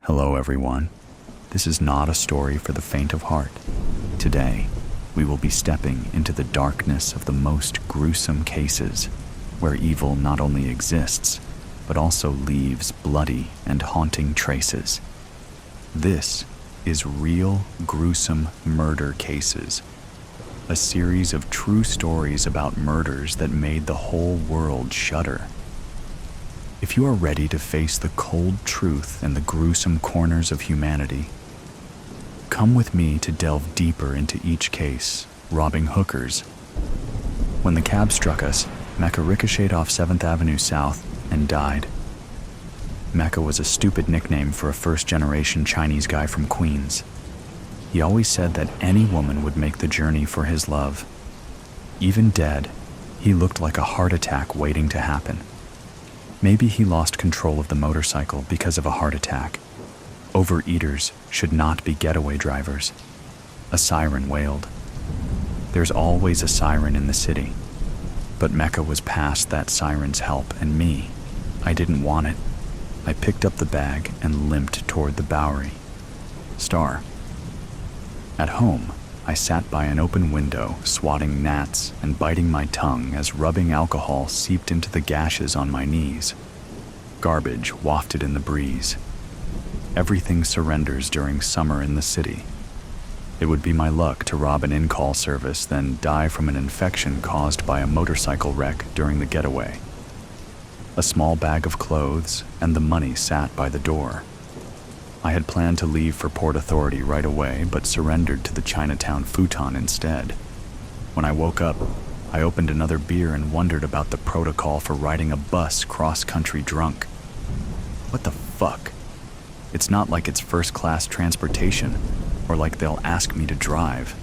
Hello everyone. This is not a story for the faint of heart. Today, we will be stepping into the darkness of the most gruesome cases, where evil not only exists, but also leaves bloody and haunting traces. This is Real Gruesome Murder Cases, a series of true stories about murders that made the whole world shudder. If you are ready to face the cold truth and the gruesome corners of humanity, come with me to delve deeper into each case, robbing hookers. When the cab struck us, Mecca ricocheted off 7th Avenue South and died. Mecca was a stupid nickname for a first-generation Chinese guy from Queens. He always said that any woman would make the journey for his love. Even dead, he looked like a heart attack waiting to happen. Maybe he lost control of the motorcycle because of a heart attack. Overeaters should not be getaway drivers. A siren wailed. There's always a siren in the city. But Mecca was past that siren's help, and me, I didn't want it. I picked up the bag and limped toward the Bowery. Star. At home, I sat by an open window, swatting gnats and biting my tongue as rubbing alcohol seeped into the gashes on my knees. Garbage wafted in the breeze. Everything surrenders during summer in the city. It would be my luck to rob an in-call service, then die from an infection caused by a motorcycle wreck during the getaway. A small bag of clothes and the money sat by the door. I had planned to leave for Port Authority right away, but surrendered to the Chinatown futon instead. When I woke up, I opened another beer and wondered about the protocol for riding a bus cross-country drunk. What the fuck? It's not like it's first-class transportation, or like they'll ask me to drive.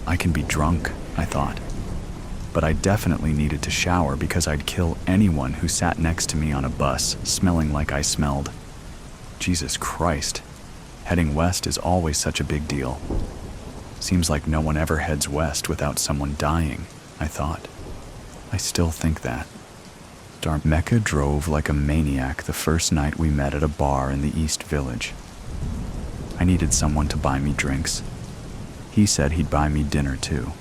I can be drunk, I thought. But I definitely needed to shower because I'd kill anyone who sat next to me on a bus, smelling like I smelled. Jesus Christ, heading west is always such a big deal. Seems like no one ever heads west without someone dying, I thought. I still think that. Mecca drove like a maniac the first night we met at a bar in the East Village. I needed someone to buy me drinks. He said he'd buy me dinner too.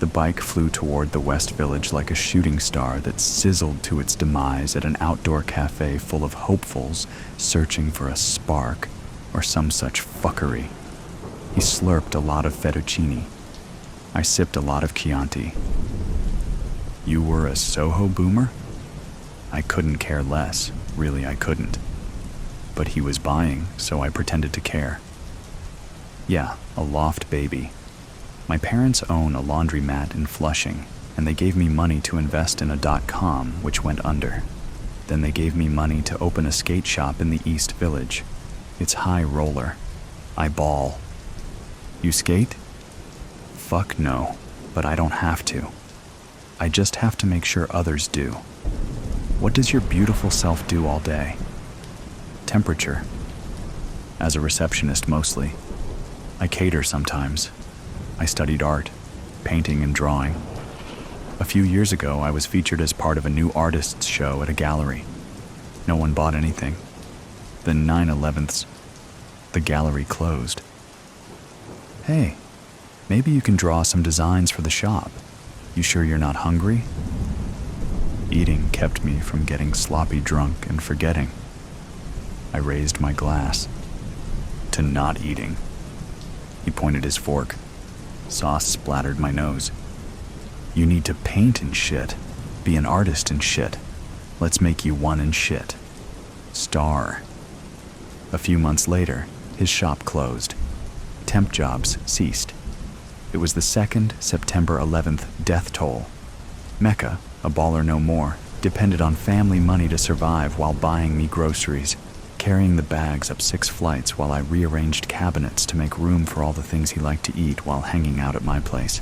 The bike flew toward the West Village like a shooting star that sizzled to its demise at an outdoor cafe full of hopefuls searching for a spark or some such fuckery. He slurped a lot of fettuccine. I sipped a lot of Chianti. You were a Soho boomer? I couldn't care less. Really, I couldn't. But he was buying, so I pretended to care. Yeah, a loft baby. My parents own a laundromat in Flushing, and they gave me money to invest in a .com, which went under. Then they gave me money to open a skate shop in the East Village. It's high roller. I ball. You skate? Fuck no, but I don't have to. I just have to make sure others do. What does your beautiful self do all day? Temperature. As a receptionist mostly. I cater sometimes. I studied art, painting and drawing. A few years ago, I was featured as part of a new artists show at a gallery. No one bought anything. Then 9/11ths, the gallery closed. Hey, maybe you can draw some designs for the shop. You sure you're not hungry? Eating kept me from getting sloppy drunk and forgetting. I raised my glass to not eating. He pointed his fork. Sauce splattered my nose. You need to paint and shit. Be an artist and shit. Let's make you one and shit. Star. A few months later, his shop closed. Temp jobs ceased. It was the second September 11th death toll. Mecca, a baller no more, depended on family money to survive while buying me groceries, carrying the bags up 6 flights while I rearranged cabinets to make room for all the things he liked to eat while hanging out at my place.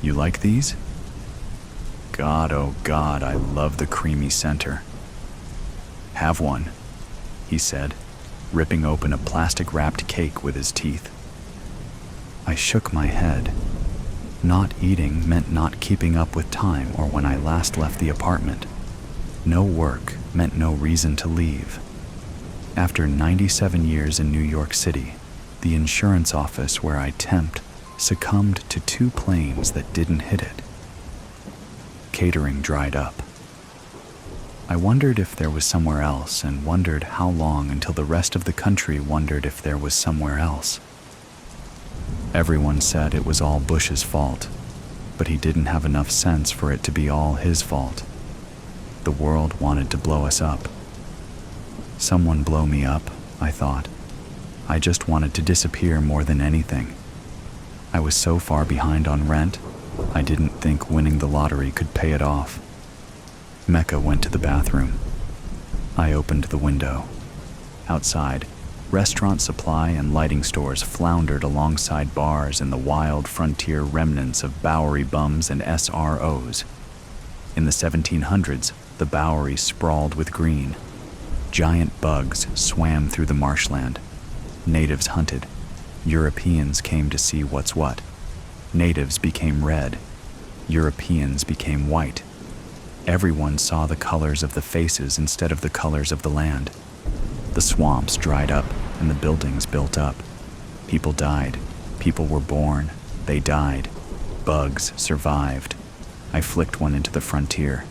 You like these? God, oh God, I love the creamy center. Have one, he said, ripping open a plastic-wrapped cake with his teeth. I shook my head. Not eating meant not keeping up with time or when I last left the apartment. No work meant no reason to leave. After 97 years in New York City, the insurance office where I temped succumbed to 2 planes that didn't hit it. Catering dried up. I wondered if there was somewhere else and wondered how long until the rest of the country wondered if there was somewhere else. Everyone said it was all Bush's fault, but he didn't have enough sense for it to be all his fault. The world wanted to blow us up. Someone blow me up, I thought. I just wanted to disappear more than anything. I was so far behind on rent, I didn't think winning the lottery could pay it off. Mecca went to the bathroom. I opened the window. Outside, restaurant supply and lighting stores floundered alongside bars in the wild frontier remnants of Bowery bums and SROs. In the 1700s, the Bowery sprawled with green. Giant bugs swam through the marshland. Natives hunted. Europeans came to see what's what. Natives became red. Europeans became white. Everyone saw the colors of the faces instead of the colors of the land. The swamps dried up and the buildings built up. People died. People were born. They died. Bugs survived. I flicked one into the frontier.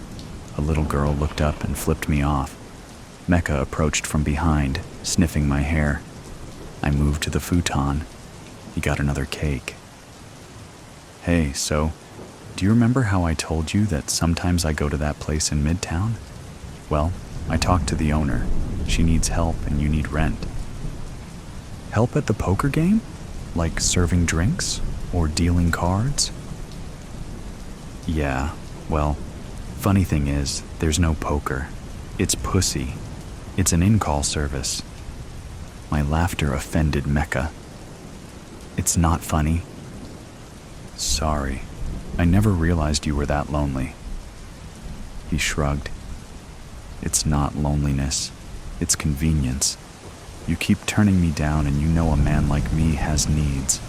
A little girl looked up and flipped me off. Mecca approached from behind, sniffing my hair. I moved to the futon. He got another cake. Hey, so, do you remember how I told you that sometimes I go to that place in Midtown? Well, I talked to the owner. She needs help and you need rent. Help at the poker game? Like serving drinks? Or dealing cards? Yeah, well, funny thing is, there's no poker. It's pussy. It's an in-call service. My laughter offended Mecca. It's not funny. Sorry. I never realized you were that lonely. He shrugged. It's not loneliness. It's convenience. You keep turning me down and you know a man like me has needs.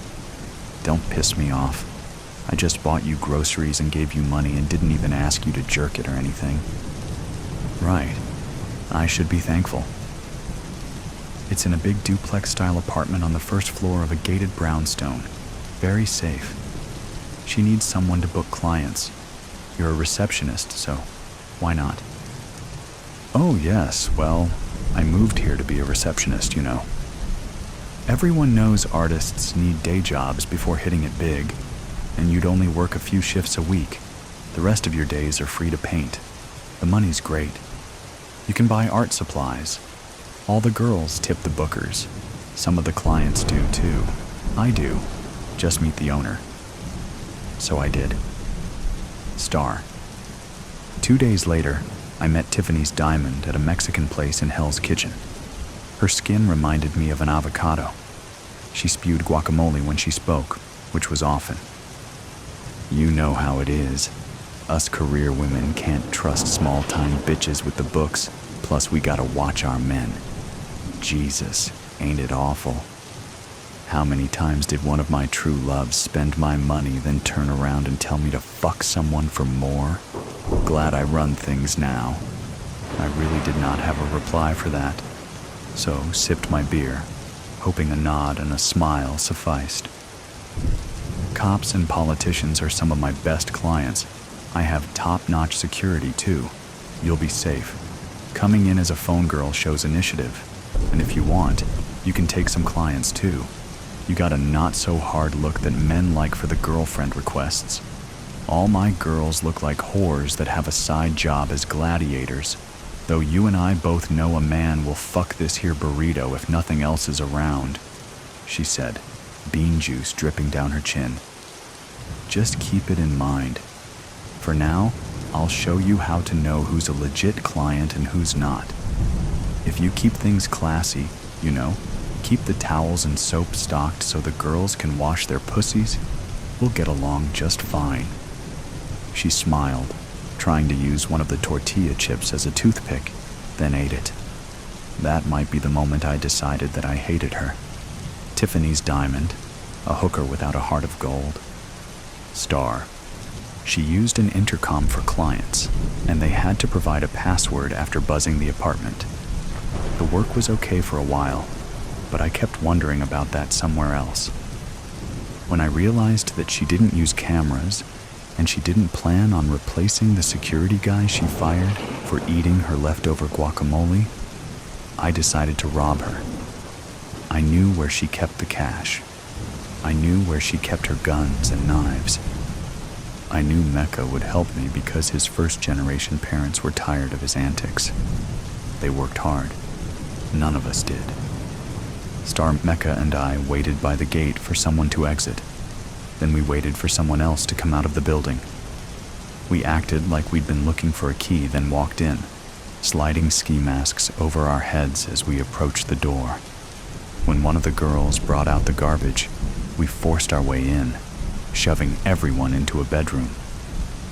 Don't piss me off. I just bought you groceries and gave you money and didn't even ask you to jerk it or anything. Right. I should be thankful. It's in a big duplex-style apartment on the first floor of a gated brownstone. Very safe. She needs someone to book clients. You're a receptionist, so why not? Oh, yes, well, I moved here to be a receptionist, you know. Everyone knows artists need day jobs before hitting it big, and you'd only work a few shifts a week. The rest of your days are free to paint. The money's great. You can buy art supplies. All the girls tip the bookers. Some of the clients do, too. I do. Just meet the owner. So I did. Star. 2 days later, I met Tiffany's Diamond at a Mexican place in Hell's Kitchen. Her skin reminded me of an avocado. She spewed guacamole when she spoke, which was often. You know how it is. Us career women can't trust small-time bitches with the books, plus we gotta watch our men. Jesus, ain't it awful? How many times did one of my true loves spend my money, then turn around and tell me to fuck someone for more? Glad I run things now. I really did not have a reply for that, so sipped my beer, hoping a nod and a smile sufficed. Cops and politicians are some of my best clients. I have top-notch security, too. You'll be safe. Coming in as a phone girl shows initiative, and if you want, you can take some clients, too. You got a not-so-hard look that men like for the girlfriend requests. All my girls look like whores that have a side job as gladiators, though you and I both know a man will fuck this here burrito if nothing else is around, she said, bean juice dripping down her chin. Just keep it in mind. For now, I'll show you how to know who's a legit client and who's not. If you keep things classy, you know, keep the towels and soap stocked so the girls can wash their pussies, we'll get along just fine. She smiled, trying to use one of the tortilla chips as a toothpick, then ate it. That might be the moment I decided that I hated her. Tiffany's Diamond, a hooker without a heart of gold. Star. She used an intercom for clients, and they had to provide a password after buzzing the apartment. The work was okay for a while, but I kept wondering about that somewhere else. When I realized that she didn't use cameras and she didn't plan on replacing the security guy she fired for eating her leftover guacamole, I decided to rob her. I knew where she kept the cash. I knew where she kept her guns and knives. I knew Mecca would help me because his first-generation parents were tired of his antics. They worked hard. None of us did. Star, Mecca, and I waited by the gate for someone to exit. Then we waited for someone else to come out of the building. We acted like we'd been looking for a key, then walked in, sliding ski masks over our heads as we approached the door. When one of the girls brought out the garbage, we forced our way in, shoving everyone into a bedroom.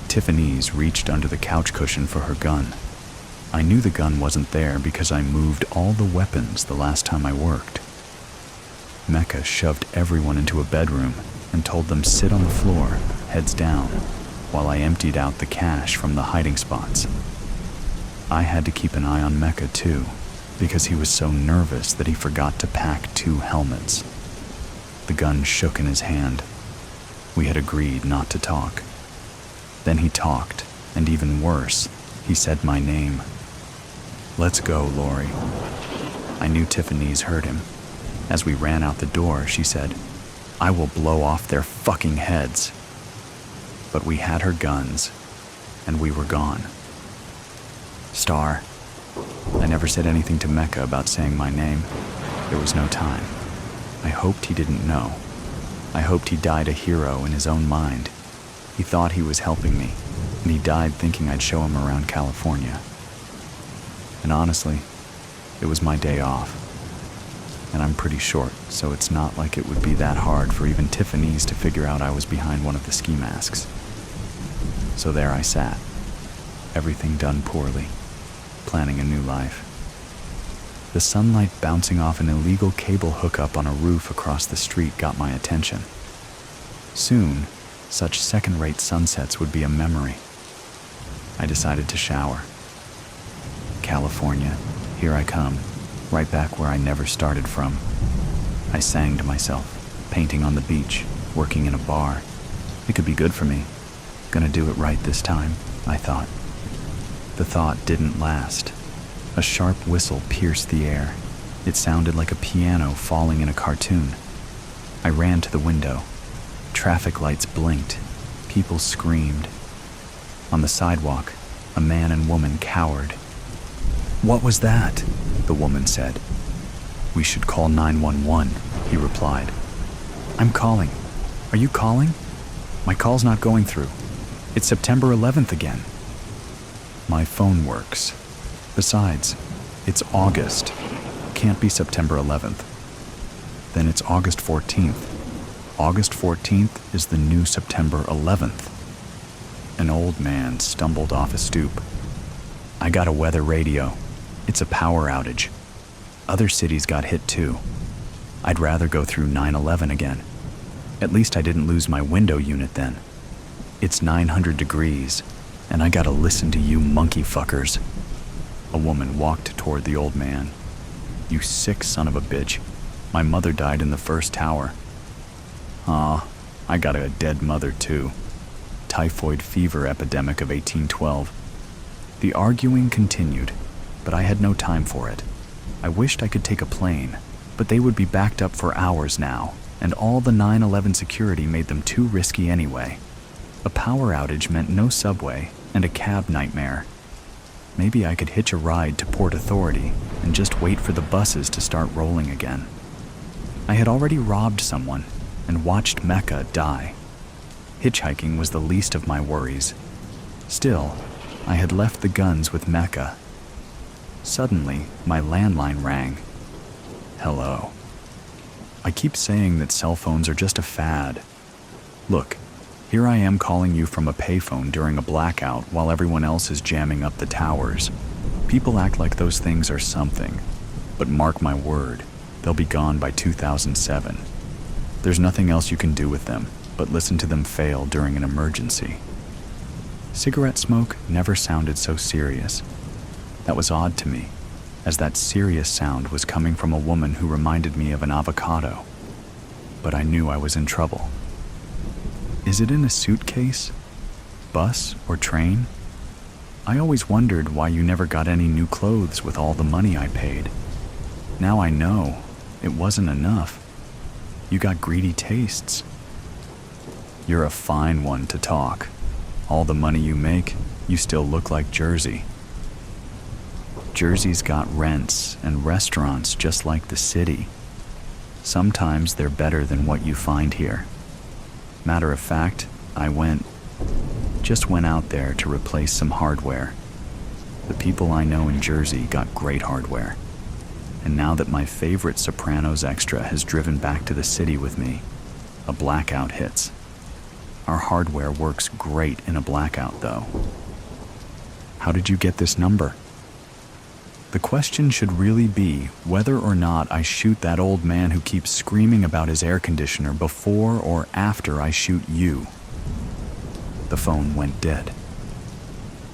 Tiffany's reached under the couch cushion for her gun. I knew the gun wasn't there because I moved all the weapons the last time I worked. Mecca shoved everyone into a bedroom and told them sit on the floor, heads down, while I emptied out the cash from the hiding spots. I had to keep an eye on Mecca too, because he was so nervous that he forgot to pack 2 helmets. The gun shook in his hand. We had agreed not to talk. Then he talked, and even worse, he said my name. "Let's go, Lori." I knew Tiffany's heard him. As we ran out the door, she said, "I will blow off their fucking heads." But we had her guns, and we were gone. Star, I never said anything to Mecca about saying my name. There was no time. I hoped he didn't know. I hoped he died a hero in his own mind. He thought he was helping me, and he died thinking I'd show him around California. And honestly, it was my day off. And I'm pretty short, so it's not like it would be that hard for even Tiffany's to figure out I was behind one of the ski masks. So there I sat, everything done poorly, planning a new life. The sunlight bouncing off an illegal cable hookup on a roof across the street got my attention. Soon, such second-rate sunsets would be a memory. I decided to shower. California, here I come, right back where I never started from. I sang to myself, painting on the beach, working in a bar. It could be good for me. Gonna do it right this time, I thought. The thought didn't last. A sharp whistle pierced the air. It sounded like a piano falling in a cartoon. I ran to the window. Traffic lights blinked. People screamed. On the sidewalk, a man and woman cowered. "What was that?" the woman said. "We should call 911, he replied. "I'm calling. Are you calling? My call's not going through. It's September 11th again." My phone works. Besides, it's August. Can't be September 11th. Then it's August 14th. August 14th is the new September 11th. An old man stumbled off a stoop. "I got a weather radio. It's a power outage. Other cities got hit too. I'd rather go through 9/11 again. At least I didn't lose my window unit then. It's 900 degrees, and I gotta listen to you monkey fuckers." A woman walked toward the old man. "You sick son of a bitch. My mother died in the first tower." "Aw, I got a dead mother too. Typhoid fever epidemic of 1812. The arguing continued, but I had no time for it. I wished I could take a plane, but they would be backed up for hours now, and all the 9/11 security made them too risky anyway. A power outage meant no subway and a cab nightmare. Maybe I could hitch a ride to Port Authority and just wait for the buses to start rolling again. I had already robbed someone and watched Mecca die. Hitchhiking was the least of my worries. Still, I had left the guns with Mecca. Suddenly, my landline rang. Hello. I keep saying that cell phones are just a fad. Look, here I am calling you from a payphone during a blackout while everyone else is jamming up the towers. People act like those things are something, but mark my word, they'll be gone by 2007. There's nothing else you can do with them but listen to them fail during an emergency. Cigarette smoke never sounded so serious. That was odd to me. as that serious sound was coming from a woman who reminded me of an avocado. But I knew I was in trouble. Is it in a suitcase? Bus or train? I always wondered why you never got any new clothes with all the money I paid. Now I know it wasn't enough. You got greedy tastes. You're a fine one to talk. All the money you make, you still look like Jersey. Jersey's got rents and restaurants just like the city. Sometimes they're better than what you find here. Matter of fact, I went out there to replace some hardware. The people I know in Jersey got great hardware. And now that my favorite Sopranos extra has driven back to the city with me, a blackout hits. Our hardware works great in a blackout, though. How did you get this number? The question should really be whether or not I shoot that old man who keeps screaming about his air conditioner before or after I shoot you. The phone went dead.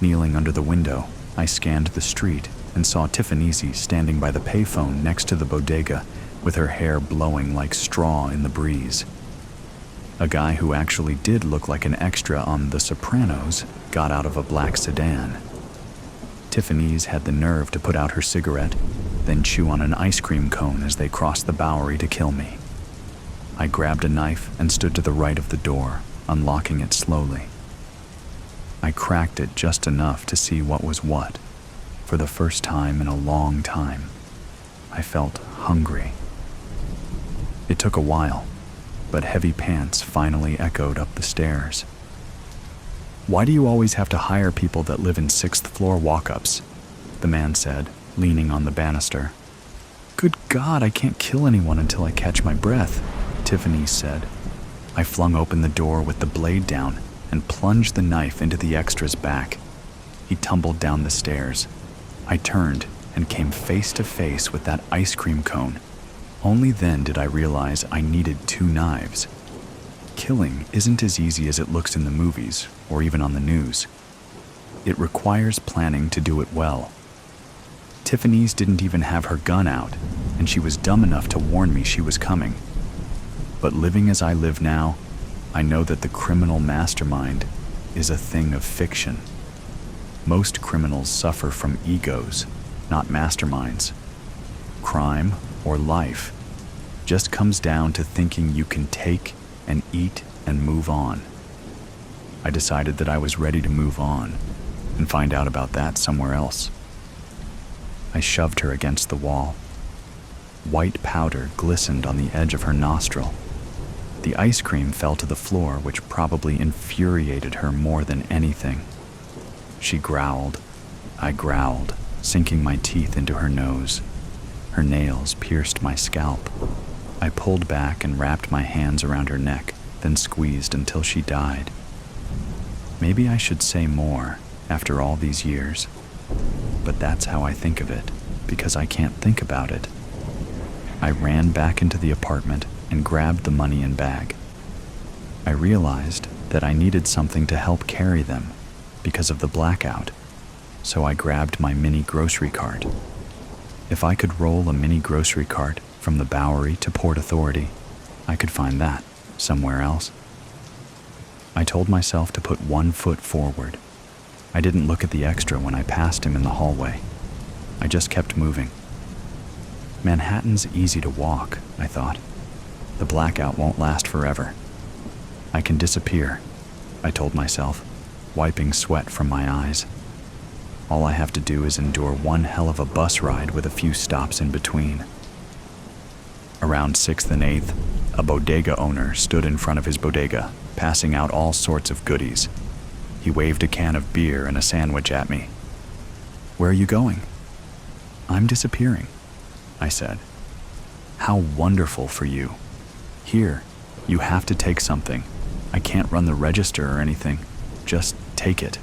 Kneeling under the window, I scanned the street and saw Tiffany's standing by the payphone next to the bodega with her hair blowing like straw in the breeze. A guy who actually did look like an extra on The Sopranos got out of a black sedan. Tiffany's had the nerve to put out her cigarette, then chew on an ice cream cone as they crossed the Bowery to kill me. I grabbed a knife and stood to the right of the door, unlocking it slowly. I cracked it just enough to see what was what. For the first time in a long time, I felt hungry. It took a while, but heavy pants finally echoed up the stairs. Why do you always have to hire people that live in 6th floor walk-ups? The man said, leaning on the banister. Good God, I can't kill anyone until I catch my breath, Tiffany said. I flung open the door with the blade down and plunged the knife into the extra's back. He tumbled down the stairs. I turned and came face to face with that ice cream cone. Only then did I realize I needed 2 knives. Killing isn't as easy as it looks in the movies or even on the news. It requires planning to do it well. Tiffany's didn't even have her gun out, and she was dumb enough to warn me she was coming. But living as I live now, I know that the criminal mastermind is a thing of fiction. Most criminals suffer from egos, not masterminds. Crime, or life, just comes down to thinking you can take and eat and move on. I decided that I was ready to move on and find out about that somewhere else. I shoved her against the wall. White powder glistened on the edge of her nostril. The ice cream fell to the floor, which probably infuriated her more than anything. She growled. I growled, sinking my teeth into her nose. Her nails pierced my scalp. I pulled back and wrapped my hands around her neck, then squeezed until she died. Maybe I should say more after all these years, but that's how I think of it, because I can't think about it. I ran back into the apartment and grabbed the money and bag. I realized that I needed something to help carry them because of the blackout, so I grabbed my mini grocery cart. If I could roll a mini grocery cart from the Bowery to Port Authority, I could find that somewhere else. I told myself to put 1 foot forward. I didn't look at the extra when I passed him in the hallway. I just kept moving. Manhattan's easy to walk, I thought. The blackout won't last forever. I can disappear, I told myself, wiping sweat from my eyes. All I have to do is endure one hell of a bus ride with a few stops in between. Around 6th and 8th, a bodega owner stood in front of his bodega, passing out all sorts of goodies. He waved a can of beer and a sandwich at me. Where are you going? I'm disappearing, I said. How wonderful for you. Here, you have to take something. I can't run the register or anything. Just take it.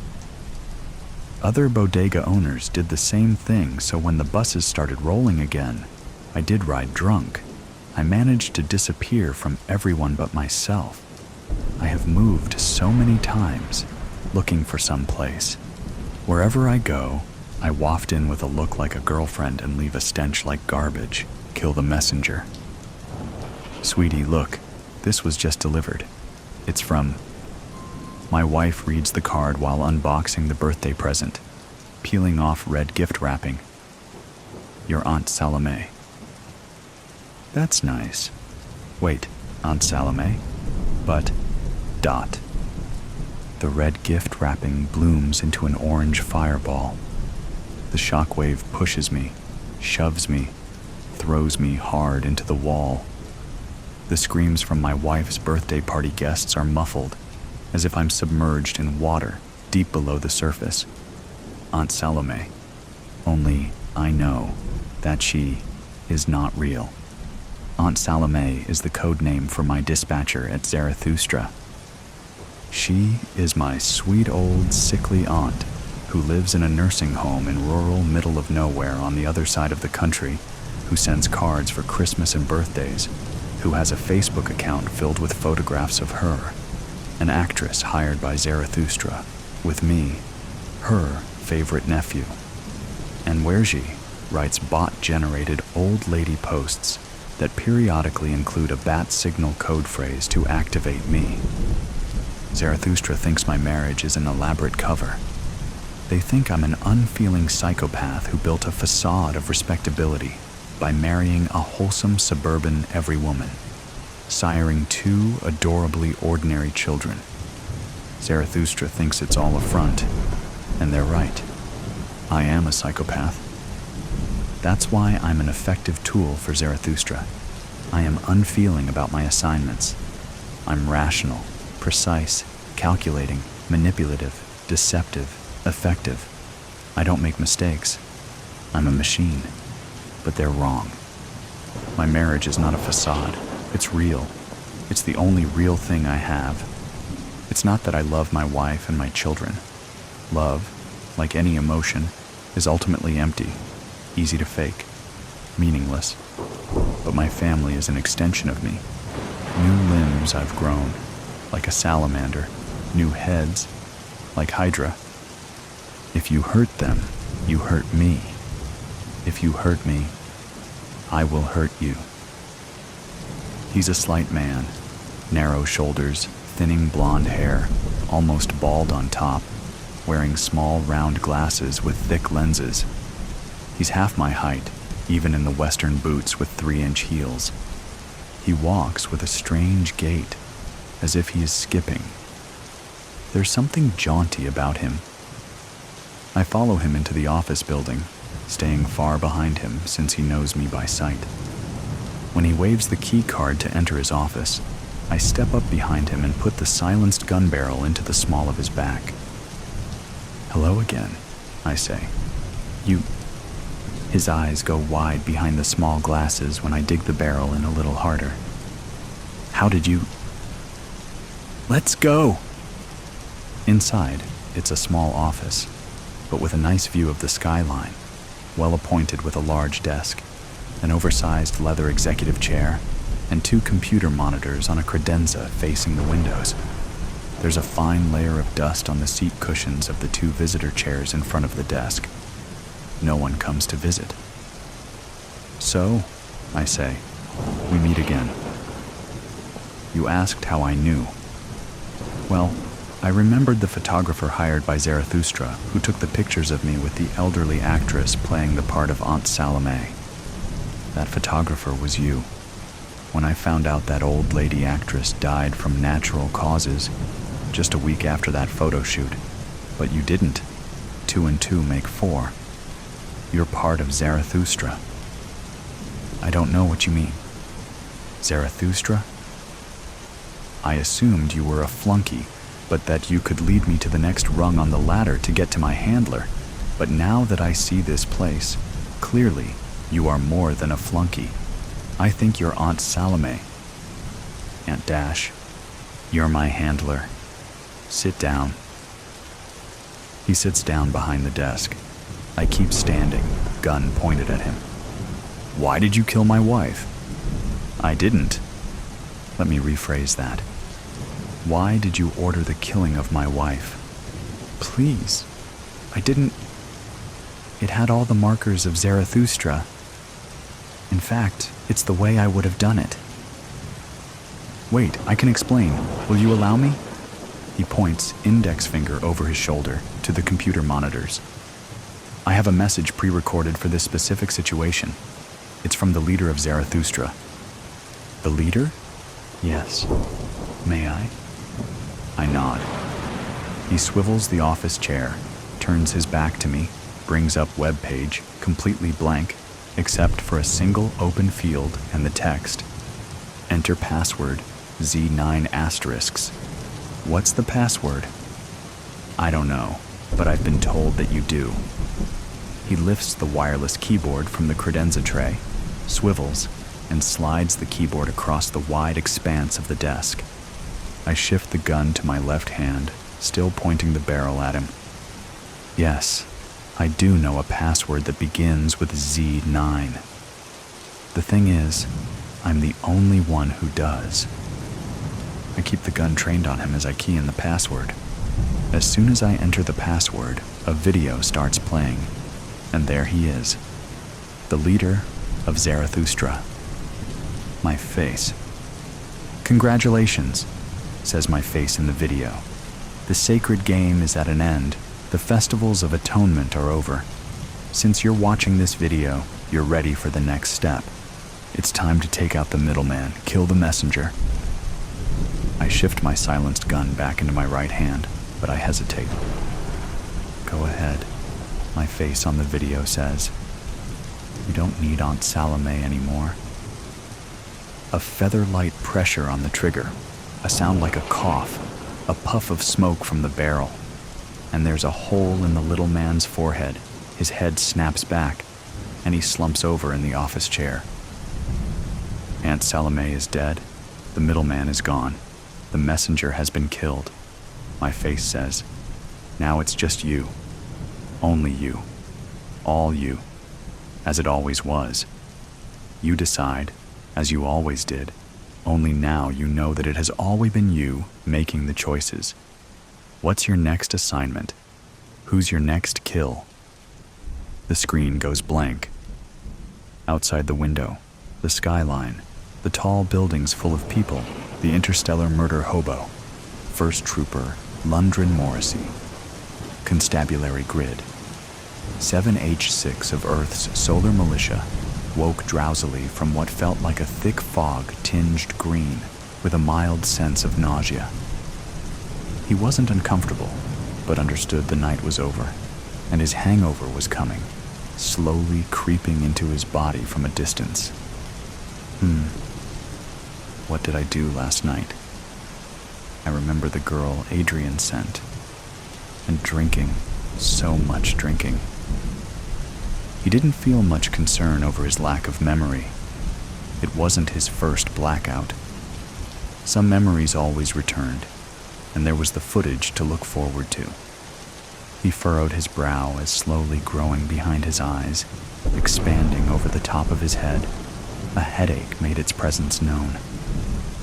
Other bodega owners did the same thing, so when the buses started rolling again, I did ride drunk. I managed to disappear from everyone but myself. I have moved so many times, looking for some place. Wherever I go, I waft in with a look like a girlfriend and leave a stench like garbage. Kill the messenger. Sweetie, look, this was just delivered. It's from... My wife reads the card while unboxing the birthday present, peeling off red gift wrapping. Your Aunt Salome. That's nice. Wait, Aunt Salome? But... dot. The red gift wrapping blooms into an orange fireball. The shockwave pushes me, shoves me, throws me hard into the wall. The screams from my wife's birthday party guests are muffled, as if I'm submerged in water deep below the surface. Aunt Salome. Only I know that she is not real. Aunt Salome is the code name for my dispatcher at Zarathustra. She is my sweet old sickly aunt who lives in a nursing home in rural middle of nowhere on the other side of the country, who sends cards for Christmas and birthdays, who has a Facebook account filled with photographs of her, an actress hired by Zarathustra, with me, her favorite nephew. And where she writes bot-generated old lady posts that periodically include a bat signal code phrase to activate me. Zarathustra thinks my marriage is an elaborate cover. They think I'm an unfeeling psychopath who built a facade of respectability by marrying a wholesome suburban everywoman, siring 2 adorably ordinary children. Zarathustra thinks it's all a front, and they're right. I am a psychopath. That's why I'm an effective tool for Zarathustra. I am unfeeling about my assignments. I'm rational, precise, calculating, manipulative, deceptive, effective. I don't make mistakes. I'm a machine. But they're wrong. My marriage is not a facade. It's real. It's the only real thing I have. It's not that I love my wife and my children. Love, like any emotion, is ultimately empty, easy to fake, meaningless. But my family is an extension of me. New limbs I've grown, like a salamander. New heads, like Hydra. If you hurt them, you hurt me. If you hurt me, I will hurt you. He's a slight man, narrow shoulders, thinning blonde hair, almost bald on top, wearing small round glasses with thick lenses. He's half my height, even in the Western boots with 3-inch heels. He walks with a strange gait, as if he is skipping. There's something jaunty about him. I follow him into the office building, staying far behind him since he knows me by sight. When he waves the key card to enter his office, I step up behind him and put the silenced gun barrel into the small of his back. Hello again, I say. You... His eyes go wide behind the small glasses when I dig the barrel in a little harder. How did you... Let's go! Inside, it's a small office, but with a nice view of the skyline, well appointed with a large desk, an oversized leather executive chair, and 2 computer monitors on a credenza facing the windows. There's a fine layer of dust on the seat cushions of the 2 visitor chairs in front of the desk. No one comes to visit. So, I say, we meet again. You asked how I knew. Well, I remembered the photographer hired by Zarathustra who took the pictures of me with the elderly actress playing the part of Aunt Salome. That photographer was you. When I found out that old lady actress died from natural causes, just a week after that photo shoot, but you didn't. 2 and 2 make 4. You're part of Zarathustra. I don't know what you mean. Zarathustra? I assumed you were a flunky, but that you could lead me to the next rung on the ladder to get to my handler. But now that I see this place, clearly, you are more than a flunky. I think you're Aunt Salome. Aunt Dash, you're my handler. Sit down. He sits down behind the desk. I keep standing, gun pointed at him. Why did you kill my wife? I didn't. Let me rephrase that. Why did you order the killing of my wife? Please, I didn't... It had all the markers of Zarathustra. In fact, it's the way I would have done it. Wait, I can explain. Will you allow me? He points, index finger over his shoulder, to the computer monitors. I have a message pre-recorded for this specific situation. It's from the leader of Zarathustra. The leader? Yes. May I? I nod. He swivels the office chair, turns his back to me, brings up web page, completely blank, except for a single open field and the text. Enter password, Z9 asterisks. What's the password? I don't know, but I've been told that you do. He lifts the wireless keyboard from the credenza tray, swivels, and slides the keyboard across the wide expanse of the desk. I shift the gun to my left hand, still pointing the barrel at him. Yes, I do know a password that begins with Z9. The thing is, I'm the only one who does. I keep the gun trained on him as I key in the password. As soon as I enter the password, a video starts playing, and there he is, the leader of Zarathustra. My face. Congratulations, says my face in the video. The sacred game is at an end. The festivals of atonement are over. Since you're watching this video, you're ready for the next step. It's time to take out the middleman, kill the messenger. I shift my silenced gun back into my right hand, but I hesitate. Go ahead, my face on the video says. You don't need Aunt Salome anymore. A feather-light pressure on the trigger, a sound like a cough, a puff of smoke from the barrel, and there's a hole in the little man's forehead. His head snaps back, and he slumps over in the office chair. Aunt Salome is dead. The middleman is gone. The messenger has been killed. My face says, now it's just you. Only you. All you. As it always was. You decide, as you always did. Only now you know that it has always been you making the choices. What's your next assignment? Who's your next kill? The screen goes blank. Outside the window, the skyline, the tall buildings full of people, the Interstellar murder hobo, First Trooper Lundgren Morrissey, constabulary grid. 7H6 of Earth's solar militia woke drowsily from what felt like a thick fog tinged green with a mild sense of nausea. He wasn't uncomfortable, but understood the night was over, and his hangover was coming, slowly creeping into his body from a distance. What did I do last night? I remember the girl Adrian sent, and drinking, so much drinking. He didn't feel much concern over his lack of memory. It wasn't his first blackout. Some memories always returned, and there was the footage to look forward to. He furrowed his brow as slowly growing behind his eyes, expanding over the top of his head. A headache made its presence known.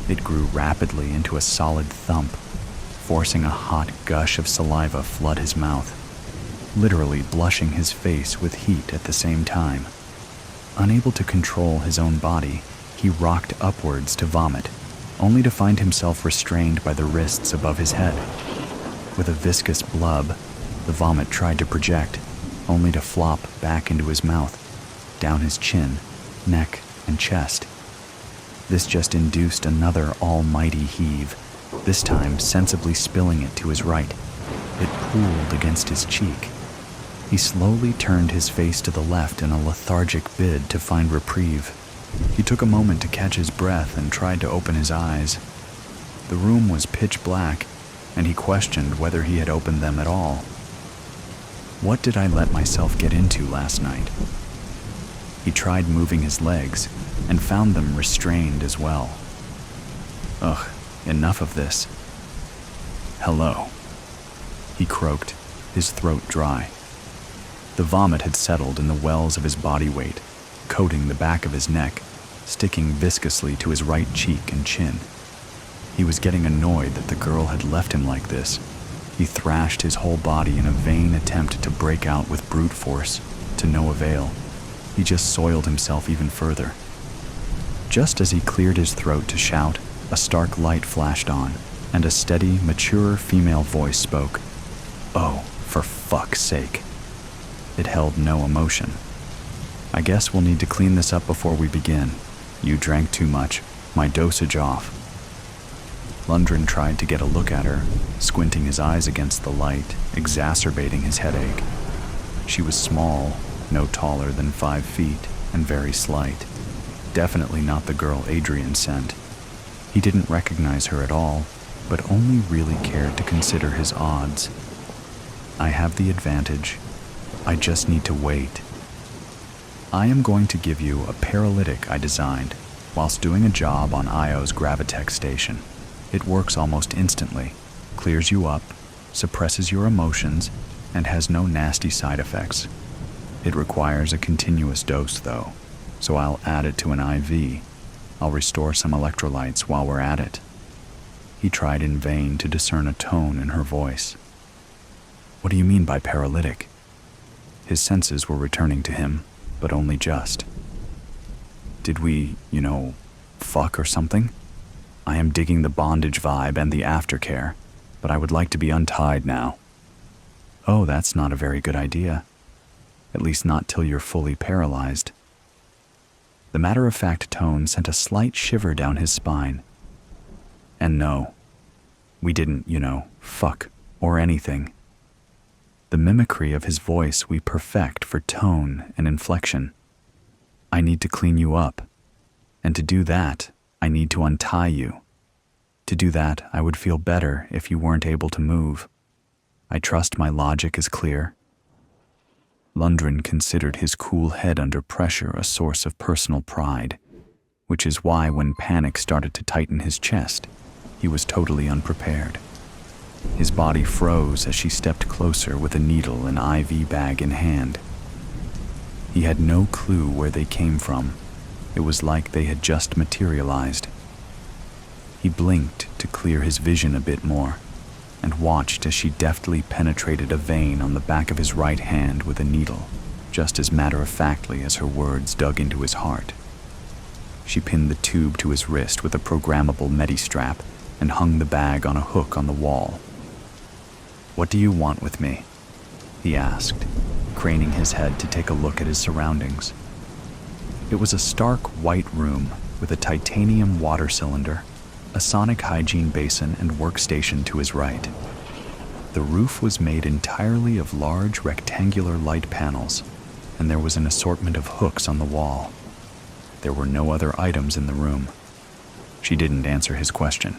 It grew rapidly into a solid thump, forcing a hot gush of saliva flood his mouth, literally blushing his face with heat at the same time. Unable to control his own body, he rocked upwards to vomit, only to find himself restrained by the wrists above his head. With a viscous blub, the vomit tried to project, only to flop back into his mouth, down his chin, neck, and chest. This just induced another almighty heave, this time sensibly spilling it to his right. It pooled against his cheek. He slowly turned his face to the left in a lethargic bid to find reprieve. He took a moment to catch his breath and tried to open his eyes. The room was pitch black, and he questioned whether he had opened them at all. What did I let myself get into last night? He tried moving his legs, and found them restrained as well. Ugh, enough of this. Hello, he croaked, his throat dry. The vomit had settled in the wells of his body weight, coating the back of his neck, sticking viscously to his right cheek and chin. He was getting annoyed that the girl had left him like this. He thrashed his whole body in a vain attempt to break out with brute force, to no avail. He just soiled himself even further. Just as he cleared his throat to shout, a stark light flashed on, and a steady, mature female voice spoke. "Oh, for fuck's sake." It held no emotion. "I guess we'll need to clean this up before we begin. You drank too much. My dosage off." Lundgren tried to get a look at her, squinting his eyes against the light, exacerbating his headache. She was small, no taller than 5 feet, and very slight. Definitely not the girl Adrian sent. He didn't recognize her at all, but only really cared to consider his odds. "I have the advantage. I just need to wait. I am going to give you a paralytic I designed whilst doing a job on Io's Gravitech station. It works almost instantly, clears you up, suppresses your emotions, and has no nasty side effects. It requires a continuous dose, though, so I'll add it to an IV. I'll restore some electrolytes while we're at it." He tried in vain to discern a tone in her voice. "What do you mean by paralytic?" His senses were returning to him, but only just. "Did we, fuck or something? I am digging the bondage vibe and the aftercare, but I would like to be untied now." "Oh, that's not a very good idea. At least not till you're fully paralyzed." The matter-of-fact tone sent a slight shiver down his spine. "And no, we didn't, fuck or anything. The mimicry of his voice we perfect for tone and inflection. I need to clean you up, and to do that, I need to untie you. To do that, I would feel better if you weren't able to move. I trust my logic is clear." Lundgren considered his cool head under pressure a source of personal pride, which is why when panic started to tighten his chest, he was totally unprepared. His body froze as she stepped closer with a needle and IV bag in hand. He had no clue where they came from. It was like they had just materialized. He blinked to clear his vision a bit more, and watched as she deftly penetrated a vein on the back of his right hand with a needle, just as matter-of-factly as her words dug into his heart. She pinned the tube to his wrist with a programmable medi-strap and hung the bag on a hook on the wall. "What do you want with me?" he asked, craning his head to take a look at his surroundings. It was a stark white room with a titanium water cylinder, a sonic hygiene basin and workstation to his right. The roof was made entirely of large rectangular light panels, and there was an assortment of hooks on the wall. There were no other items in the room. She didn't answer his question.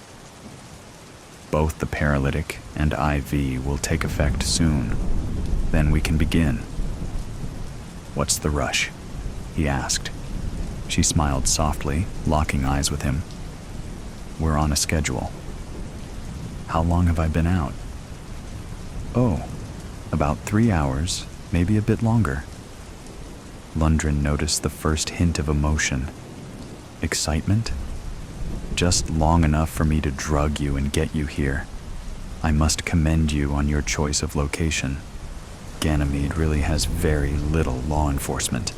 "Both the paralytic and IV will take effect soon. Then we can begin." "What's the rush?" he asked. She smiled softly, locking eyes with him. "We're on a schedule." "How long have I been out?" "Oh, about 3 hours, maybe a bit longer." Lundgren noticed the first hint of emotion. Excitement? "Just long enough for me to drug you and get you here. I must commend you on your choice of location. Ganymede really has very little law enforcement."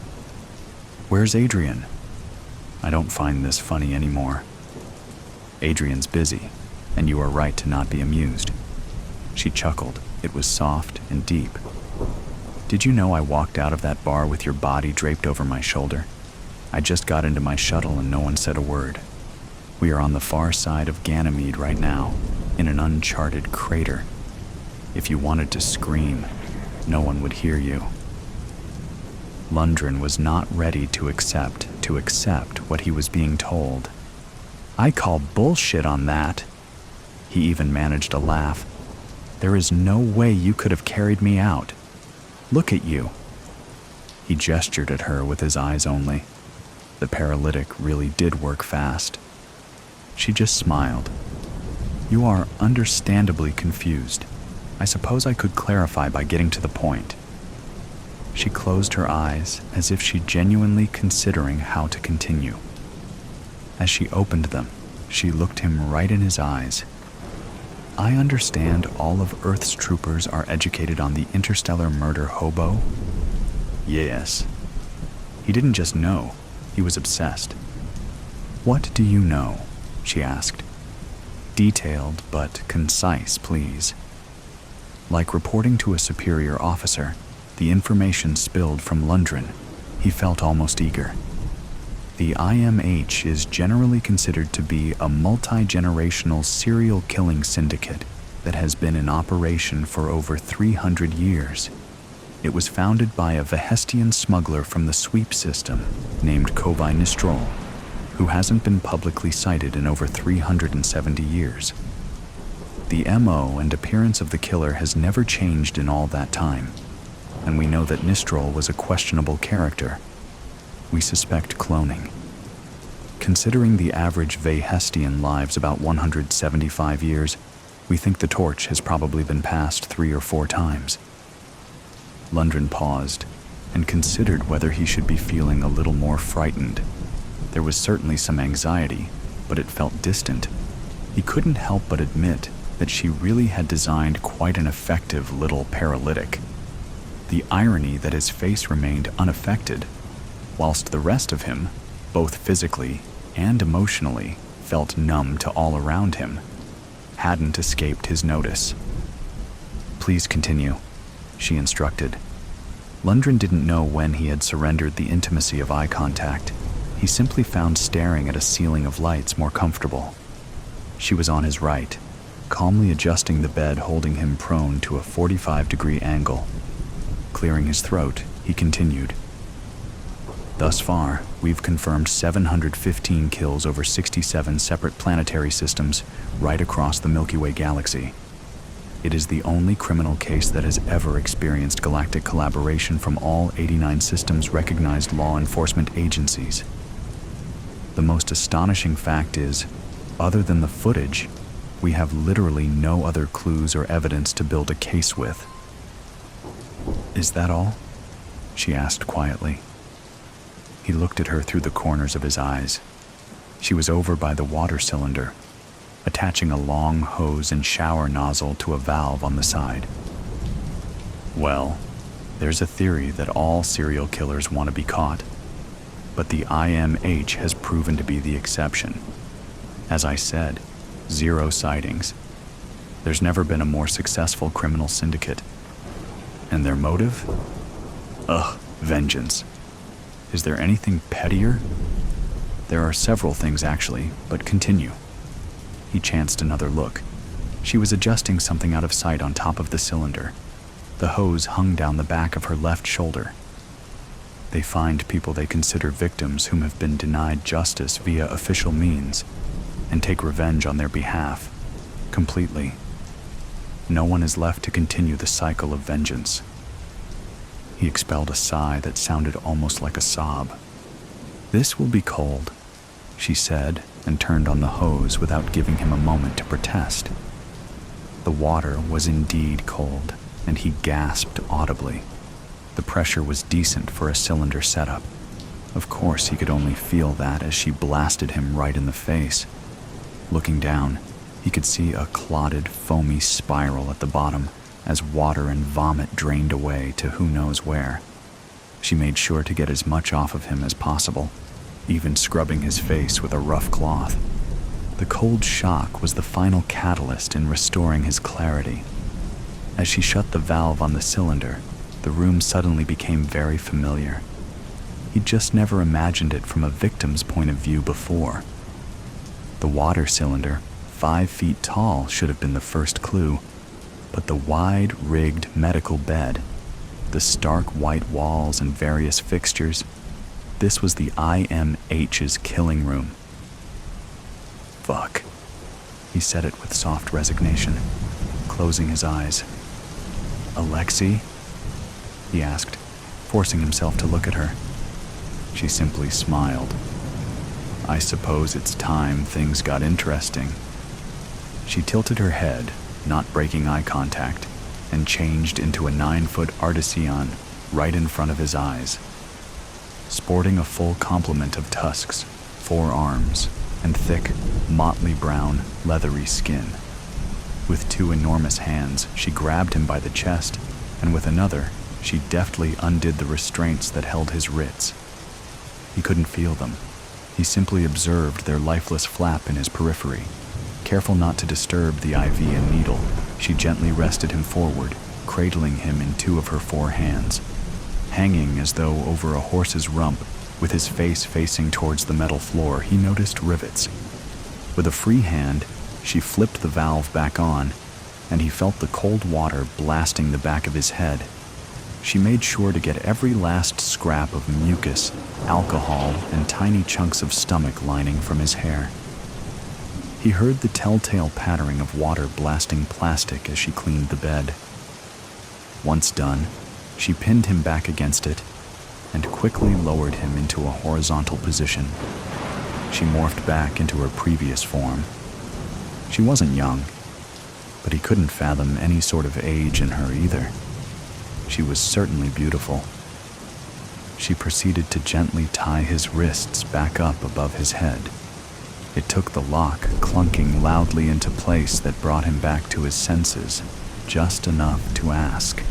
"Where's Adrian?" "I don't find this funny anymore." "Adrian's busy, and you are right to not be amused." She chuckled. It was soft and deep. "Did you know I walked out of that bar with your body draped over my shoulder? I just got into my shuttle and no one said a word. We are on the far side of Ganymede right now, in an uncharted crater. If you wanted to scream, no one would hear you." Lundgren was not ready to accept what he was being told. "I call bullshit on that." He even managed a laugh. "There is no way you could have carried me out. Look at you." He gestured at her with his eyes only. The paralytic really did work fast. She just smiled. "You are understandably confused. I suppose I could clarify by getting to the point." She closed her eyes as if she genuinely considering how to continue. As she opened them, she looked him right in his eyes. "I understand all of Earth's troopers are educated on the interstellar murder Hobo." Yes. He didn't just know, he was obsessed. What do you know? She asked. Detailed but concise, please. Like reporting to a superior officer, the information spilled from Lundgren. He felt almost eager. The IMH is generally considered to be a multi-generational serial killing syndicate that has been in operation for over 300 years. It was founded by a Vehestian smuggler from the sweep system named Kovai Nistrol, who hasn't been publicly cited in over 370 years. The MO and appearance of the killer has never changed in all that time, and we know that Nistrol was a questionable character. We suspect cloning. Considering the average Vehestian lives about 175 years, we think the torch has probably been passed 3 or 4 times. Lundgren paused and considered whether he should be feeling a little more frightened. There was certainly some anxiety, but it felt distant. He couldn't help but admit that she really had designed quite an effective little paralytic. The irony that his face remained unaffected, whilst the rest of him, both physically and emotionally, felt numb to all around him, hadn't escaped his notice. Please continue, she instructed. Lundgren didn't know when he had surrendered the intimacy of eye contact. He simply found staring at a ceiling of lights more comfortable. She was on his right, calmly adjusting the bed, holding him prone to a 45-degree angle. Clearing his throat, he continued. Thus far, we've confirmed 715 kills over 67 separate planetary systems right across the Milky Way galaxy. It is the only criminal case that has ever experienced galactic collaboration from all 89 systems' recognized law enforcement agencies. The most astonishing fact is, other than the footage, we have literally no other clues or evidence to build a case with. Is that all? She asked quietly. He looked at her through the corners of his eyes. She was over by the water cylinder, attaching a long hose and shower nozzle to a valve on the side. Well, there's a theory that all serial killers want to be caught, but the IMH has proven to be the exception. As I said, 0 sightings. There's never been a more successful criminal syndicate. And their motive? Vengeance. Is there anything pettier? There are several things actually, but continue. He chanced another look. She was adjusting something out of sight on top of the cylinder. The hose hung down the back of her left shoulder. They find people they consider victims whom have been denied justice via official means, and take revenge on their behalf, completely. No one is left to continue the cycle of vengeance. He expelled a sigh that sounded almost like a sob. This will be cold, she said, and turned on the hose without giving him a moment to protest. The water was indeed cold, and he gasped audibly. The pressure was decent for a cylinder setup. Of course, he could only feel that as she blasted him right in the face. Looking down, he could see a clotted, foamy spiral at the bottom as water and vomit drained away to who knows where. She made sure to get as much off of him as possible, even scrubbing his face with a rough cloth. The cold shock was the final catalyst in restoring his clarity. As she shut the valve on the cylinder, the room suddenly became very familiar. He'd just never imagined it from a victim's point of view before. The water cylinder, 5 feet tall, should have been the first clue, but the wide-rigged medical bed, the stark white walls and various fixtures, this was the IMH's killing room. Fuck. He said it with soft resignation, closing his eyes. Alexei? He asked, forcing himself to look at her. She simply smiled. I suppose it's time things got interesting. She tilted her head, not breaking eye contact, and changed into a 9-foot artisan right in front of his eyes. Sporting a full complement of tusks, 4 arms, and thick, motley brown, leathery skin. With 2 enormous hands, she grabbed him by the chest, and with another, she deftly undid the restraints that held his wrists. He couldn't feel them. He simply observed their lifeless flap in his periphery. Careful not to disturb the IV and needle, she gently rested him forward, cradling him in 2 of her 4 hands. Hanging as though over a horse's rump, with his face facing towards the metal floor, he noticed rivets. With a free hand, she flipped the valve back on, and he felt the cold water blasting the back of his head. She made sure to get every last scrap of mucus, alcohol, and tiny chunks of stomach lining from his hair. He heard the telltale pattering of water blasting plastic as she cleaned the bed. Once done, she pinned him back against it and quickly lowered him into a horizontal position. She morphed back into her previous form. She wasn't young, but he couldn't fathom any sort of age in her either. She was certainly beautiful. She proceeded to gently tie his wrists back up above his head. It took the lock clunking loudly into place that brought him back to his senses, just enough to ask,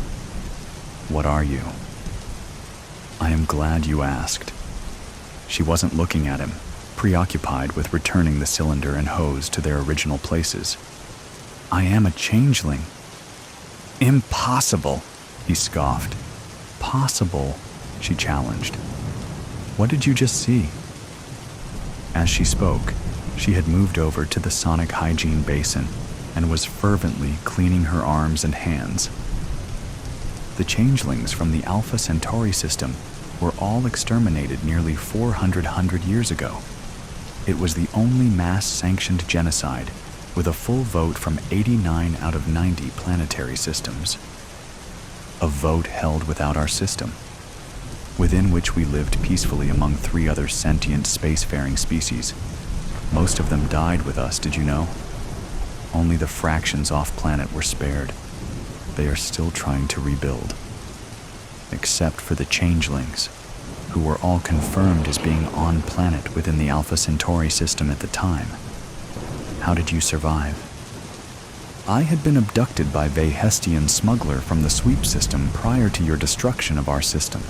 "What are you?" "I am glad you asked." She wasn't looking at him, preoccupied with returning the cylinder and hose to their original places. "I am a changeling." "Impossible," he scoffed. "Possible," she challenged. "What did you just see?" As she spoke, she had moved over to the sonic hygiene basin and was fervently cleaning her arms and hands. The changelings from the Alpha Centauri system were all exterminated nearly 400 years ago. It was the only mass-sanctioned genocide, with a full vote from 89 out of 90 planetary systems. A vote held without our system, within which we lived peacefully among 3 other sentient spacefaring species. Most of them died with us, did you know? Only the fractions off-planet were spared. They are still trying to rebuild. Except for the changelings, who were all confirmed as being on-planet within the Alpha Centauri system at the time. How did you survive? I had been abducted by Vehestian smuggler from the sweep system prior to your destruction of our system.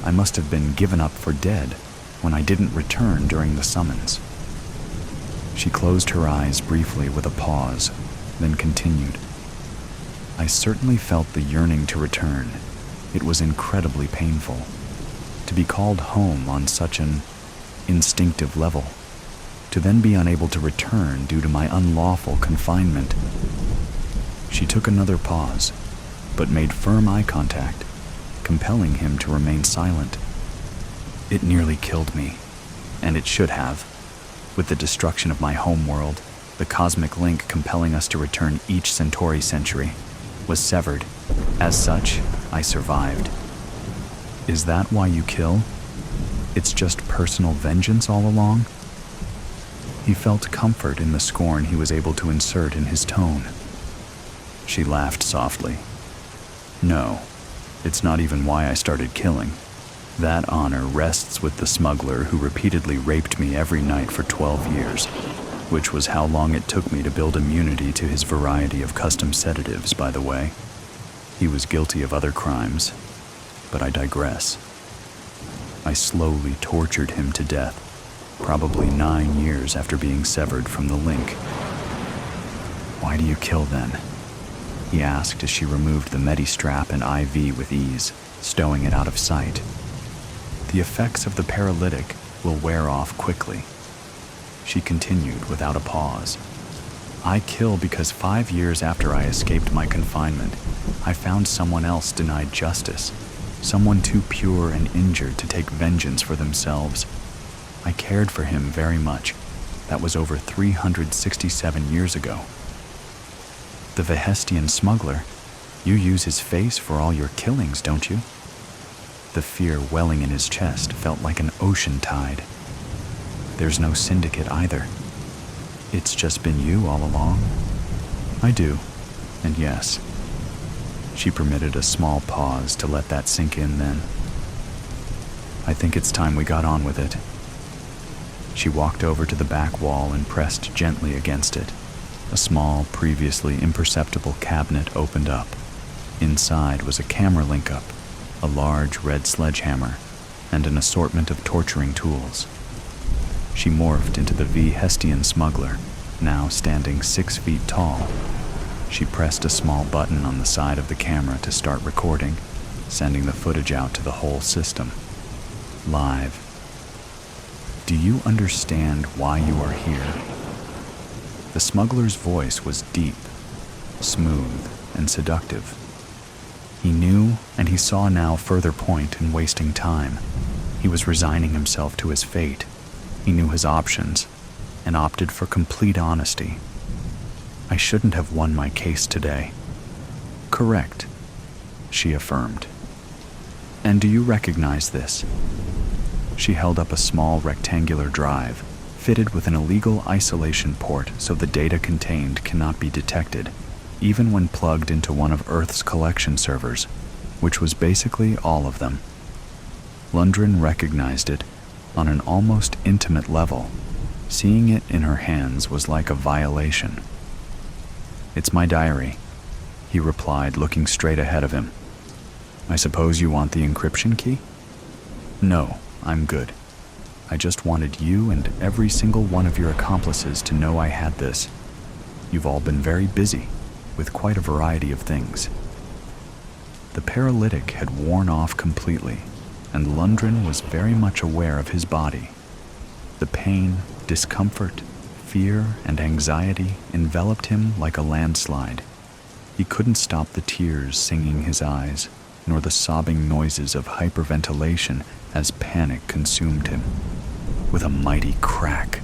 I must have been given up for dead when I didn't return during the summons. She closed her eyes briefly with a pause, then continued. I certainly felt the yearning to return. It was incredibly painful. To be called home on such an instinctive level, to then be unable to return due to my unlawful confinement. She took another pause, but made firm eye contact, compelling him to remain silent. It nearly killed me, and it should have. With the destruction of my home world, the cosmic link compelling us to return each Centauri century was severed. As such, I survived. Is that why you kill? It's just personal vengeance all along? He felt comfort in the scorn he was able to insert in his tone. She laughed softly. No, it's not even why I started killing. That honor rests with the smuggler who repeatedly raped me every night for 12 years, which was how long it took me to build immunity to his variety of custom sedatives, by the way. He was guilty of other crimes, but I digress. I slowly tortured him to death, probably 9 years after being severed from the link. Why do you kill then? He asked as she removed the medi-strap and IV with ease, stowing it out of sight. The effects of the paralytic will wear off quickly. She continued without a pause. I kill because 5 years after I escaped my confinement, I found someone else denied justice, someone too pure and injured to take vengeance for themselves. I cared for him very much. That was over 367 years ago. The Vehestian smuggler, you use his face for all your killings, don't you? The fear welling in his chest felt like an ocean tide. There's no syndicate either. It's just been you all along? I do, and yes. She permitted a small pause to let that sink in then. I think it's time we got on with it. She walked over to the back wall and pressed gently against it. A small, previously imperceptible cabinet opened up. Inside was a camera link-up, a large red sledgehammer, and an assortment of torturing tools. She morphed into the V. Hestian smuggler, now standing 6 feet tall. She pressed a small button on the side of the camera to start recording, sending the footage out to the whole system. Live. Do you understand why you are here? The smuggler's voice was deep, smooth, and seductive. He knew, and he saw now further point in wasting time. He was resigning himself to his fate. He knew his options, and opted for complete honesty. I shouldn't have won my case today. Correct, she affirmed. And do you recognize this? She held up a small rectangular drive, fitted with an illegal isolation port so the data contained cannot be detected, even when plugged into one of Earth's collection servers, which was basically all of them. Lundgren recognized it on an almost intimate level. Seeing it in her hands was like a violation. It's my diary, he replied, looking straight ahead of him. I suppose you want the encryption key? No, I'm good. I just wanted you and every single one of your accomplices to know I had this. You've all been very busy, with quite a variety of things. The paralytic had worn off completely, and Lundgren was very much aware of his body. The pain, discomfort, fear, and anxiety enveloped him like a landslide. He couldn't stop the tears singing his eyes, nor the sobbing noises of hyperventilation as panic consumed him. With a mighty crack,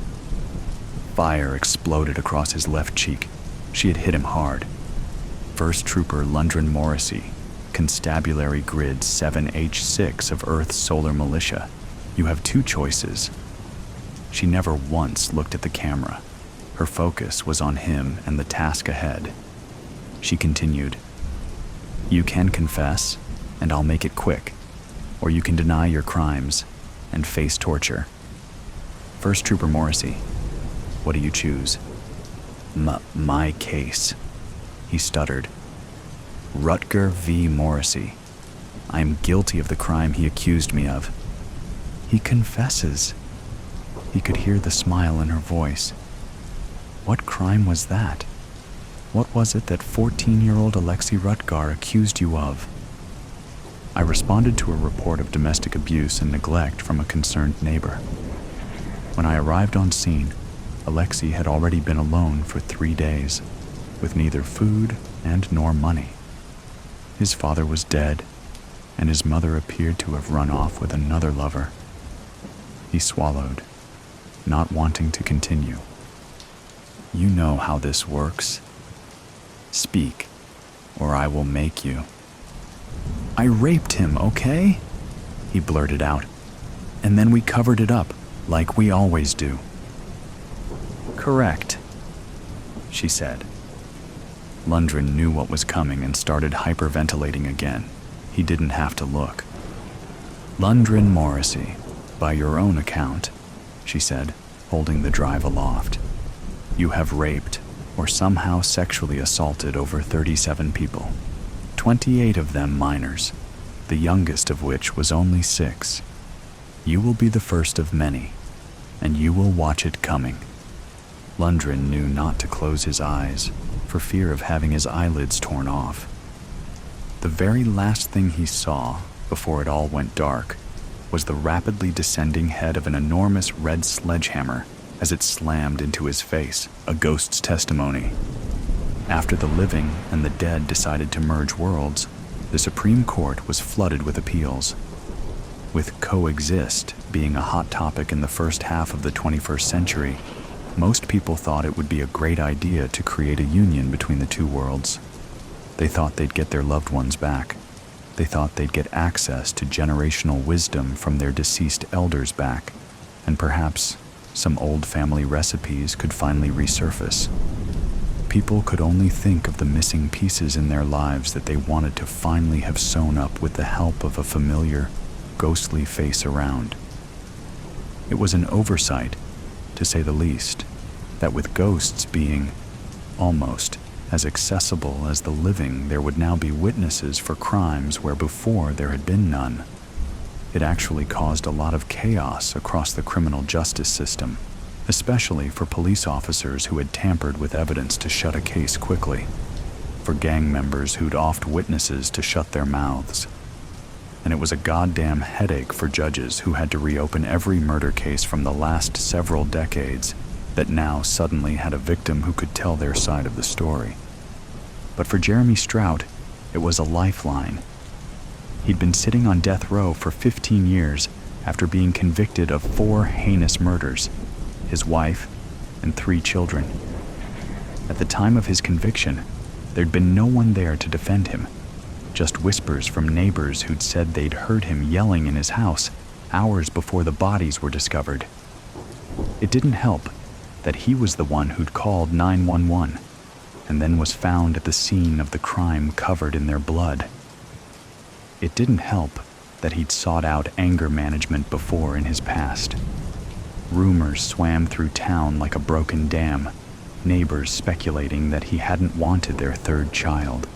fire exploded across his left cheek. She had hit him hard. First Trooper Lundgren Morrissey, Constabulary Grid 7H6 of Earth's Solar Militia. You have 2 choices. She never once looked at the camera. Her focus was on him and the task ahead. She continued, You can confess, and I'll make it quick, or you can deny your crimes and face torture. First Trooper Morrissey, what do you choose? My case, he stuttered. Rutger V. Morrissey. I am guilty of the crime he accused me of. He confesses. He could hear the smile in her voice. What crime was that? What was it that 14-year-old Alexei Rutgar accused you of? I responded to a report of domestic abuse and neglect from a concerned neighbor. When I arrived on scene, Alexei had already been alone for 3 days, with neither food and nor money. His father was dead, and his mother appeared to have run off with another lover. He swallowed, not wanting to continue. You know how this works. Speak, or I will make you. I raped him, okay? He blurted out, and then we covered it up, like we always do. Correct, she said. Lundgren knew what was coming and started hyperventilating again. He didn't have to look. Lundgren Morrissey, by your own account, she said, holding the drive aloft. You have raped or somehow sexually assaulted over 37 people, 28 of them minors, the youngest of which was only 6. You will be the first of many, and you will watch it coming. Lundgren knew not to close his eyes for fear of having his eyelids torn off. The very last thing he saw before it all went dark was the rapidly descending head of an enormous red sledgehammer as it slammed into his face, a ghost's testimony. After the living and the dead decided to merge worlds, the Supreme Court was flooded with appeals. With coexist being a hot topic in the first half of the 21st century, most people thought it would be a great idea to create a union between the 2 worlds. They thought they'd get their loved ones back. They thought they'd get access to generational wisdom from their deceased elders back, and perhaps some old family recipes could finally resurface. People could only think of the missing pieces in their lives that they wanted to finally have sewn up with the help of a familiar, ghostly face around. It was an oversight, to say the least, that with ghosts being, almost, As accessible as the living, there would now be witnesses for crimes where before there had been none. It actually caused a lot of chaos across the criminal justice system, especially for police officers who had tampered with evidence to shut a case quickly, for gang members who'd offed witnesses to shut their mouths. And it was a goddamn headache for judges who had to reopen every murder case from the last several decades that now suddenly had a victim who could tell their side of the story. But for Jeremy Strout, it was a lifeline. He'd been sitting on death row for 15 years after being convicted of 4 heinous murders, his wife, and 3 children. At the time of his conviction, there'd been no one there to defend him, just whispers from neighbors who'd said they'd heard him yelling in his house hours before the bodies were discovered. It didn't help that he was the one who'd called 911 and then was found at the scene of the crime covered in their blood. It didn't help that he'd sought out anger management before in his past. Rumors swam through town like a broken dam, neighbors speculating that he hadn't wanted their 3rd child.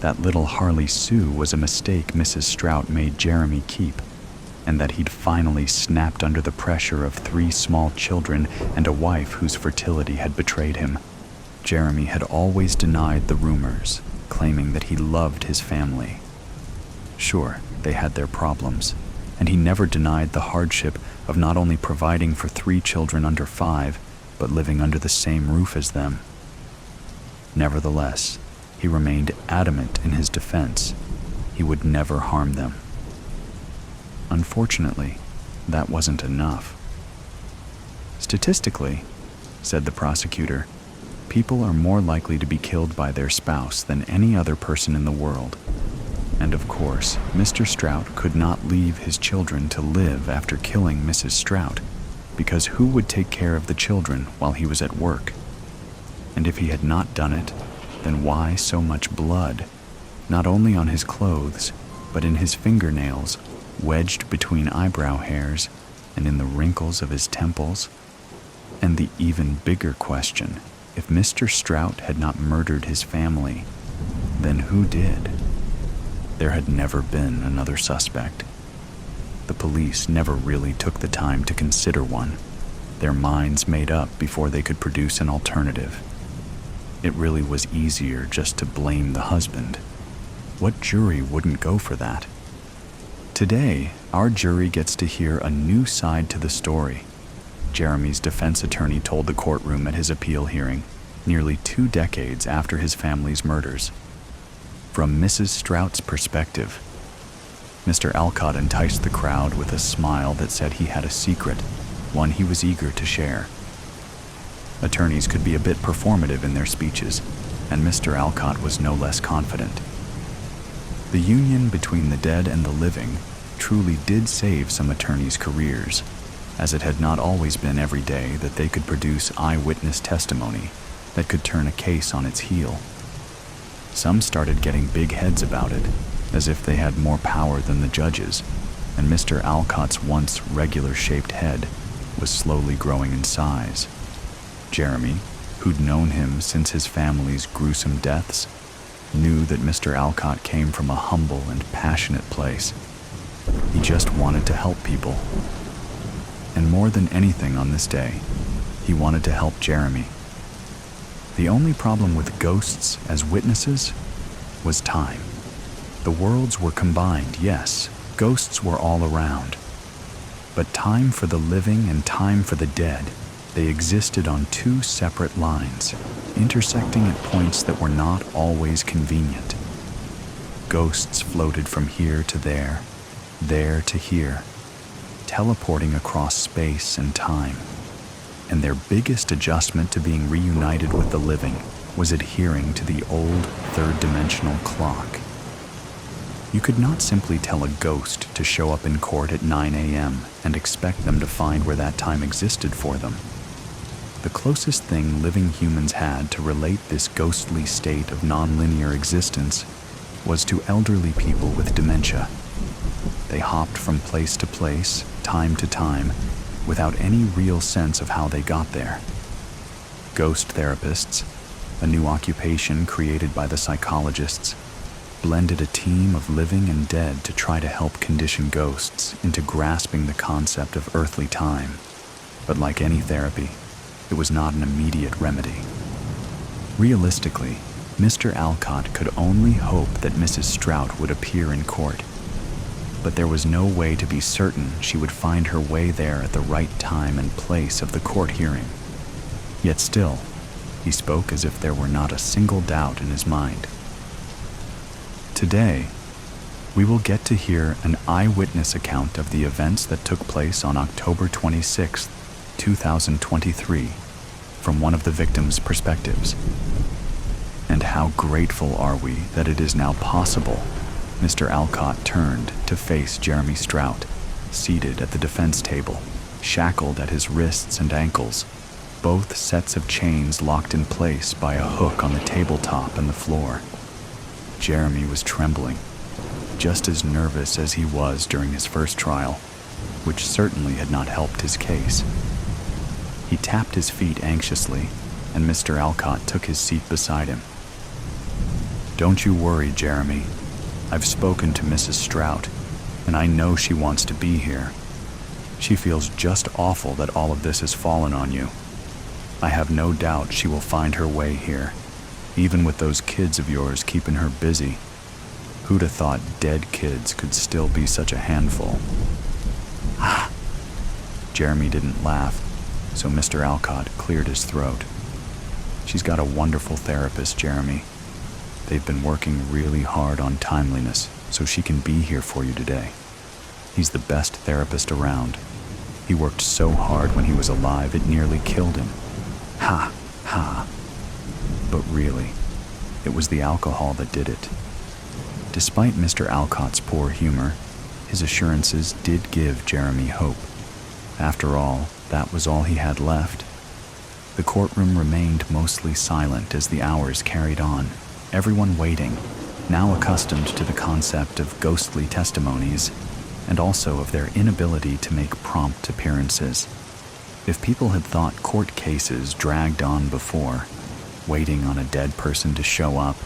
That little Harley Sue was a mistake Mrs. Strout made Jeremy keep, and that he'd finally snapped under the pressure of 3 small children and a wife whose fertility had betrayed him. Jeremy had always denied the rumors, claiming that he loved his family. Sure, they had their problems, and he never denied the hardship of not only providing for 3 children under 5, but living under the same roof as them. Nevertheless, he remained adamant in his defense. He would never harm them. Unfortunately, that wasn't enough. Statistically, said the prosecutor, people are more likely to be killed by their spouse than any other person in the world. And of course, Mr. Strout could not leave his children to live after killing Mrs. Strout, because who would take care of the children while he was at work? And if he had not done it, then why so much blood, not only on his clothes, but in his fingernails, wedged between eyebrow hairs and in the wrinkles of his temples? And the even bigger question, if Mr. Strout had not murdered his family, then who did? There had never been another suspect. The police never really took the time to consider one, their minds made up before they could produce an alternative. It really was easier just to blame the husband. What jury wouldn't go for that? Today, our jury gets to hear a new side to the story. Jeremy's defense attorney told the courtroom at his appeal hearing, nearly 2 decades after his family's murders. From Mrs. Strout's perspective, Mr. Alcott enticed the crowd with a smile that said he had a secret, one he was eager to share. Attorneys could be a bit performative in their speeches, and Mr. Alcott was no less confident. The union between the dead and the living truly did save some attorneys' careers, as it had not always been every day that they could produce eyewitness testimony that could turn a case on its heel. Some started getting big heads about it, as if they had more power than the judges, and Mr. Alcott's once regular-shaped head was slowly growing in size. Jeremy, who'd known him since his family's gruesome deaths, knew that Mr. Alcott came from a humble and passionate place. He just wanted to help people. And more than anything on this day, he wanted to help Jeremy. The only problem with ghosts as witnesses was time. The worlds were combined, yes, ghosts were all around. But time for the living and time for the dead, they existed on 2 separate lines, intersecting at points that were not always convenient. Ghosts floated from here to there to here, teleporting across space and time. And their biggest adjustment to being reunited with the living was adhering to the old 3rd-dimensional clock. You could not simply tell a ghost to show up in court at 9 a.m. and expect them to find where that time existed for them. The closest thing living humans had to relate this ghostly state of nonlinear existence was to elderly people with dementia. They hopped from place to place, time to time, without any real sense of how they got there. Ghost therapists, a new occupation created by the psychologists, blended a team of living and dead to try to help condition ghosts into grasping the concept of earthly time. But like any therapy, it was not an immediate remedy. Realistically, Mr. Alcott could only hope that Mrs. Strout would appear in court, but there was no way to be certain she would find her way there at the right time and place of the court hearing. Yet still, he spoke as if there were not a single doubt in his mind. Today, we will get to hear an eyewitness account of the events that took place on October 26, 2023, from one of the victims' perspectives. And how grateful are we that it is now possible Mr. Alcott turned to face Jeremy Strout, seated at the defense table, shackled at his wrists and ankles, both sets of chains locked in place by a hook on the tabletop and the floor. Jeremy was trembling, just as nervous as he was during his first trial, which certainly had not helped his case. He tapped his feet anxiously, and Mr. Alcott took his seat beside him. "Don't you worry, Jeremy. I've spoken to Mrs. Strout, and I know she wants to be here. She feels just awful that all of this has fallen on you. I have no doubt she will find her way here, even with those kids of yours keeping her busy. Who'd have thought dead kids could still be such a handful?" Jeremy didn't laugh, so Mr. Alcott cleared his throat. "She's got a wonderful therapist, Jeremy. They've been working really hard on timeliness so she can be here for you today. He's the best therapist around. He worked so hard when he was alive it nearly killed him. Ha, ha. But really, it was the alcohol that did it." Despite Mr. Alcott's poor humor, his assurances did give Jeremy hope. After all, that was all he had left. The courtroom remained mostly silent as the hours carried on, everyone waiting, now accustomed to the concept of ghostly testimonies, and also of their inability to make prompt appearances. If people had thought court cases dragged on before, waiting on a dead person to show up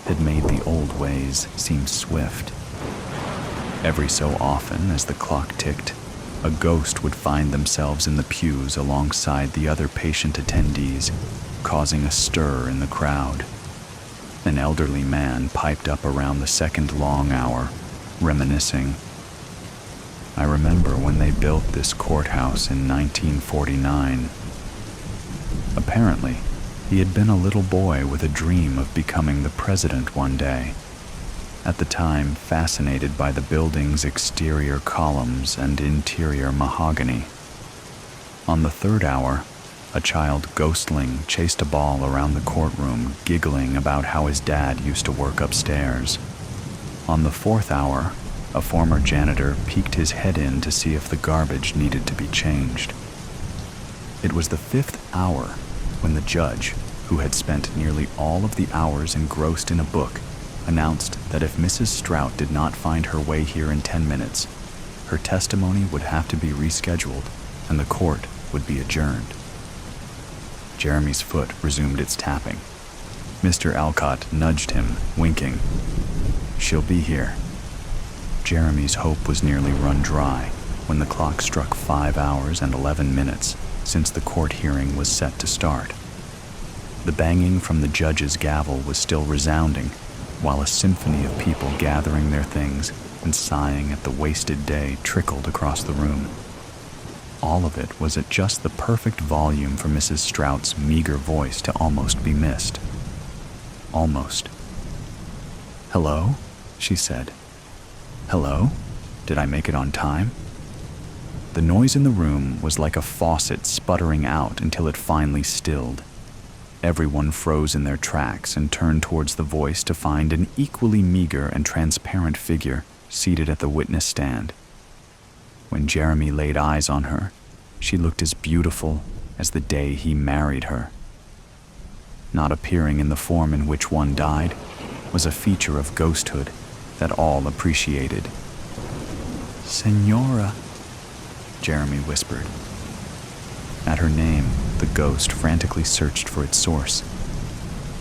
had made the old ways seem swift. Every so often, as the clock ticked, a ghost would find themselves in the pews alongside the other patient attendees, causing a stir in the crowd. An elderly man piped up around the second long hour, reminiscing. "I remember when they built this courthouse in 1949. Apparently, he had been a little boy with a dream of becoming the president one day, at the time fascinated by the building's exterior columns and interior mahogany. On the third hour, a child ghostling chased a ball around the courtroom, giggling about how his dad used to work upstairs. On the fourth hour, a former janitor peeked his head in to see if the garbage needed to be changed. It was the fifth hour when the judge, who had spent nearly all of the hours engrossed in a book, announced that if Mrs. Strout did not find her way here in 10 minutes, her testimony would have to be rescheduled and the court would be adjourned. Jeremy's foot resumed its tapping. Mr. Alcott nudged him, winking. "She'll be here." Jeremy's hope was nearly run dry when the clock struck 5 hours and 11 minutes since the court hearing was set to start. The banging from the judge's gavel was still resounding, while a symphony of people gathering their things and sighing at the wasted day trickled across the room. All of it was at just the perfect volume for Mrs. Strout's meager voice to almost be missed. Almost. "Hello?" she said. "Hello? Did I make it on time?" The noise in the room was like a faucet sputtering out until it finally stilled. Everyone froze in their tracks and turned towards the voice to find an equally meager and transparent figure seated at the witness stand. When Jeremy laid eyes on her, she looked as beautiful as the day he married her. Not appearing in the form in which one died was a feature of ghosthood that all appreciated. "Senora," Jeremy whispered. At her name, the ghost frantically searched for its source.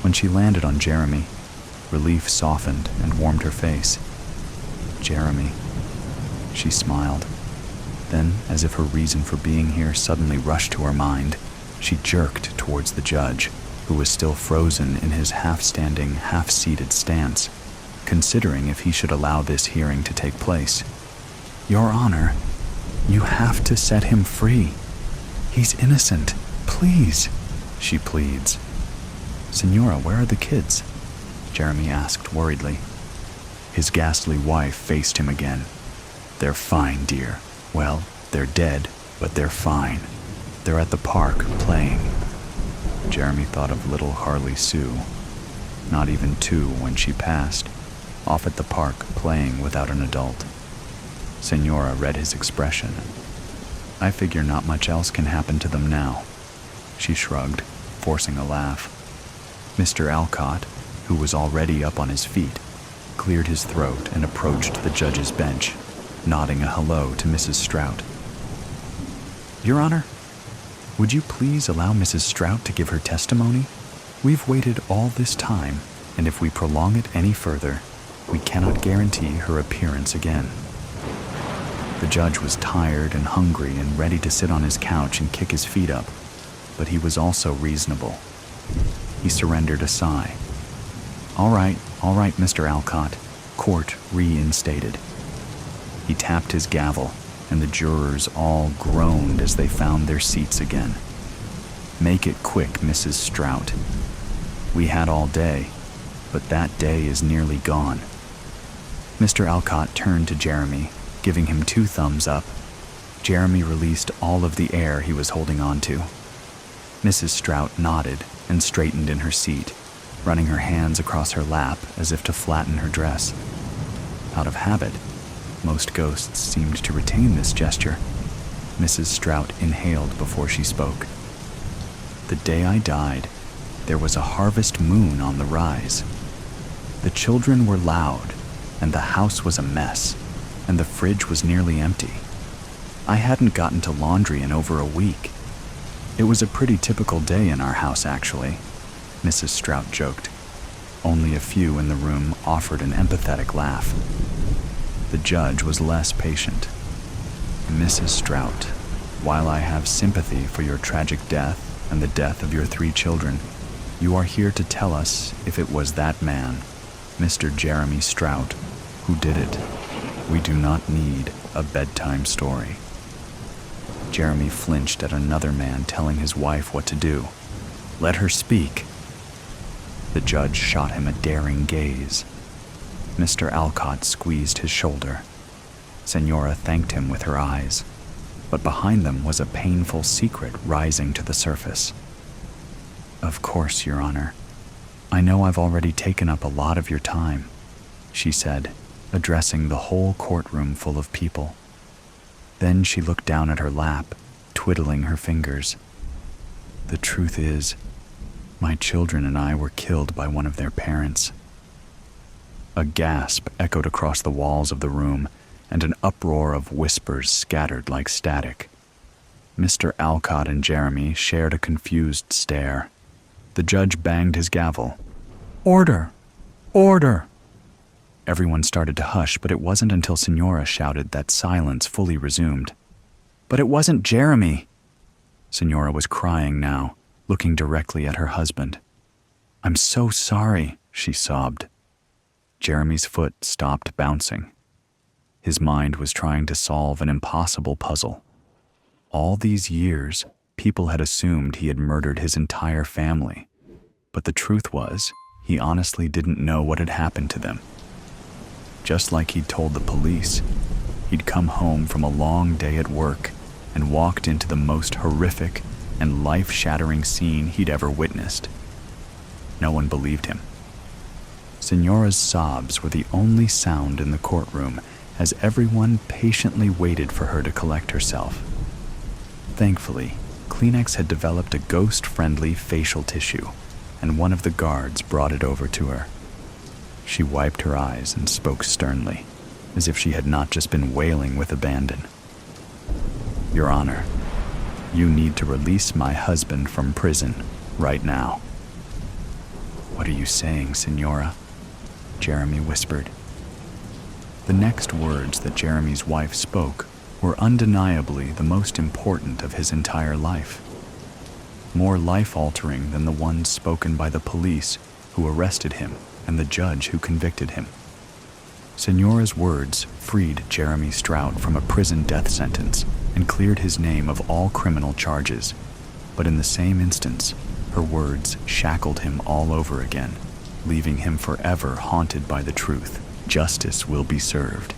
When she landed on Jeremy, relief softened and warmed her face. Jeremy. She smiled. Then, as if her reason for being here suddenly rushed to her mind, she jerked towards the judge, who was still frozen in his half-standing, half-seated stance, considering if he should allow this hearing to take place. "Your Honor, you have to set him free. He's innocent. Please," she pleads. "Senora, where are the kids?" Jeremy asked worriedly. His ghastly wife faced him again. "They're fine, dear. Well, they're dead, but they're fine. They're at the park, playing." Jeremy thought of little Harley Sue, not even 2 when she passed, off at the park playing without an adult. Senora read his expression. "I figure not much else can happen to them now." She shrugged, forcing a laugh. Mr. Alcott, who was already up on his feet, cleared his throat and approached the judge's bench, nodding a hello to Mrs. Strout. "Your Honor, would you please allow Mrs. Strout to give her testimony? We've waited all this time, and if we prolong it any further, we cannot guarantee her appearance again." The judge was tired and hungry and ready to sit on his couch and kick his feet up, but he was also reasonable. He surrendered a sigh. All right, Mr. Alcott," court reinstated. He tapped his gavel, and the jurors all groaned as they found their seats again. "Make it quick, Mrs. Strout. We had all day, but that day is nearly gone." Mr. Alcott turned to Jeremy, giving him 2 thumbs up. Jeremy released all of the air he was holding on to. Mrs. Strout nodded and straightened in her seat, running her hands across her lap as if to flatten her dress. Out of habit, most ghosts seemed to retain this gesture. Mrs. Strout inhaled before she spoke. "The day I died, there was a harvest moon on the rise. The children were loud, and the house was a mess, and the fridge was nearly empty. I hadn't gotten to laundry in over a week. It was a pretty typical day in our house, actually," Mrs. Strout joked. Only a few in the room offered an empathetic laugh. The judge was less patient. "Mrs. Strout, while I have sympathy for your tragic death and the death of your 3 children, you are here to tell us if it was that man, Mr. Jeremy Strout, who did it. We do not need a bedtime story." Jeremy flinched at another man telling his wife what to do. "Let her speak." The judge shot him a daring gaze. Mr. Alcott squeezed his shoulder. Senora thanked him with her eyes, but behind them was a painful secret rising to the surface. "Of course, Your Honor. I know I've already taken up a lot of your time," she said, addressing the whole courtroom full of people. Then she looked down at her lap, twiddling her fingers. "The truth is, my children and I were killed by one of their parents." A gasp echoed across the walls of the room, and an uproar of whispers scattered like static. Mr. Alcott and Jeremy shared a confused stare. The judge banged his gavel. "Order! Order!" Everyone started to hush, but it wasn't until Senora shouted that silence fully resumed. "But it wasn't Jeremy!" Senora was crying now, looking directly at her husband. "I'm so sorry," she sobbed. Jeremy's foot stopped bouncing. His mind was trying to solve an impossible puzzle. All these years, people had assumed he had murdered his entire family. But the truth was, he honestly didn't know what had happened to them. Just like he'd told the police, he'd come home from a long day at work and walked into the most horrific and life-shattering scene he'd ever witnessed. No one believed him. Senora's sobs were the only sound in the courtroom as everyone patiently waited for her to collect herself. Thankfully, Kleenex had developed a ghost-friendly facial tissue, and one of the guards brought it over to her. She wiped her eyes and spoke sternly, as if she had not just been wailing with abandon. "Your Honor, you need to release my husband from prison right now." "What are you saying, Signora?" Jeremy whispered. The next words that Jeremy's wife spoke were undeniably the most important of his entire life. More life-altering than the ones spoken by the police who arrested him and the judge who convicted him. Signora's words freed Jeremy Strout from a prison death sentence and cleared his name of all criminal charges. But in the same instance, her words shackled him all over again, leaving him forever haunted by the truth: justice will be served.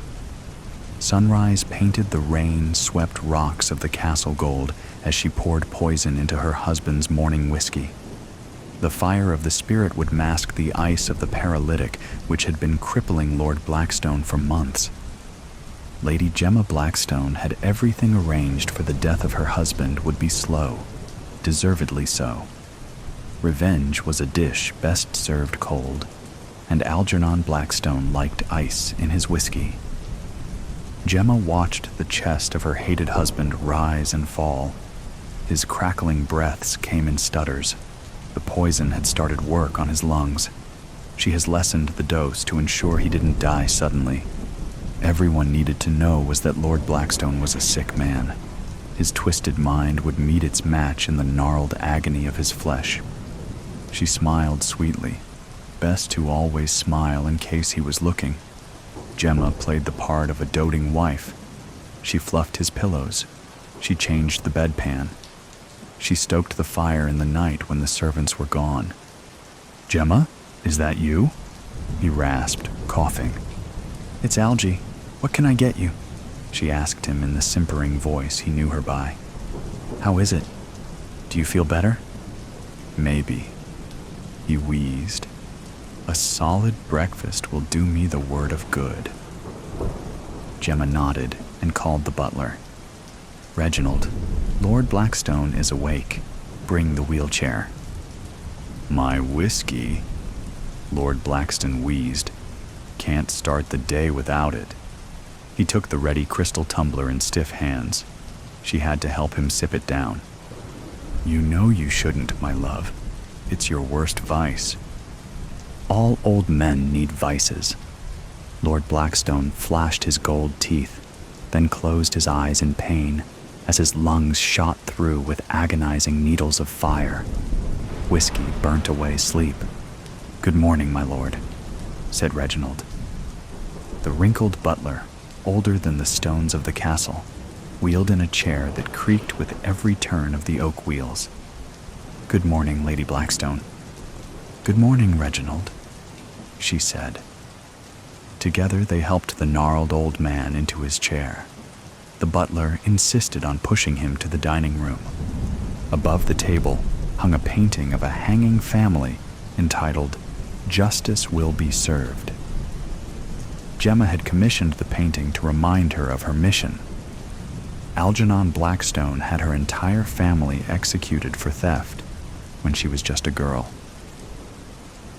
Sunrise painted the rain-swept rocks of the castle gold as she poured poison into her husband's morning whiskey. The fire of the spirit would mask the ice of the paralytic which had been crippling Lord Blackstone for months. Lady Gemma Blackstone had everything arranged for the death of her husband would be slow, deservedly so. Revenge was a dish best served cold, and Algernon Blackstone liked ice in his whiskey. Gemma watched the chest of her hated husband rise and fall. His crackling breaths came in stutters. The poison had started work on his lungs. She has lessened the dose to ensure he didn't die suddenly. Everyone needed to know was that Lord Blackstone was a sick man. His twisted mind would meet its match in the gnarled agony of his flesh. She smiled sweetly. Best to always smile in case he was looking. Gemma played the part of a doting wife. She fluffed his pillows. She changed the bedpan. She stoked the fire in the night when the servants were gone. "Gemma, is that you?" he rasped, coughing. "It's Algie. What can I get you?" she asked him in the simpering voice he knew her by. "How is it? Do you feel better?" "Maybe," he wheezed. "A solid breakfast will do me the word of good." Gemma nodded and called the butler. "Reginald, Lord Blackstone is awake. Bring the wheelchair." "My whiskey?" Lord Blackstone wheezed. "Can't start the day without it." He took the ready crystal tumbler in stiff hands. She had to help him sip it down. "You know you shouldn't, my love. It's your worst vice." "All old men need vices." Lord Blackstone flashed his gold teeth, then closed his eyes in pain as his lungs shot through with agonizing needles of fire. Whiskey burnt away sleep. "Good morning, my lord," said Reginald. The wrinkled butler, older than the stones of the castle, wheeled in a chair that creaked with every turn of the oak wheels. "Good morning, Lady Blackstone." "Good morning, Reginald," she said. Together they helped the gnarled old man into his chair. The butler insisted on pushing him to the dining room. Above the table hung a painting of a hanging family entitled "Justice Will Be Served." Gemma had commissioned the painting to remind her of her mission. Algernon Blackstone had her entire family executed for theft when she was just a girl.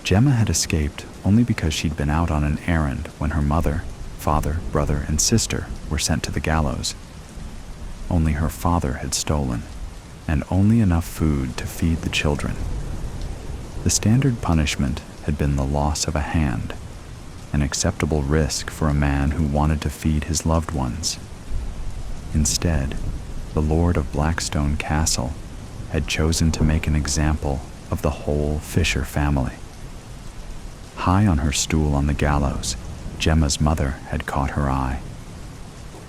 Gemma had escaped only because she'd been out on an errand when her mother, father, brother, and sister were sent to the gallows. Only her father had stolen, and only enough food to feed the children. The standard punishment had been the loss of a hand, an acceptable risk for a man who wanted to feed his loved ones. Instead, the Lord of Blackstone Castle had chosen to make an example of the whole Fisher family. High on her stool on the gallows, Gemma's mother had caught her eye.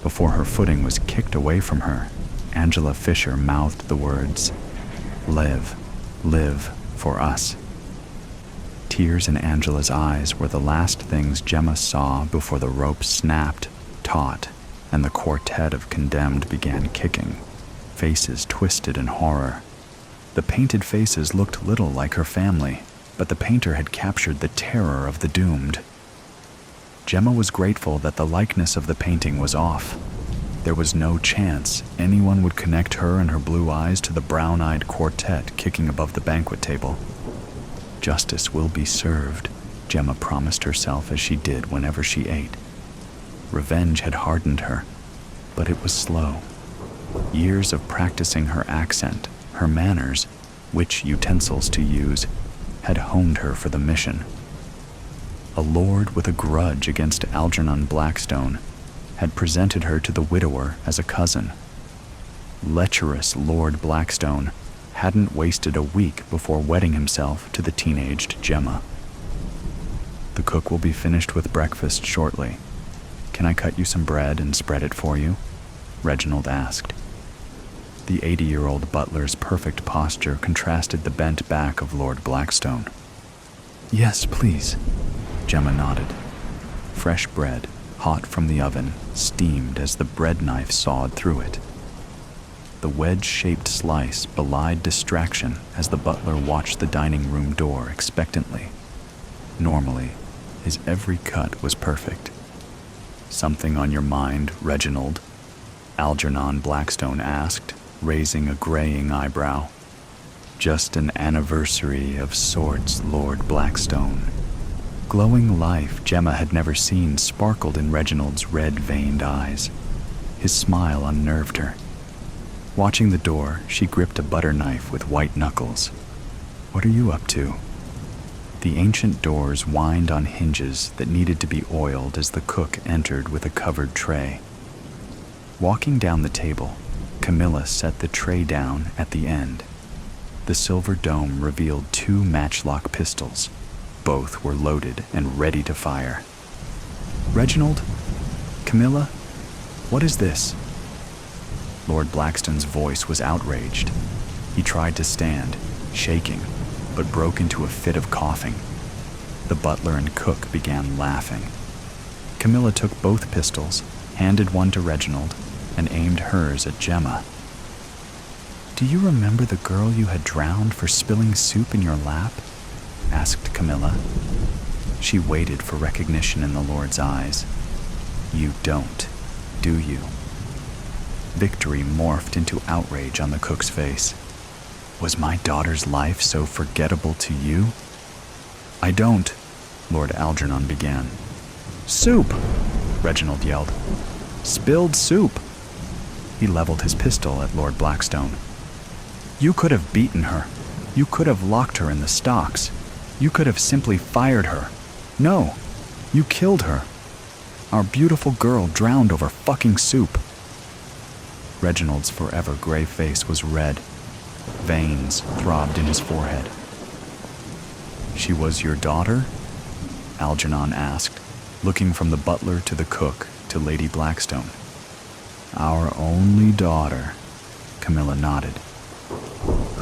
Before her footing was kicked away from her, Angela Fisher mouthed the words, "Live, live for us." Tears in Angela's eyes were the last things Gemma saw before the rope snapped, taut, and the quartet of condemned began kicking, faces twisted in horror. The painted faces looked little like her family, but the painter had captured the terror of the doomed. Gemma was grateful that the likeness of the painting was off. There was no chance anyone would connect her and her blue eyes to the brown-eyed quartet kicking above the banquet table. Justice will be served, Gemma promised herself as she did whenever she ate. Revenge had hardened her, but it was slow. Years of practicing her accent, her manners, which utensils to use, had honed her for the mission. A lord with a grudge against Algernon Blackstone had presented her to the widower as a cousin. Lecherous Lord Blackstone hadn't wasted a week before wedding himself to the teenaged Gemma. "The cook will be finished with breakfast shortly. Can I cut you some bread and spread it for you?" Reginald asked. The 80-year-old butler's perfect posture contrasted the bent back of Lord Blackstone. "Yes, please," Gemma nodded. Fresh bread, hot from the oven, steamed as the bread knife sawed through it. The wedge-shaped slice belied distraction as the butler watched the dining room door expectantly. Normally, his every cut was perfect. "Something on your mind, Reginald?" Algernon Blackstone asked, raising a graying eyebrow. "Just an anniversary of sorts, Lord Blackstone." Glowing life Gemma had never seen sparkled in Reginald's red-veined eyes. His smile unnerved her. Watching the door, she gripped a butter knife with white knuckles. "What are you up to?" The ancient doors whined on hinges that needed to be oiled as the cook entered with a covered tray. Walking down the table, Camilla set the tray down at the end. The silver dome revealed 2 matchlock pistols. Both were loaded and ready to fire. "Reginald? Camilla? What is this?" Lord Blackstone's voice was outraged. He tried to stand, shaking, but broke into a fit of coughing. The butler and cook began laughing. Camilla took both pistols, handed one to Reginald, and aimed hers at Gemma. "Do you remember the girl you had drowned for spilling soup in your lap?" asked Camilla. She waited for recognition in the Lord's eyes. "You don't, do you?" Victory morphed into outrage on the cook's face. "Was my daughter's life so forgettable to you?" "I don't," Lord Algernon began. "Soup!" Reginald yelled. "Spilled soup!" He leveled his pistol at Lord Blackstone. "You could have beaten her. You could have locked her in the stocks. You could have simply fired her. No, you killed her. Our beautiful girl drowned over fucking soup." Reginald's forever gray face was red. Veins throbbed in his forehead. "She was your daughter?" Algernon asked, looking from the butler to the cook to Lady Blackstone. "Our only daughter," Camilla nodded.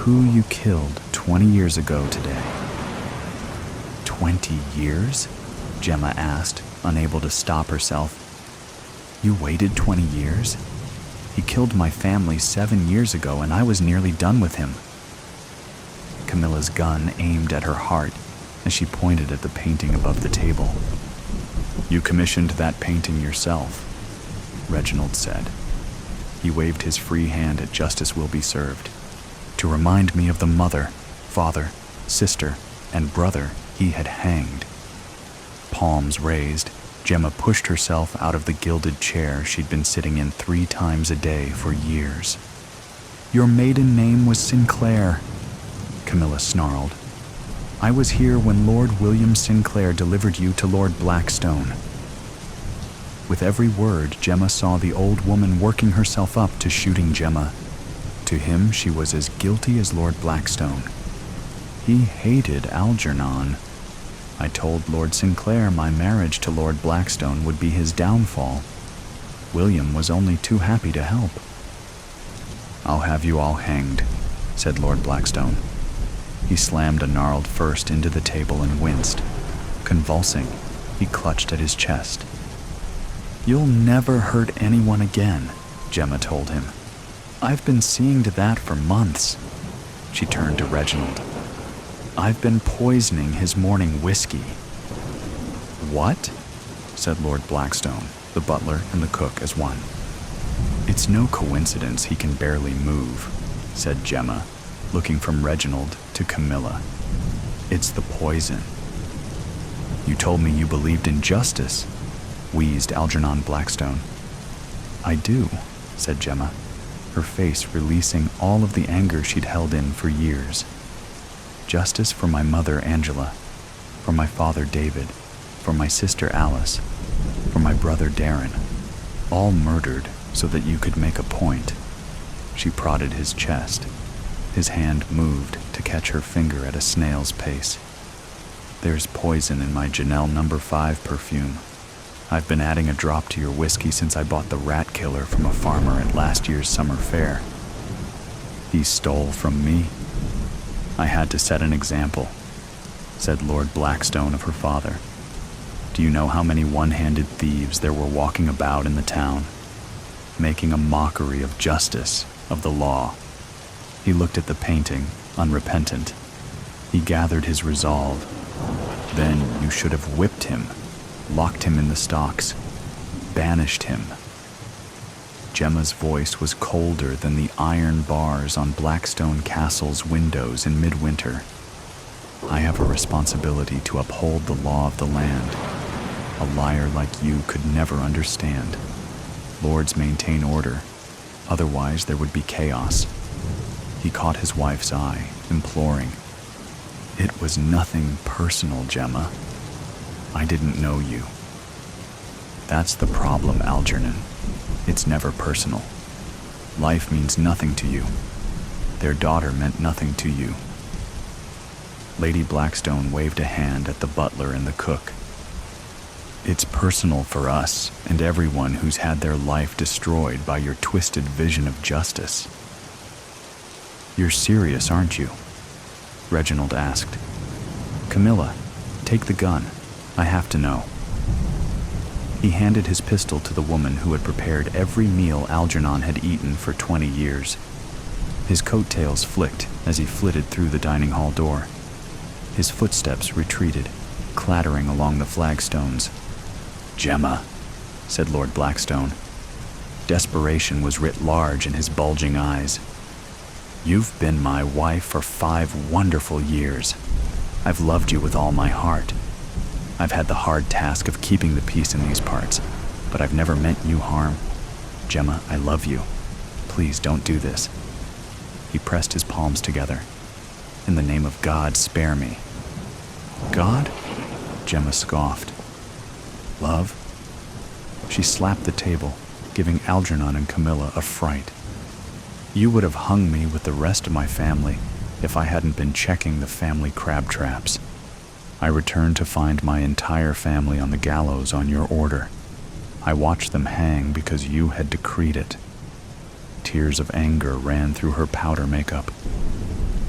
"Who you killed 20 years ago today." 20 years? Gemma asked, unable to stop herself. "You waited 20 years? He killed my family 7 years ago, and I was nearly done with him." Camilla's gun aimed at her heart as she pointed at the painting above the table. "You commissioned that painting yourself," Reginald said. He waved his free hand at Justice Will Be Served, to remind me of the mother, father, sister, and brother he had hanged. Palms raised, Gemma pushed herself out of the gilded chair she'd been sitting in 3 times a day for years. "Your maiden name was Sinclair," Camilla snarled. "I was here when Lord William Sinclair delivered you to Lord Blackstone." With every word, Gemma saw the old woman working herself up to shooting Gemma. To him, she was as guilty as Lord Blackstone. He hated Algernon. "I told Lord Sinclair my marriage to Lord Blackstone would be his downfall. William was only too happy to help." "I'll have you all hanged," said Lord Blackstone. He slammed a gnarled fist into the table and winced. Convulsing, he clutched at his chest. "You'll never hurt anyone again," Gemma told him. "I've been seeing to that for months." She turned to Reginald. "I've been poisoning his morning whiskey." "What?" said Lord Blackstone, the butler and the cook as one. "It's no coincidence he can barely move," said Gemma, looking from Reginald to Camilla. "It's the poison." "You told me you believed in justice," wheezed Algernon Blackstone. "I do," said Gemma, her face releasing all of the anger she'd held in for years. Justice for my mother Angela, for my father David, for my sister Alice, for my brother Darren, all murdered so that you could make a point. She prodded his chest. His hand moved to catch her finger at a snail's pace. There's poison in my Janelle No. 5 perfume. I've been adding a drop to your whiskey since I bought the rat killer from a farmer at last year's summer fair. He stole from me. I had to set an example, said Lord Blackstone of her father. Do you know how many one-handed thieves there were walking about in the town, making a mockery of justice, of the law? He looked at the painting, unrepentant. He gathered his resolve. Then you should have whipped him, locked him in the stocks, banished him. Gemma's voice was colder than the iron bars on Blackstone Castle's windows in midwinter. I have a responsibility to uphold the law of the land. A liar like you could never understand. Lords maintain order, otherwise there would be chaos. He caught his wife's eye, imploring. It was nothing personal, Gemma. I didn't know you. That's the problem, Algernon. It's never personal. Life means nothing to you. Their daughter meant nothing to you. Lady Blackstone waved a hand at the butler and the cook. It's personal for us and everyone who's had their life destroyed by your twisted vision of justice. You're serious, aren't you? Reginald asked. Camilla, take the gun. I have to know. He handed his pistol to the woman who had prepared every meal Algernon had eaten for 20 years. His coattails flicked as he flitted through the dining hall door. His footsteps retreated, clattering along the flagstones. Gemma, said Lord Blackstone. Desperation was writ large in his bulging eyes. You've been my wife for 5 wonderful years. I've loved you with all my heart. I've had the hard task of keeping the peace in these parts, but I've never meant you harm. Gemma, I love you. Please don't do this. He pressed his palms together. In the name of God, spare me. God? Gemma scoffed. Love? She slapped the table, giving Algernon and Camilla a fright. You would have hung me with the rest of my family if I hadn't been checking the family crab traps. I returned to find my entire family on the gallows on your order. I watched them hang because you had decreed it. Tears of anger ran through her powder makeup.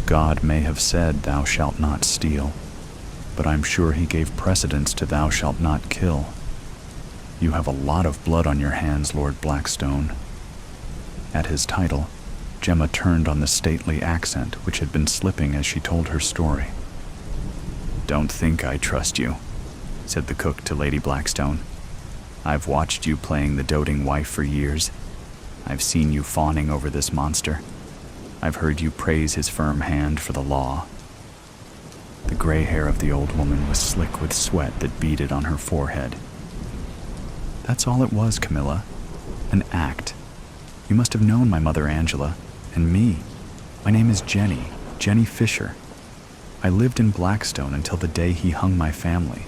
God may have said, "Thou shalt not steal," but I'm sure he gave precedence to "Thou shalt not kill." You have a lot of blood on your hands, Lord Blackstone. At his title, Gemma turned on the stately accent which had been slipping as she told her story. Don't think I trust you, said the cook to Lady Blackstone. I've watched you playing the doting wife for years. I've seen you fawning over this monster. I've heard you praise his firm hand for the law. The gray hair of the old woman was slick with sweat that beaded on her forehead. That's all it was, Camilla. An act. You must have known my mother Angela, and me. My name is Jenny Fisher. I lived in Blackstone until the day he hung my family.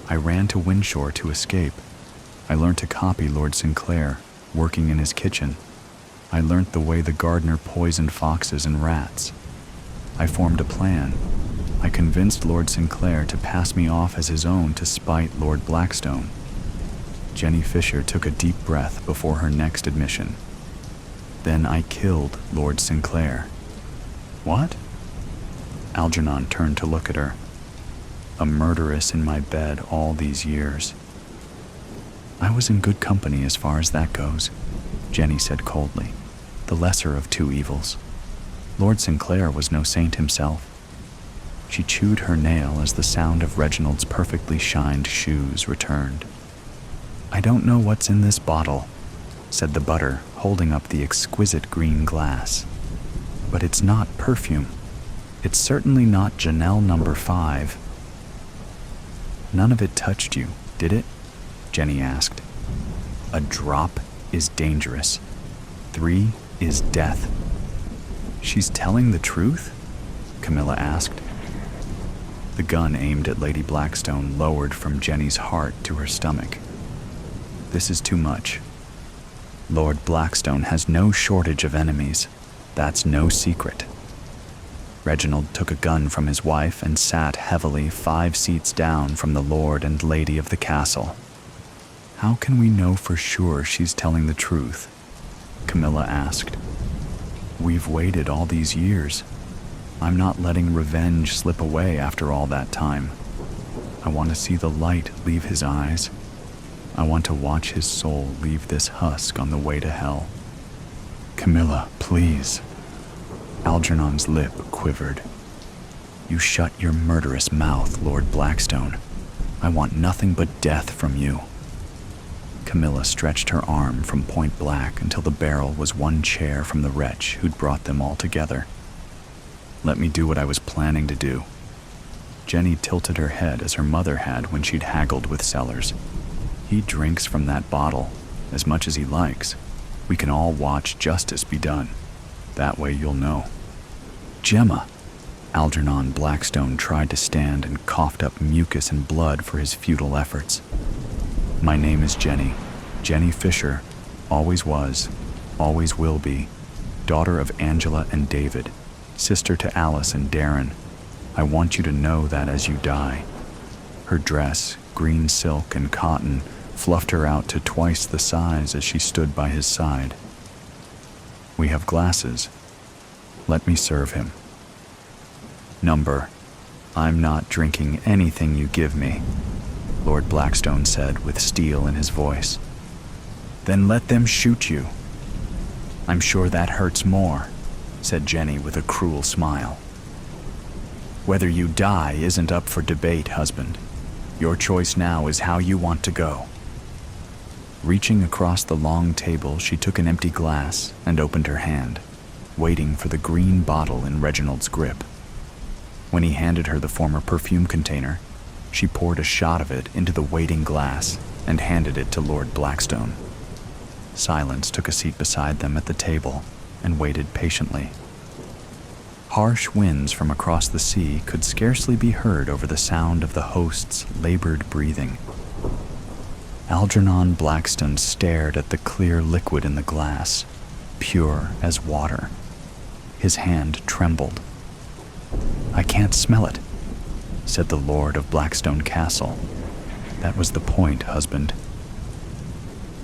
I ran to Winshore to escape. I learned to copy Lord Sinclair, working in his kitchen. I learned the way the gardener poisoned foxes and rats. I formed a plan. I convinced Lord Sinclair to pass me off as his own to spite Lord Blackstone. Jenny Fisher took a deep breath before her next admission. Then I killed Lord Sinclair. What? Algernon turned to look at her. A murderess in my bed all these years. I was in good company as far as that goes, Jenny said coldly, the lesser of two evils. Lord Sinclair was no saint himself. She chewed her nail as the sound of Reginald's perfectly shined shoes returned. I don't know what's in this bottle, said the butter, holding up the exquisite green glass. But it's not perfume. It's certainly not Janelle No. 5. None of it touched you, did it? Jenny asked. A drop is dangerous. 3 is death. She's telling the truth? Camilla asked. The gun aimed at Lady Blackstone lowered from Jenny's heart to her stomach. This is too much. Lord Blackstone has no shortage of enemies. That's no secret. Reginald took a gun from his wife and sat heavily 5 seats down from the lord and lady of the castle. How can we know for sure she's telling the truth? Camilla asked. We've waited all these years. I'm not letting revenge slip away after all that time. I want to see the light leave his eyes. I want to watch his soul leave this husk on the way to hell. Camilla, please. Algernon's lip quivered. You shut your murderous mouth, Lord Blackstone. I want nothing but death from you. Camilla stretched her arm from point blank until the barrel was 1 chair from the wretch who'd brought them all together. Let me do what I was planning to do. Jenny tilted her head as her mother had when she'd haggled with Sellers. He drinks from that bottle, as much as he likes. We can all watch justice be done. That way you'll know. Gemma! Algernon Blackstone tried to stand and coughed up mucus and blood for his futile efforts. My name is Jenny. Jenny Fisher. Always was. Always will be. Daughter of Angela and David. Sister to Alice and Darren. I want you to know that as you die. Her dress, green silk and cotton, fluffed her out to twice the size as she stood by his side. We have glasses. Let me serve him. Number. I'm not drinking anything you give me, Lord Blackstone said with steel in his voice. Then let them shoot you. I'm sure that hurts more, said Jenny with a cruel smile. Whether you die isn't up for debate, husband. Your choice now is how you want to go. Reaching across the long table, she took an empty glass and opened her hand, waiting for the green bottle in Reginald's grip. When he handed her the former perfume container, she poured a shot of it into the waiting glass and handed it to Lord Blackstone. Silence took a seat beside them at the table and waited patiently. Harsh winds from across the sea could scarcely be heard over the sound of the host's labored breathing. Algernon Blackstone stared at the clear liquid in the glass, pure as water. His hand trembled. I can't smell it, said the Lord of Blackstone Castle. That was the point, husband.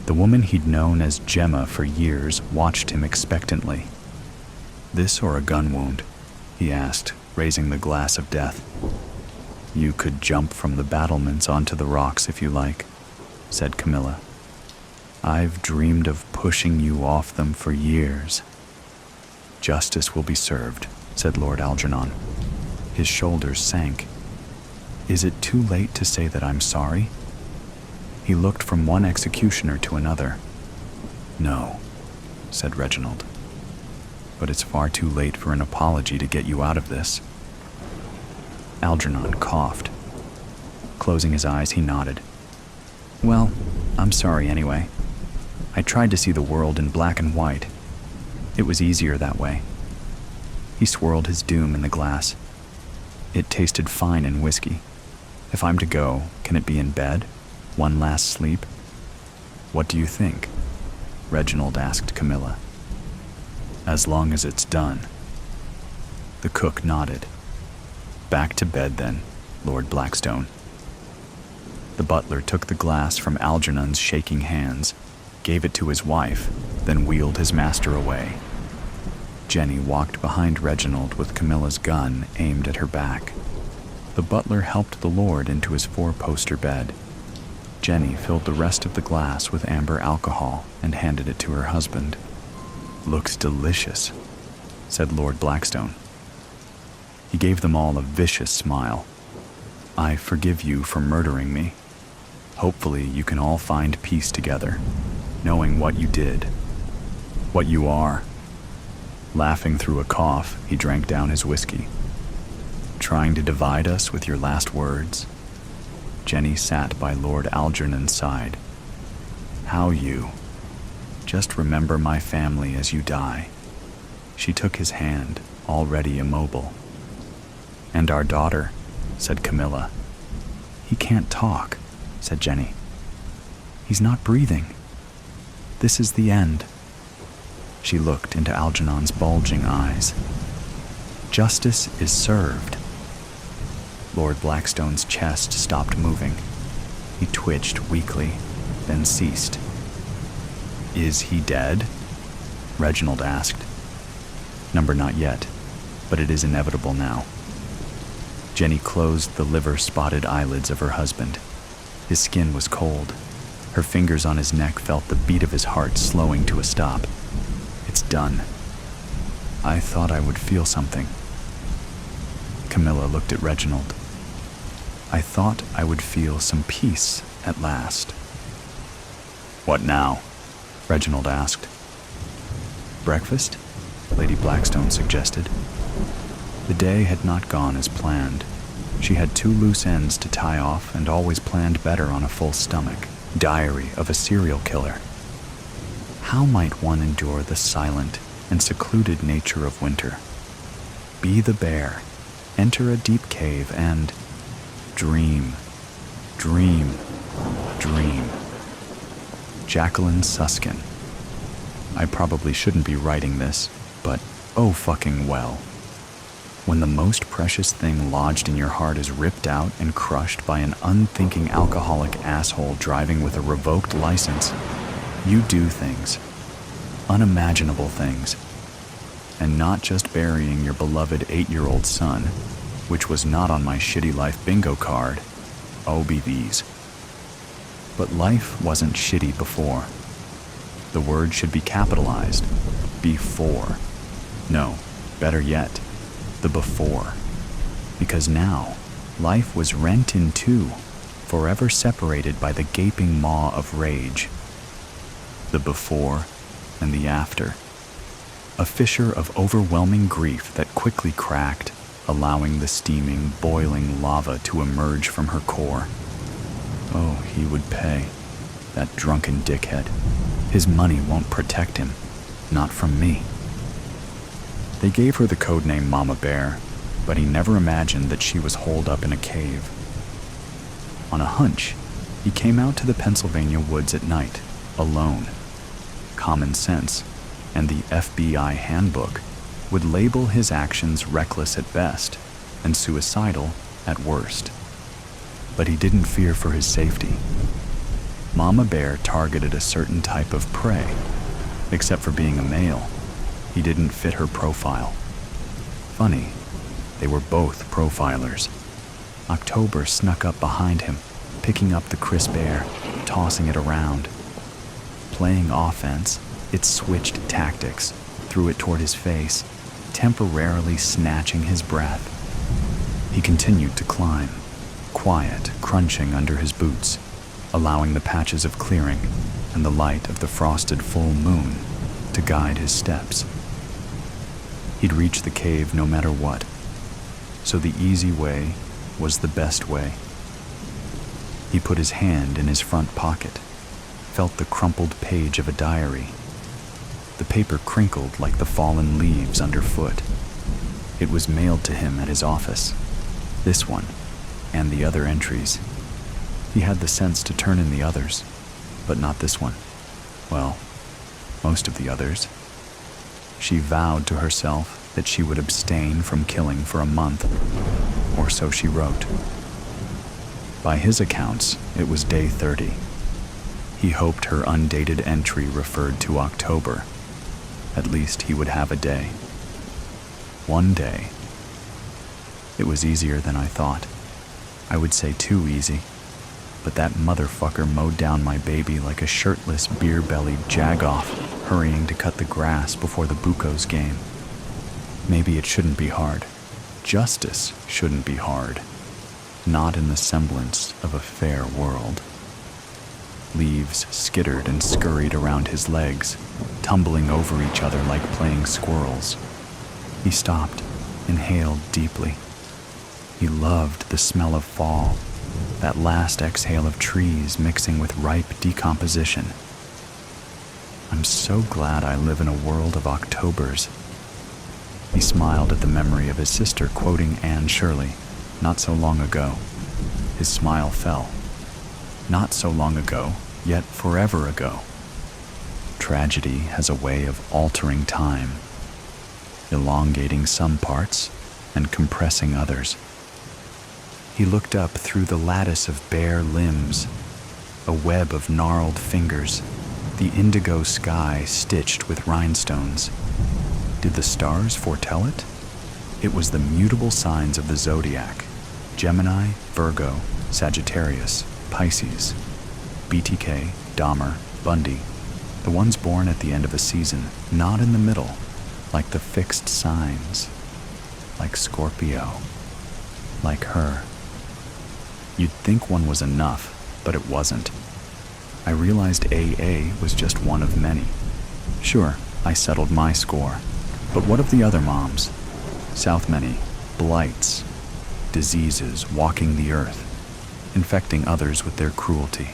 The woman he'd known as Gemma for years watched him expectantly. This or a gun wound? He asked, raising the glass of death. You could jump from the battlements onto the rocks if you like, said Camilla. I've dreamed of pushing you off them for years. Justice will be served, said Lord Algernon. His shoulders sank. Is it too late to say that I'm sorry? He looked from one executioner to another. No, said Reginald. But it's far too late for an apology to get you out of this. Algernon coughed. Closing his eyes, he nodded. Well, I'm sorry anyway. I tried to see the world in black and white. It was easier that way. He swirled his doom in the glass. It tasted fine in whiskey. If I'm to go, can it be in bed? One last sleep? What do you think? Reginald asked Camilla. As long as it's done. The cook nodded. Back to bed then, Lord Blackstone. The butler took the glass from Algernon's shaking hands, gave it to his wife, then wheeled his master away. Jenny walked behind Reginald with Camilla's gun aimed at her back. The butler helped the lord into his 4-poster bed. Jenny filled the rest of the glass with amber alcohol and handed it to her husband. Looks delicious, said Lord Blackstone. He gave them all a vicious smile. I forgive you for murdering me. Hopefully you can all find peace together, knowing what you did, what you are. Laughing through a cough, he drank down his whiskey. Trying to divide us with your last words? Jenny sat by Lord Algernon's side. How you? Just remember my family as you die. She took his hand, already immobile. "And our daughter," said Camilla. "He can't talk," said Jenny. "He's not breathing. This is the end." She looked into Algernon's bulging eyes. "Justice is served." Lord Blackstone's chest stopped moving. He twitched weakly, then ceased. "Is he dead?" Reginald asked. "Number not yet, but it is inevitable now." Jenny closed the liver-spotted eyelids of her husband. His skin was cold. Her fingers on his neck felt the beat of his heart slowing to a stop. "It's done. I thought I would feel something." Camilla looked at Reginald. "I thought I would feel some peace at last." "What now?" Reginald asked. "Breakfast?" Lady Blackstone suggested. The day had not gone as planned. She had 2 loose ends to tie off and always planned better on a full stomach. Diary of a serial killer. How might one endure the silent and secluded nature of winter? Be the bear, enter a deep cave, and dream, dream, dream. Jacqueline Suskin. I probably shouldn't be writing this, but oh fucking well. When the most precious thing lodged in your heart is ripped out and crushed by an unthinking alcoholic asshole driving with a revoked license, you do things, unimaginable things, and not just burying your beloved 8-year-old son, which was not on my shitty life bingo card, OBVs. But life wasn't shitty before. The word should be capitalized, before. No, better yet, the before. Because now, life was rent in two, forever separated by the gaping maw of rage. The before and the after. A fissure of overwhelming grief that quickly cracked, allowing the steaming, boiling lava to emerge from her core. Oh, he would pay, that drunken dickhead. His money won't protect him, not from me. They gave her the codename Mama Bear, but he never imagined that she was holed up in a cave. On a hunch, he came out to the Pennsylvania woods at night, alone. Common sense, and the FBI handbook, would label his actions reckless at best and suicidal at worst. But he didn't fear for his safety. Mama Bear targeted a certain type of prey. Except for being a male, he didn't fit her profile. Funny, they were both profilers. October snuck up behind him, picking up the crisp air, tossing it around. Playing offense, it switched tactics, threw it toward his face, temporarily snatching his breath. He continued to climb, quiet, crunching under his boots, allowing the patches of clearing and the light of the frosted full moon to guide his steps. He'd reach the cave no matter what, so the easy way was the best way. He put his hand in his front pocket, felt the crumpled page of a diary. The paper crinkled like the fallen leaves underfoot. It was mailed to him at his office. This one, and the other entries. He had the sense to turn in the others, but not this one. Well, most of the others. She vowed to herself that she would abstain from killing for a month, or so she wrote. By his accounts, it was day 30. He hoped her undated entry referred to October. At least he would have a day. One day. It was easier than I thought. I would say too easy. But that motherfucker mowed down my baby like a shirtless, beer-bellied jagoff, hurrying to cut the grass before the Buccos game. Maybe it shouldn't be hard. Justice shouldn't be hard. Not in the semblance of a fair world. Leaves skittered and scurried around his legs, tumbling over each other like playing squirrels. He stopped, inhaled deeply. He loved the smell of fall, that last exhale of trees mixing with ripe decomposition. I'm so glad I live in a world of Octobers. He smiled at the memory of his sister quoting Anne Shirley, "Not so long ago." His smile fell. Not so long ago, yet forever ago. Tragedy has a way of altering time, elongating some parts and compressing others. He looked up through the lattice of bare limbs, a web of gnarled fingers, the indigo sky stitched with rhinestones. Did the stars foretell it? It was the mutable signs of the zodiac: Gemini, Virgo, Sagittarius, Pisces, BTK, Dahmer, Bundy, the ones born at the end of a season, not in the middle, like the fixed signs, like Scorpio, like her. You'd think one was enough, but it wasn't. I realized AA was just one of many. Sure, I settled my score, but what of the other moms? Southmany, blights, diseases walking the earth, infecting others with their cruelty,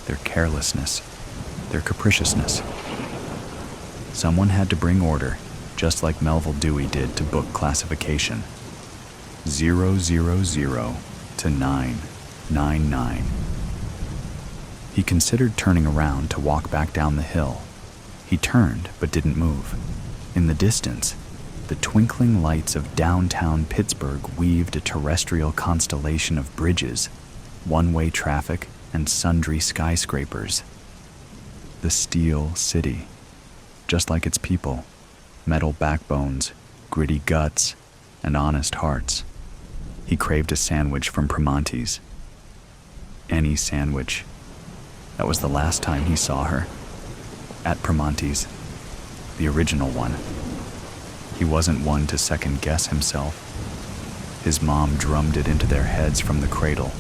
their carelessness, their capriciousness. Someone had to bring order, just like Melville Dewey did to book classification. 000 to 999. He considered turning around to walk back down the hill. He turned, but didn't move. In the distance, the twinkling lights of downtown Pittsburgh weaved a terrestrial constellation of bridges, one-way traffic, and sundry skyscrapers. The Steel City, just like its people, metal backbones, gritty guts, and honest hearts. He craved a sandwich from Primanti's. Any sandwich. That was the last time he saw her. At Primanti's, the original one. He wasn't one to second-guess himself. His mom drummed it into their heads from the cradle.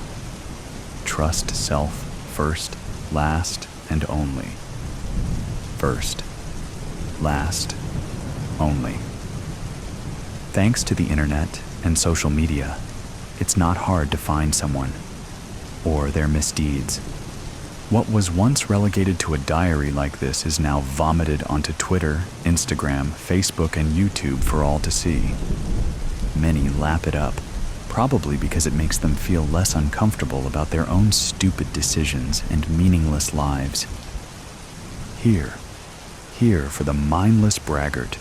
Trust self first, last, and only. First, last, only. Thanks to the internet and social media, it's not hard to find someone, or their misdeeds. What was once relegated to a diary like this is now vomited onto Twitter, Instagram, Facebook, and YouTube for all to see. Many lap it up, probably because it makes them feel less uncomfortable about their own stupid decisions and meaningless lives. Here for the mindless braggart,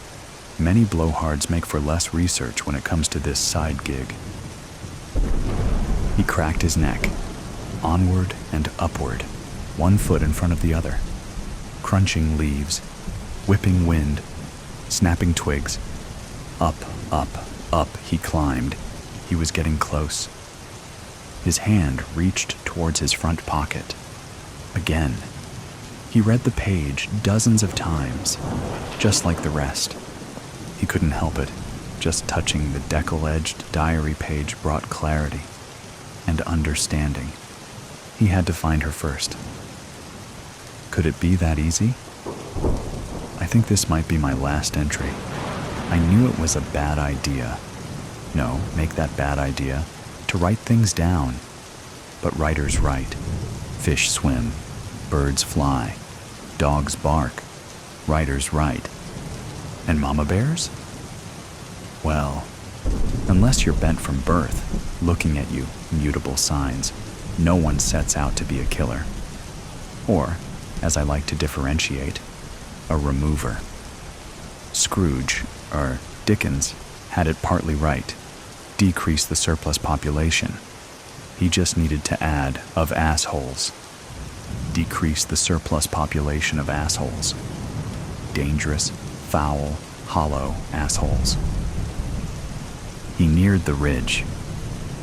many blowhards make for less research when it comes to this side gig. He cracked his neck, onward and upward, one foot in front of the other, crunching leaves, whipping wind, snapping twigs. Up, up, up he climbed. He was getting close. His hand reached towards his front pocket. Again. He read the page dozens of times, just like the rest. He couldn't help it. Just touching the decal-edged diary page brought clarity and understanding. He had to find her first. Could it be that easy? I think this might be my last entry. I knew it was a bad idea. No, make that bad idea. To write things down. But writers write. Fish swim. Birds fly. Dogs bark. Writers write. And mama bears? Well, unless you're bent from birth, looking at you, mutable signs, no one sets out to be a killer. Or, as I like to differentiate, a remover. Scrooge, or Dickens, had it partly right. Decrease the surplus population. He just needed to add of assholes. Decrease the surplus population of assholes. Dangerous, foul, hollow assholes. He neared the ridge.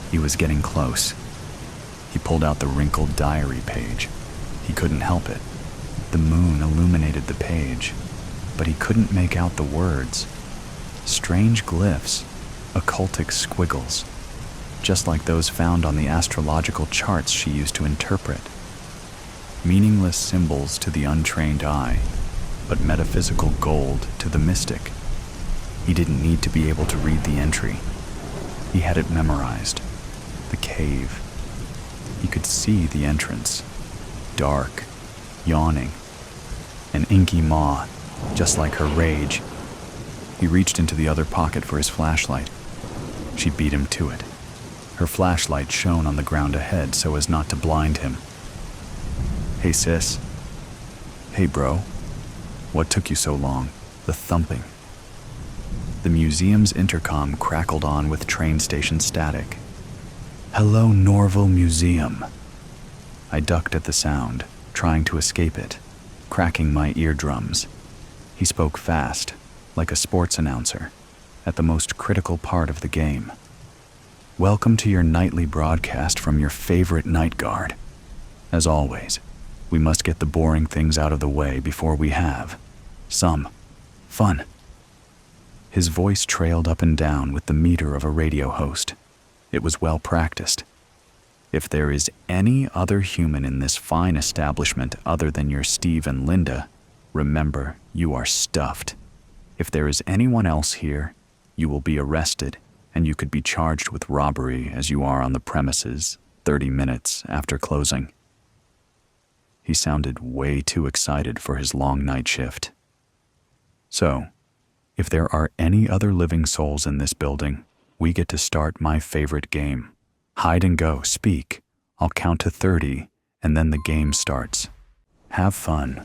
He was getting close. He pulled out the wrinkled diary page. He couldn't help it. The moon illuminated the page, but he couldn't make out the words. Strange glyphs, occultic squiggles, just like those found on the astrological charts she used to interpret. Meaningless symbols to the untrained eye, but metaphysical gold to the mystic. He didn't need to be able to read the entry. He had it memorized. The cave. He could see the entrance. Dark, yawning. An inky maw, just like her rage. He reached into the other pocket for his flashlight. She beat him to it. Her flashlight shone on the ground ahead so as not to blind him. "Hey, sis." "Hey, bro. What took you so long?" The thumping. The museum's intercom crackled on with train station static. "Hello, Norville Museum." I ducked at the sound, trying to escape it, cracking my eardrums. He spoke fast, like a sports announcer, at the most critical part of the game. "Welcome to your nightly broadcast from your favorite night guard. As always, we must get the boring things out of the way before we have some fun." His voice trailed up and down with the meter of a radio host. It was well practiced. "If there is any other human in this fine establishment other than your Steve and Linda, remember, you are stuffed. If there is anyone else here, you will be arrested, and you could be charged with robbery as you are on the premises 30 minutes after closing." He sounded way too excited for his long night shift. "So, if there are any other living souls in this building, we get to start my favorite game. Hide and go, speak. I'll count to 30, and then the game starts. Have fun."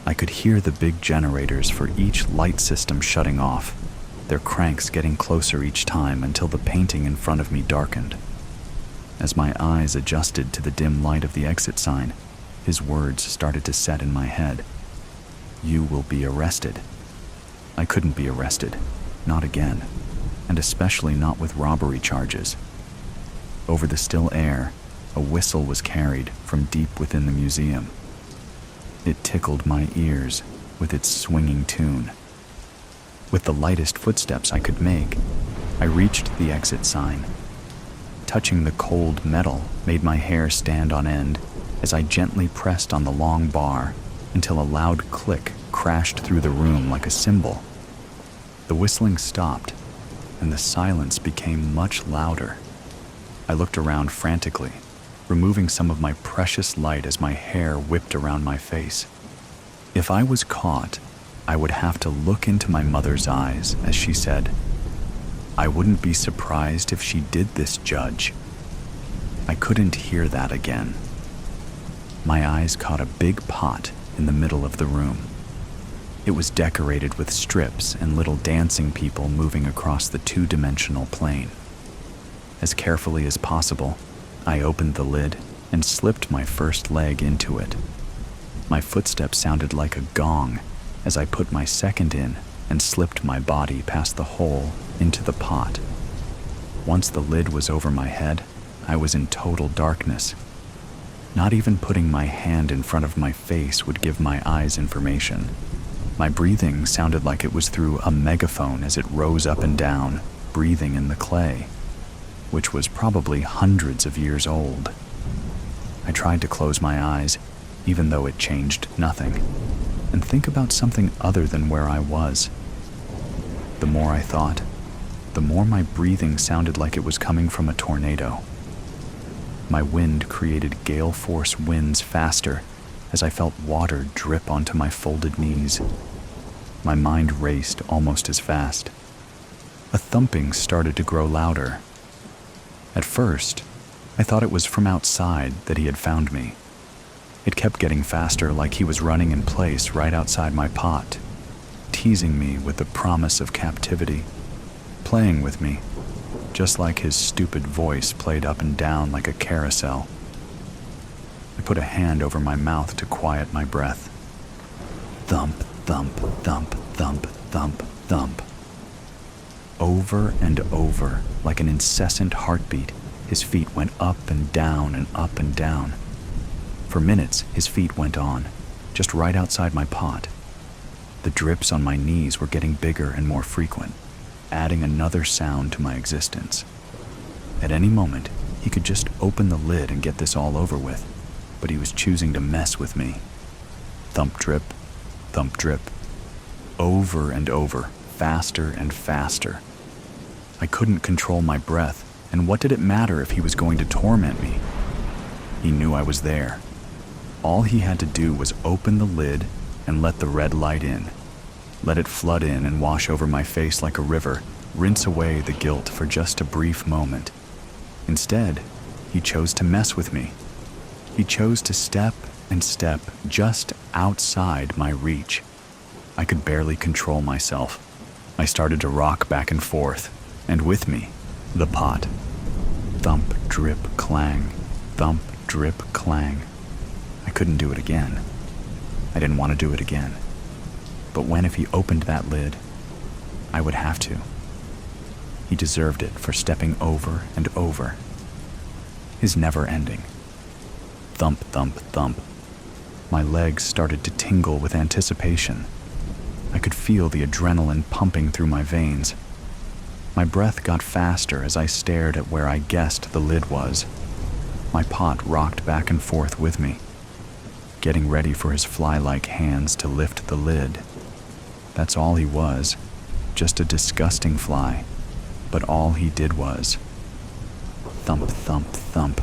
I could hear the big generators for each light system shutting off, their cranks getting closer each time until the painting in front of me darkened. As my eyes adjusted to the dim light of the exit sign, his words started to set in my head. "You will be arrested." I couldn't be arrested, not again, and especially not with robbery charges. Over the still air, a whistle was carried from deep within the museum. It tickled my ears with its swinging tune. With the lightest footsteps I could make, I reached the exit sign. Touching the cold metal made my hair stand on end as I gently pressed on the long bar until a loud click crashed through the room like a cymbal. The whistling stopped, and the silence became much louder. I looked around frantically, removing some of my precious light as my hair whipped around my face. If I was caught, I would have to look into my mother's eyes as she said, "I wouldn't be surprised if she did this, Judge." I couldn't hear that again. My eyes caught a big pot in the middle of the room. It was decorated with strips and little dancing people moving across the two-dimensional plane. As carefully as possible, I opened the lid and slipped my first leg into it. My footsteps sounded like a gong as I put my second in and slipped my body past the hole into the pot. Once the lid was over my head, I was in total darkness. Not even putting my hand in front of my face would give my eyes information. My breathing sounded like it was through a megaphone as it rose up and down, breathing in the clay, which was probably hundreds of years old. I tried to close my eyes, even though it changed nothing, and think about something other than where I was. The more I thought, the more my breathing sounded like it was coming from a tornado. My wind created gale-force winds faster as I felt water drip onto my folded knees. My mind raced almost as fast. A thumping started to grow louder. At first, I thought it was from outside that he had found me. It kept getting faster, like he was running in place right outside my pot, teasing me with the promise of captivity, playing with me, just like his stupid voice played up and down like a carousel. I put a hand over my mouth to quiet my breath. Thump, thump, thump, thump, thump, thump. Over and over, like an incessant heartbeat, his feet went up and down and up and down. For minutes, his feet went on, just right outside my pot. The drips on my knees were getting bigger and more frequent, adding another sound to my existence. At any moment, he could just open the lid and get this all over with, but he was choosing to mess with me. Thump drip, thump drip. Over and over, faster and faster. I couldn't control my breath, and what did it matter if he was going to torment me? He knew I was there. All he had to do was open the lid and let the red light in. let it flood in and wash over my face like a river, rinse away the guilt for just a brief moment. Instead, he chose to mess with me. He chose to step and step just outside my reach. I could barely control myself. I started to rock back and forth, and with me, the pot. Thump, drip, clang. Thump, drip, clang. I couldn't do it again. I didn't want to do it again. But when if he opened that lid, I would have to. He deserved it for stepping over and over. His never-ending. Thump, thump, thump. My legs started to tingle with anticipation. I could feel the adrenaline pumping through my veins. My breath got faster as I stared at where I guessed the lid was. My pot rocked back and forth with me, getting ready for his fly-like hands to lift the lid. That's all he was, just a disgusting fly, but all he did was thump, thump, thump.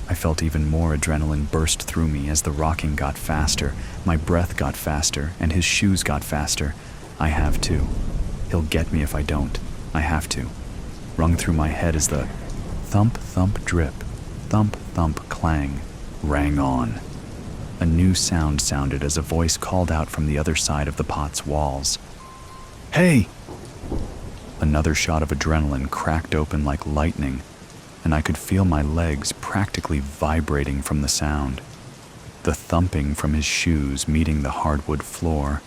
I felt even more adrenaline burst through me as the rocking got faster, my breath got faster, and his shoes got faster. I have to. He'll get me if I don't. I have to. Rung through my head as the thump, thump, drip, thump, thump, clang rang on. A new sound sounded as a voice called out from the other side of the pot's walls. "Hey!" Another shot of adrenaline cracked open like lightning, and I could feel my legs practically vibrating from the sound. The thumping from his shoes meeting the hardwood floor,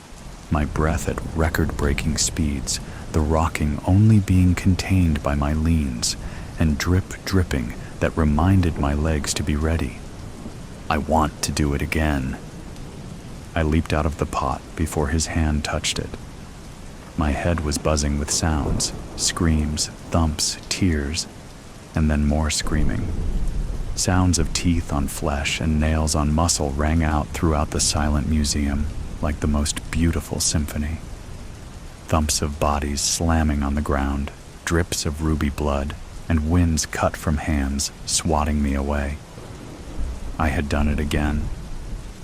my breath at record-breaking speeds, the rocking only being contained by my leans, and drip dripping that reminded my legs to be ready. I want to do it again. I leaped out of the pot before his hand touched it. My head was buzzing with sounds, screams, thumps, tears, and then more screaming. Sounds of teeth on flesh and nails on muscle rang out throughout the silent museum like the most beautiful symphony. Thumps of bodies slamming on the ground, drips of ruby blood, and winds cut from hands, swatting me away. I had done it again,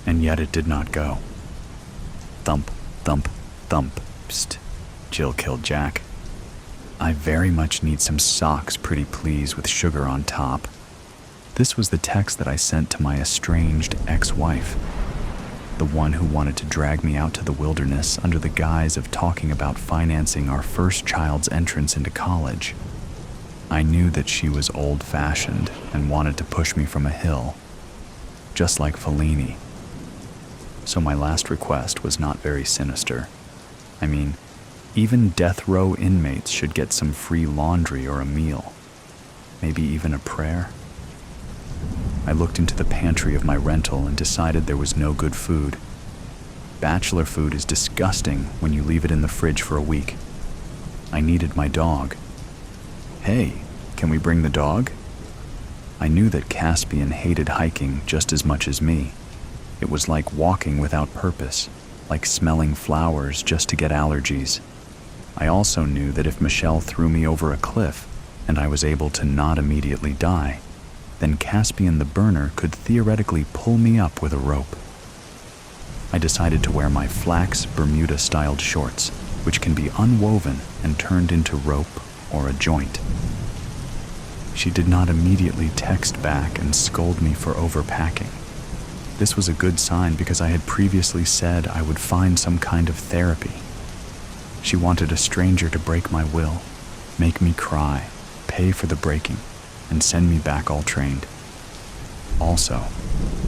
and yet it did not go. Thump, thump, thump, psst. Jill killed Jack. I very much need some socks, pretty please, with sugar on top. This was the text that I sent to my estranged ex-wife, the one who wanted to drag me out to the wilderness under the guise of talking about financing our first child's entrance into college. I knew that she was old-fashioned and wanted to push me from a hill, just like Fellini. So my last request was not very sinister. I mean, even death row inmates should get some free laundry or a meal. Maybe even a prayer. I looked into the pantry of my rental and decided there was no good food. Bachelor food is disgusting when you leave it in the fridge for a week. I needed my dog. Hey, can we bring the dog? I knew that Caspian hated hiking just as much as me. It was like walking without purpose, like smelling flowers just to get allergies. I also knew that if Michelle threw me over a cliff and I was able to not immediately die, then Caspian the burner could theoretically pull me up with a rope. I decided to wear my flax Bermuda-styled shorts, which can be unwoven and turned into rope or a joint. She did not immediately text back and scold me for overpacking. This was a good sign because I had previously said I would find some kind of therapy. She wanted a stranger to break my will, make me cry, pay for the breaking, and send me back all trained. Also,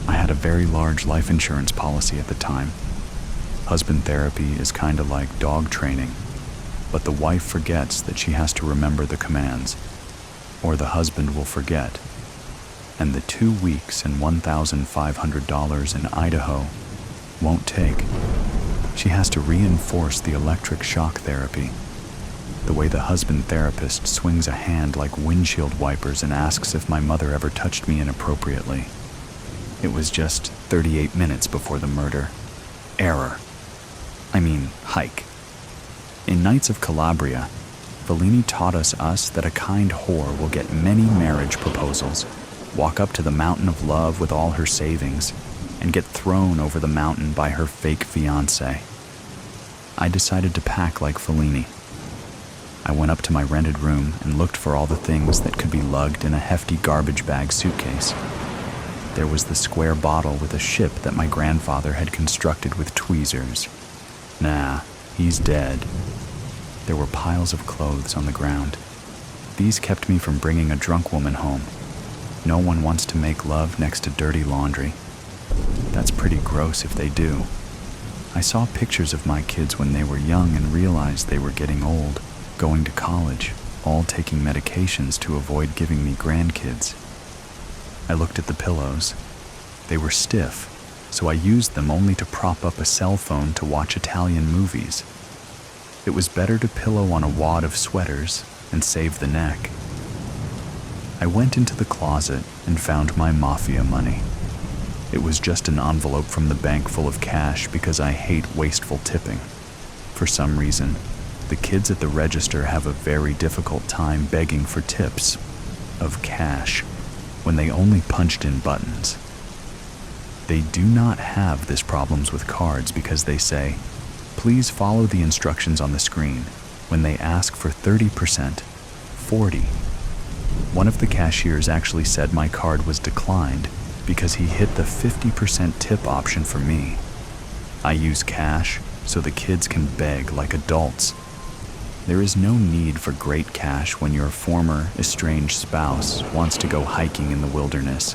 I had a very large life insurance policy at the time. Husband therapy is kind of like dog training, but the wife forgets that she has to remember the commands, or the husband will forget, and the 2 weeks and $1,500 in Idaho won't take. She has to reinforce the electric shock therapy, the way the husband therapist swings a hand like windshield wipers and asks if my mother ever touched me inappropriately. It was just 38 minutes before the murder. Hike. In Knights of Calabria, Fellini taught us that a kind whore will get many marriage proposals, walk up to the mountain of love with all her savings, and get thrown over the mountain by her fake fiancé. I decided to pack like Fellini. I went up to my rented room and looked for all the things that could be lugged in a hefty garbage bag suitcase. There was the square bottle with a ship that my grandfather had constructed with tweezers. Nah, he's dead. There were piles of clothes on the ground. These kept me from bringing a drunk woman home. No one wants to make love next to dirty laundry. That's pretty gross if they do. I saw pictures of my kids when they were young and realized they were getting old, going to college, all taking medications to avoid giving me grandkids. I looked at the pillows. They were stiff, so I used them only to prop up a cell phone to watch Italian movies. It was better to pillow on a wad of sweaters and save the neck. I went into the closet and found my mafia money. It was just an envelope from the bank full of cash because I hate wasteful tipping. For some reason, the kids at the register have a very difficult time begging for tips of cash when they only punched in buttons. They do not have this problems with cards because they say, "Please follow the instructions on the screen," when they ask for 30%, 40. One of the cashiers actually said my card was declined because he hit the 50% tip option for me. I use cash so the kids can beg like adults. There is no need for great cash when your former estranged spouse wants to go hiking in the wilderness.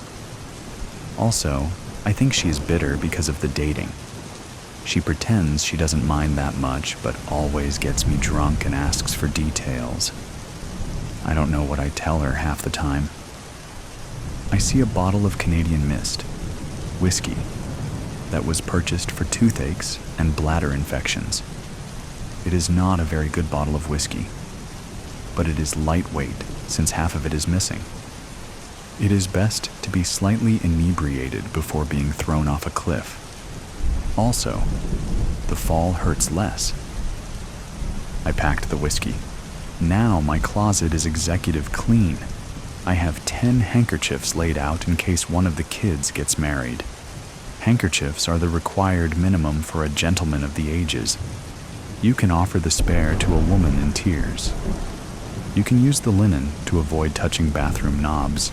Also, I think she is bitter because of the dating. She pretends she doesn't mind that much, but always gets me drunk and asks for details. I don't know what I tell her half the time. I see a bottle of Canadian Mist, whiskey, that was purchased for toothaches and bladder infections. It is not a very good bottle of whiskey, but it is lightweight since half of it is missing. It is best to be slightly inebriated before being thrown off a cliff. Also, the fall hurts less. I packed the whiskey. Now my closet is executive clean. I have 10 handkerchiefs laid out in case one of the kids gets married. Handkerchiefs are the required minimum for a gentleman of the ages. You can offer the spare to a woman in tears. You can use the linen to avoid touching bathroom knobs.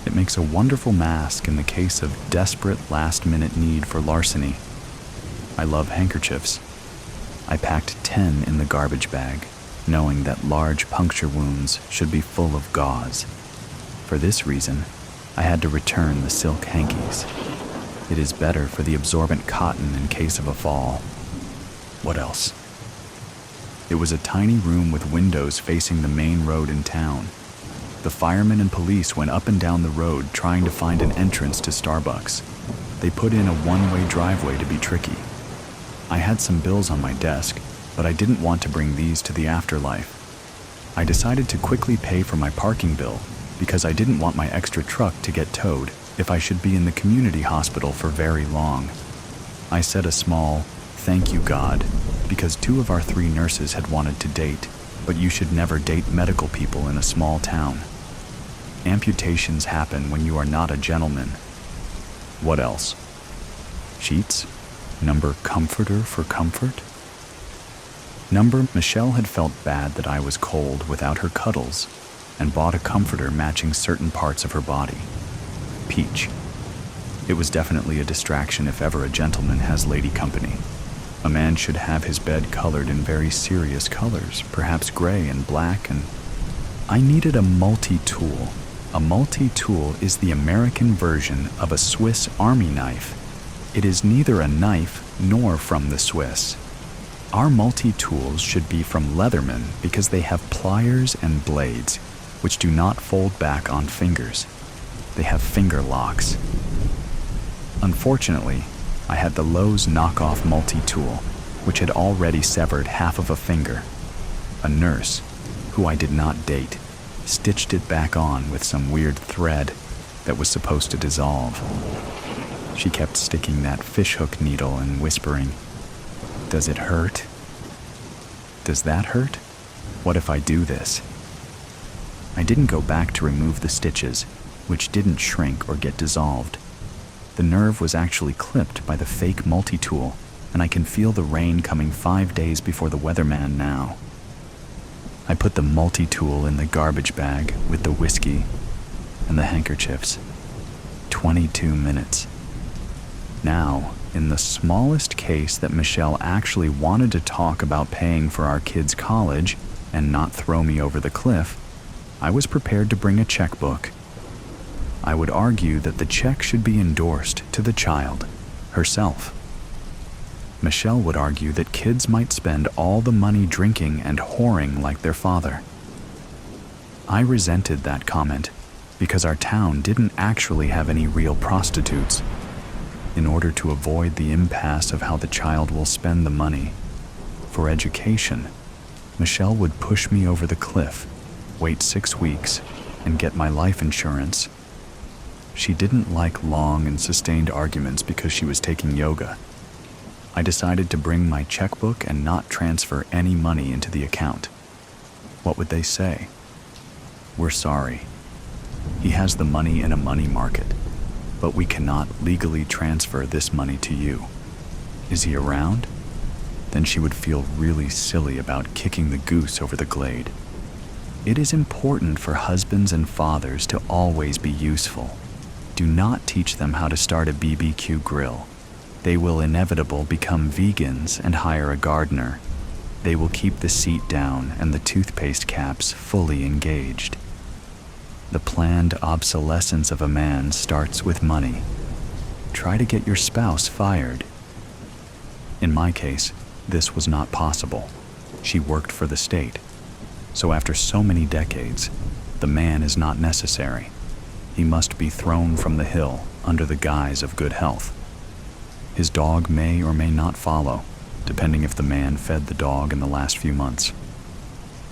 It makes a wonderful mask in the case of desperate last-minute need for larceny. I love handkerchiefs. I packed 10 in the garbage bag, knowing that large puncture wounds should be full of gauze. For this reason, I had to return the silk hankies. It is better for the absorbent cotton in case of a fall. What else? It was a tiny room with windows facing the main road in town. The firemen and police went up and down the road trying to find an entrance to Starbucks. They put in a one-way driveway to be tricky. I had some bills on my desk, but I didn't want to bring these to the afterlife. I decided to quickly pay for my parking bill because I didn't want my extra truck to get towed if I should be in the community hospital for very long. I said a small, "Thank you, God," because 2 of our 3 nurses had wanted to date, but you should never date medical people in a small town. Amputations happen when you are not a gentleman. What else? Sheets? Number comforter for comfort? Number Michelle had felt bad that I was cold without her cuddles and bought a comforter matching certain parts of her body. Peach. It was definitely a distraction if ever a gentleman has lady company. A man should have his bed colored in very serious colors, perhaps gray and black, and I needed a multi-tool. A multi-tool is the American version of a Swiss Army knife. It is neither a knife nor from the Swiss. Our multi-tools should be from Leatherman because they have pliers and blades, which do not fold back on fingers. They have finger locks. Unfortunately, I had the Lowe's knockoff multi-tool, which had already severed half of a finger. A nurse, who I did not date, stitched it back on with some weird thread that was supposed to dissolve. She kept sticking that fishhook needle and whispering, "Does it hurt? Does that hurt? What if I do this?" I didn't go back to remove the stitches, which didn't shrink or get dissolved. The nerve was actually clipped by the fake multi-tool, and I can feel the rain coming 5 days before the weatherman now. I put the multi-tool in the garbage bag with the whiskey and the handkerchiefs. 22 minutes. Now, in the smallest case that Michelle actually wanted to talk about paying for our kids' college and not throw me over the cliff, I was prepared to bring a checkbook. I would argue that the check should be endorsed to the child herself. Michelle would argue that kids might spend all the money drinking and whoring like their father. I resented that comment because our town didn't actually have any real prostitutes. In order to avoid the impasse of how the child will spend the money for education, Michelle would push me over the cliff, wait 6 weeks, and get my life insurance. She didn't like long and sustained arguments because she was taking yoga. I decided to bring my checkbook and not transfer any money into the account. What would they say? "We're sorry. He has the money in a money market, but we cannot legally transfer this money to you. Is he around?" Then she would feel really silly about kicking the goose over the glade. It is important for husbands and fathers to always be useful. Do not teach them how to start a BBQ grill. They will inevitably become vegans and hire a gardener. They will keep the seat down and the toothpaste caps fully engaged. The planned obsolescence of a man starts with money. Try to get your spouse fired. In my case, this was not possible. She worked for the state. So after so many decades, the man is not necessary. He must be thrown from the hill under the guise of good health. His dog may or may not follow, depending if the man fed the dog in the last few months.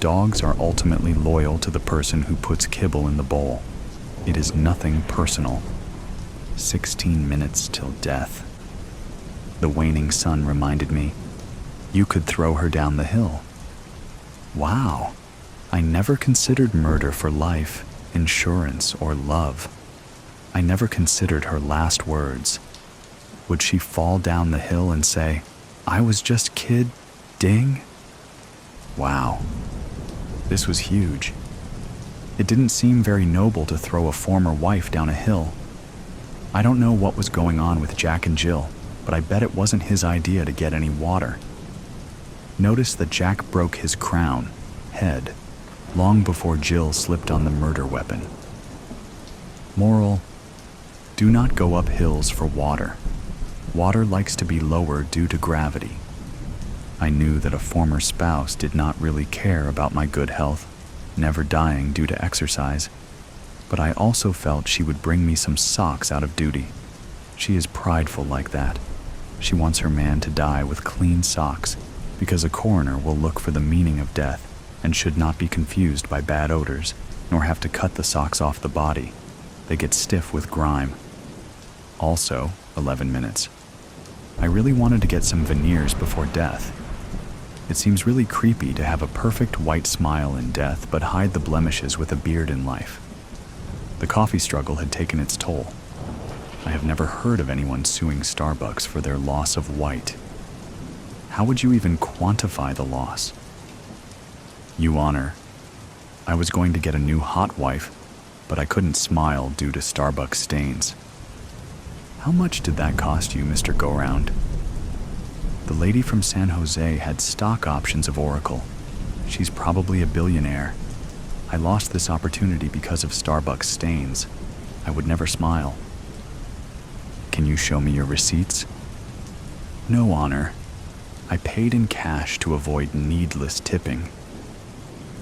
Dogs are ultimately loyal to the person who puts kibble in the bowl. It is nothing personal. 16 minutes till death. The waning sun reminded me, you could throw her down the hill. Wow, I never considered murder for life, insurance, or love. I never considered her last words. Would she fall down the hill and say, "I was just kid, ding"? Wow, this was huge. It didn't seem very noble to throw a former wife down a hill. I don't know what was going on with Jack and Jill, but I bet it wasn't his idea to get any water. Notice that Jack broke his crown, head, long before Jill slipped on the murder weapon. Moral: do not go up hills for water. Water likes to be lower due to gravity. I knew that a former spouse did not really care about my good health, never dying due to exercise, but I also felt she would bring me some socks out of duty. She is prideful like that. She wants her man to die with clean socks, because a coroner will look for the meaning of death and should not be confused by bad odors, nor have to cut the socks off the body. They get stiff with grime. Also, 11 minutes. I really wanted to get some veneers before death. It seems really creepy to have a perfect white smile in death but hide the blemishes with a beard in life. The coffee struggle had taken its toll. I have never heard of anyone suing Starbucks for their loss of white. How would you even quantify the loss? You Honor, I was going to get a new hot wife, but I couldn't smile due to Starbucks stains. How much did that cost you, Mr. Go-Round? The lady from San Jose had stock options of Oracle. She's probably a billionaire. I lost this opportunity because of Starbucks stains. I would never smile. Can you show me your receipts? No, Honor. I paid in cash to avoid needless tipping.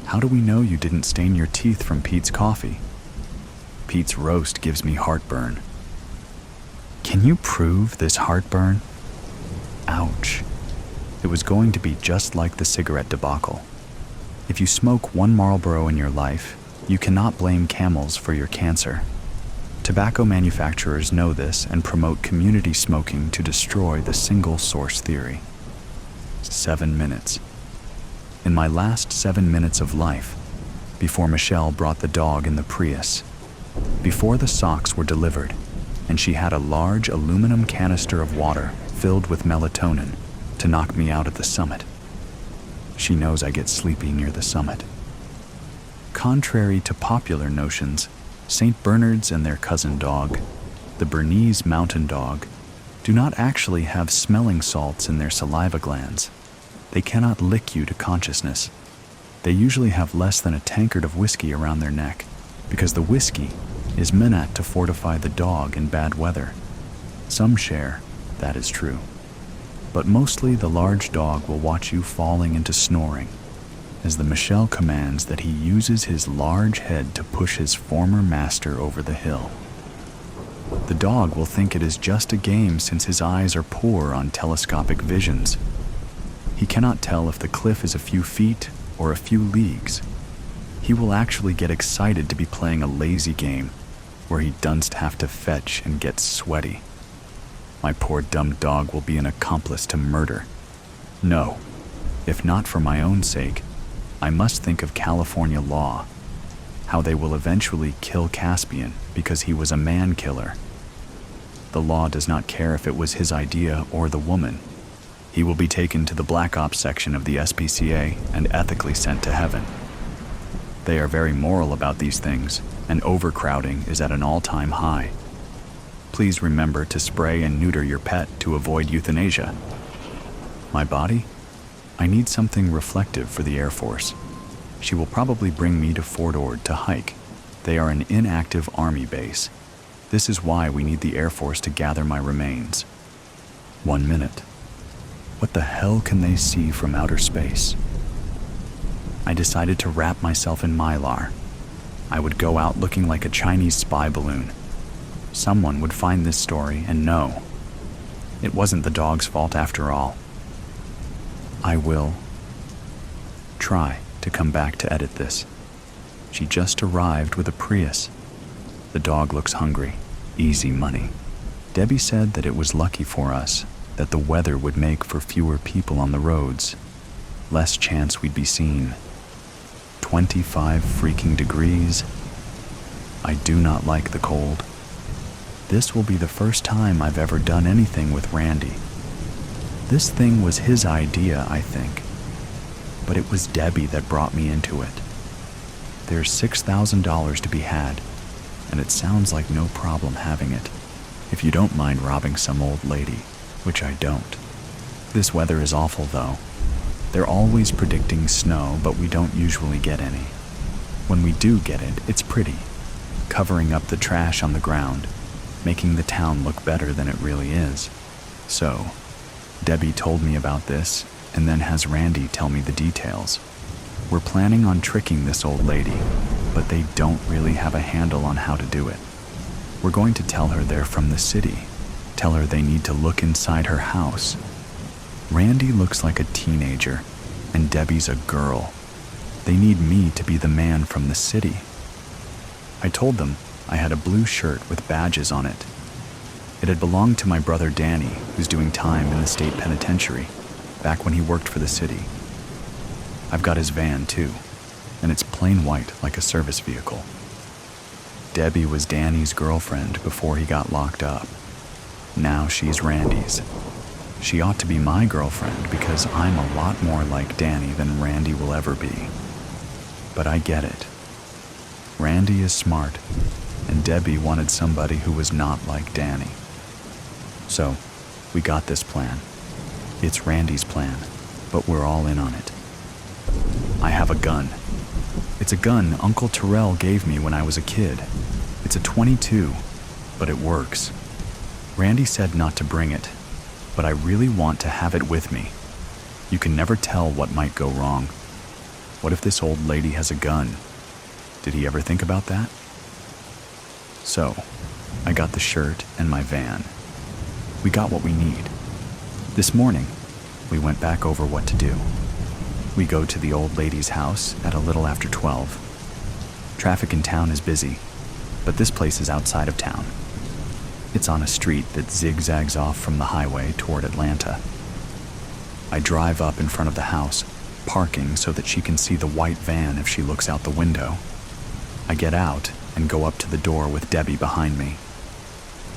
How do we know you didn't stain your teeth from Pete's coffee? Pete's roast gives me heartburn. Can you prove this heartburn? Ouch. It was going to be just like the cigarette debacle. If you smoke one Marlboro in your life, you cannot blame Camels for your cancer. Tobacco manufacturers know this and promote community smoking to destroy the single source theory. 7 minutes. In my last 7 minutes of life, before Michelle brought the dog in the Prius, before the socks were delivered, and she had a large aluminum canister of water filled with melatonin, to knock me out at the summit. She knows I get sleepy near the summit. Contrary to popular notions, St. Bernards and their cousin dog, the Bernese mountain dog, do not actually have smelling salts in their saliva glands. They cannot lick you to consciousness. They usually have less than a tankard of whiskey around their neck, because the whiskey is meant to fortify the dog in bad weather. Some share, that is true. But mostly the large dog will watch you falling into snoring, as the Michel commands that he uses his large head to push his former master over the hill. The dog will think it is just a game since his eyes are poor on telescopic visions. He cannot tell if the cliff is a few feet or a few leagues. He will actually get excited to be playing a lazy game where he doesn't have to fetch and get sweaty. My poor dumb dog will be an accomplice to murder. No, if not for my own sake, I must think of California law, how they will eventually kill Caspian because he was a man-killer. The law does not care if it was his idea or the woman. He will be taken to the Black Ops section of the SPCA and ethically sent to heaven. They are very moral about these things, and overcrowding is at an all-time high. Please remember to spray and neuter your pet to avoid euthanasia. My body? I need something reflective for the Air Force. She will probably bring me to Fort Ord to hike. They are an inactive Army base. This is why we need the Air Force to gather my remains. 1 minute. What the hell can they see from outer space? I decided to wrap myself in mylar. I would go out looking like a Chinese spy balloon. Someone would find this story and know. It wasn't the dog's fault after all. I will try to come back to edit this. She just arrived with a Prius. The dog looks hungry. Easy money. Debbie said that it was lucky for us that the weather would make for fewer people on the roads. Less chance we'd be seen. 25 freaking degrees. I do not like the cold. This will be the first time I've ever done anything with Randy. This thing was his idea, I think. But it was Debbie that brought me into it. There's $6,000 to be had, and it sounds like no problem having it, if you don't mind robbing some old lady, which I don't. This weather is awful, though. They're always predicting snow, but we don't usually get any. When we do get it, it's pretty, covering up the trash on the ground, making the town look better than it really is. So, Debbie told me about this, and then has Randy tell me the details. We're planning on tricking this old lady, but they don't really have a handle on how to do it. We're going to tell her they're from the city, tell her they need to look inside her house. Randy looks like a teenager, and Debbie's a girl. They need me to be the man from the city. I told them I had a blue shirt with badges on it. It had belonged to my brother Danny, who's doing time in the state penitentiary, back when he worked for the city. I've got his van too, and it's plain white like a service vehicle. Debbie was Danny's girlfriend before he got locked up. Now she's Randy's. She ought to be my girlfriend because I'm a lot more like Danny than Randy will ever be. But I get it. Randy is smart, and Debbie wanted somebody who was not like Danny. So, we got this plan. It's Randy's plan, but we're all in on it. I have a gun. It's a gun Uncle Terrell gave me when I was a kid. It's a .22, but it works. Randy said not to bring it, but I really want to have it with me. You can never tell what might go wrong. What if this old lady has a gun? Did he ever think about that? So, I got the shirt and my van. We got what we need. This morning, we went back over what to do. We go to the old lady's house at a little after 12. Traffic in town is busy, but this place is outside of town. It's on a street that zigzags off from the highway toward Atlanta. I drive up in front of the house, parking so that she can see the white van if she looks out the window. I get out and go up to the door with Debbie behind me.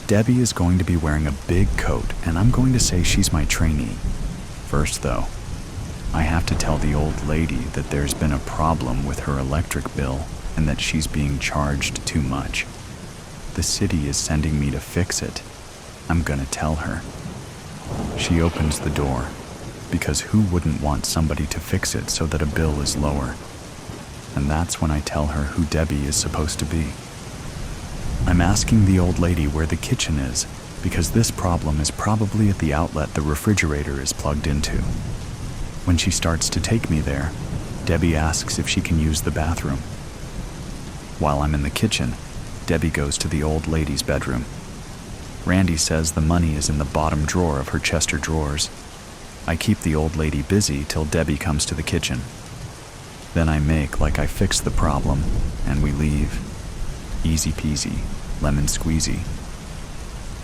Debbie is going to be wearing a big coat, and I'm going to say she's my trainee. First, though, I have to tell the old lady that there's been a problem with her electric bill and that she's being charged too much. The city is sending me to fix it. I'm gonna tell her. She opens the door, because who wouldn't want somebody to fix it so that a bill is lower? And that's when I tell her who Debbie is supposed to be. I'm asking the old lady where the kitchen is, because this problem is probably at the outlet the refrigerator is plugged into. When she starts to take me there, Debbie asks if she can use the bathroom. While I'm in the kitchen, Debbie goes to the old lady's bedroom. Randy says the money is in the bottom drawer of her Chester drawers. I keep the old lady busy till Debbie comes to the kitchen. Then I make like I fixed the problem, and we leave. Easy peasy, lemon squeezy.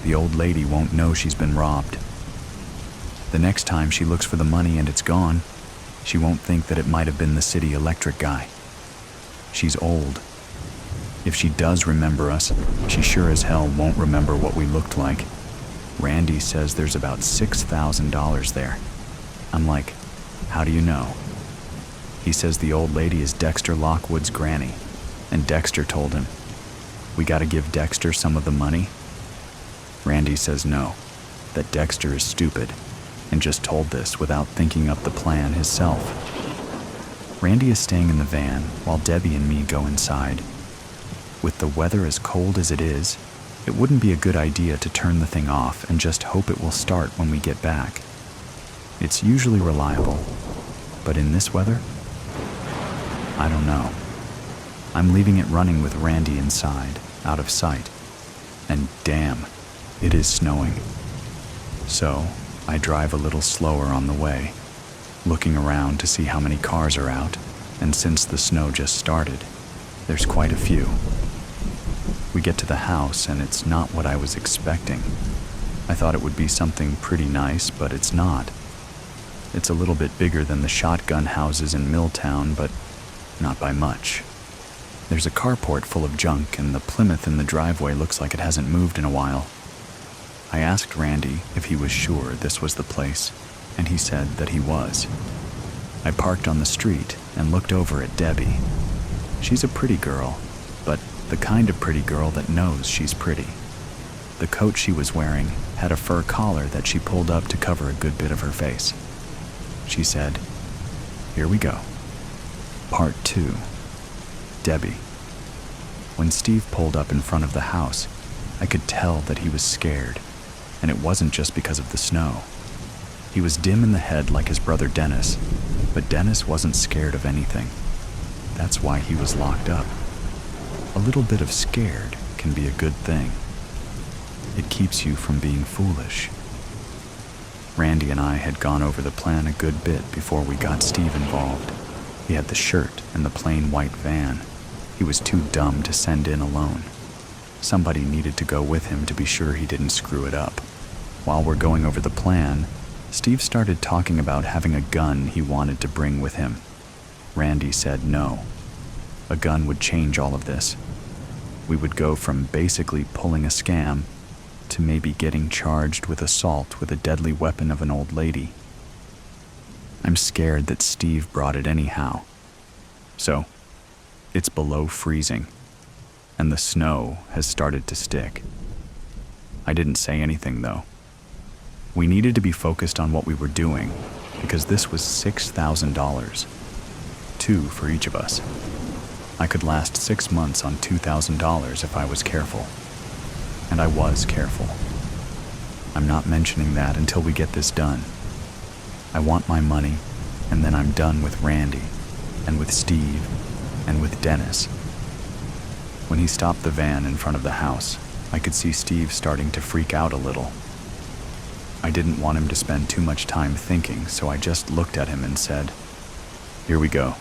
The old lady won't know she's been robbed. The next time she looks for the money and it's gone, she won't think that it might have been the city electric guy. She's old. If she does remember us, she sure as hell won't remember what we looked like. Randy says there's about $6,000 there. I'm like, how do you know? He says the old lady is Dexter Lockwood's granny, and Dexter told him, we gotta give Dexter some of the money. Randy says no, that Dexter is stupid, and just told this without thinking up the plan himself. Randy is staying in the van while Debbie and me go inside. With the weather as cold as it is, it wouldn't be a good idea to turn the thing off and just hope it will start when we get back. It's usually reliable, but in this weather, I don't know. I'm leaving it running with Randy inside, out of sight. And damn, it is snowing. So, I drive a little slower on the way, looking around to see how many cars are out, and since the snow just started, there's quite a few. We get to the house and it's not what I was expecting. I thought it would be something pretty nice, but it's not. It's a little bit bigger than the shotgun houses in Milltown, but not by much. There's a carport full of junk, and the Plymouth in the driveway looks like it hasn't moved in a while. I asked Randy if he was sure this was the place, and he said that he was. I parked on the street and looked over at Debbie. She's a pretty girl, but the kind of pretty girl that knows she's pretty. The coat she was wearing had a fur collar that she pulled up to cover a good bit of her face. She said, "Here we go." Part 2. Debbie. When Steve pulled up in front of the house, I could tell that he was scared, and it wasn't just because of the snow. He was dim in the head like his brother Dennis, but Dennis wasn't scared of anything. That's why he was locked up. A little bit of scared can be a good thing. It keeps you from being foolish. Randy and I had gone over the plan a good bit before we got Steve involved. He had the shirt and the plain white van. He was too dumb to send in alone. Somebody needed to go with him to be sure he didn't screw it up. While we're going over the plan, Steve started talking about having a gun he wanted to bring with him. Randy said no. A gun would change all of this. We would go from basically pulling a scam to maybe getting charged with assault with a deadly weapon of an old lady. I'm scared that Steve brought it anyhow. So, it's below freezing, and the snow has started to stick. I didn't say anything, though. We needed to be focused on what we were doing, because this was $6,000. 2 for each of us. I could last 6 months on $2,000 if I was careful. And I was careful. I'm not mentioning that until we get this done. I want my money, and then I'm done with Randy, and with Steve, and with Dennis. When he stopped the van in front of the house, I could see Steve starting to freak out a little. I didn't want him to spend too much time thinking, so I just looked at him and said, "Here we go."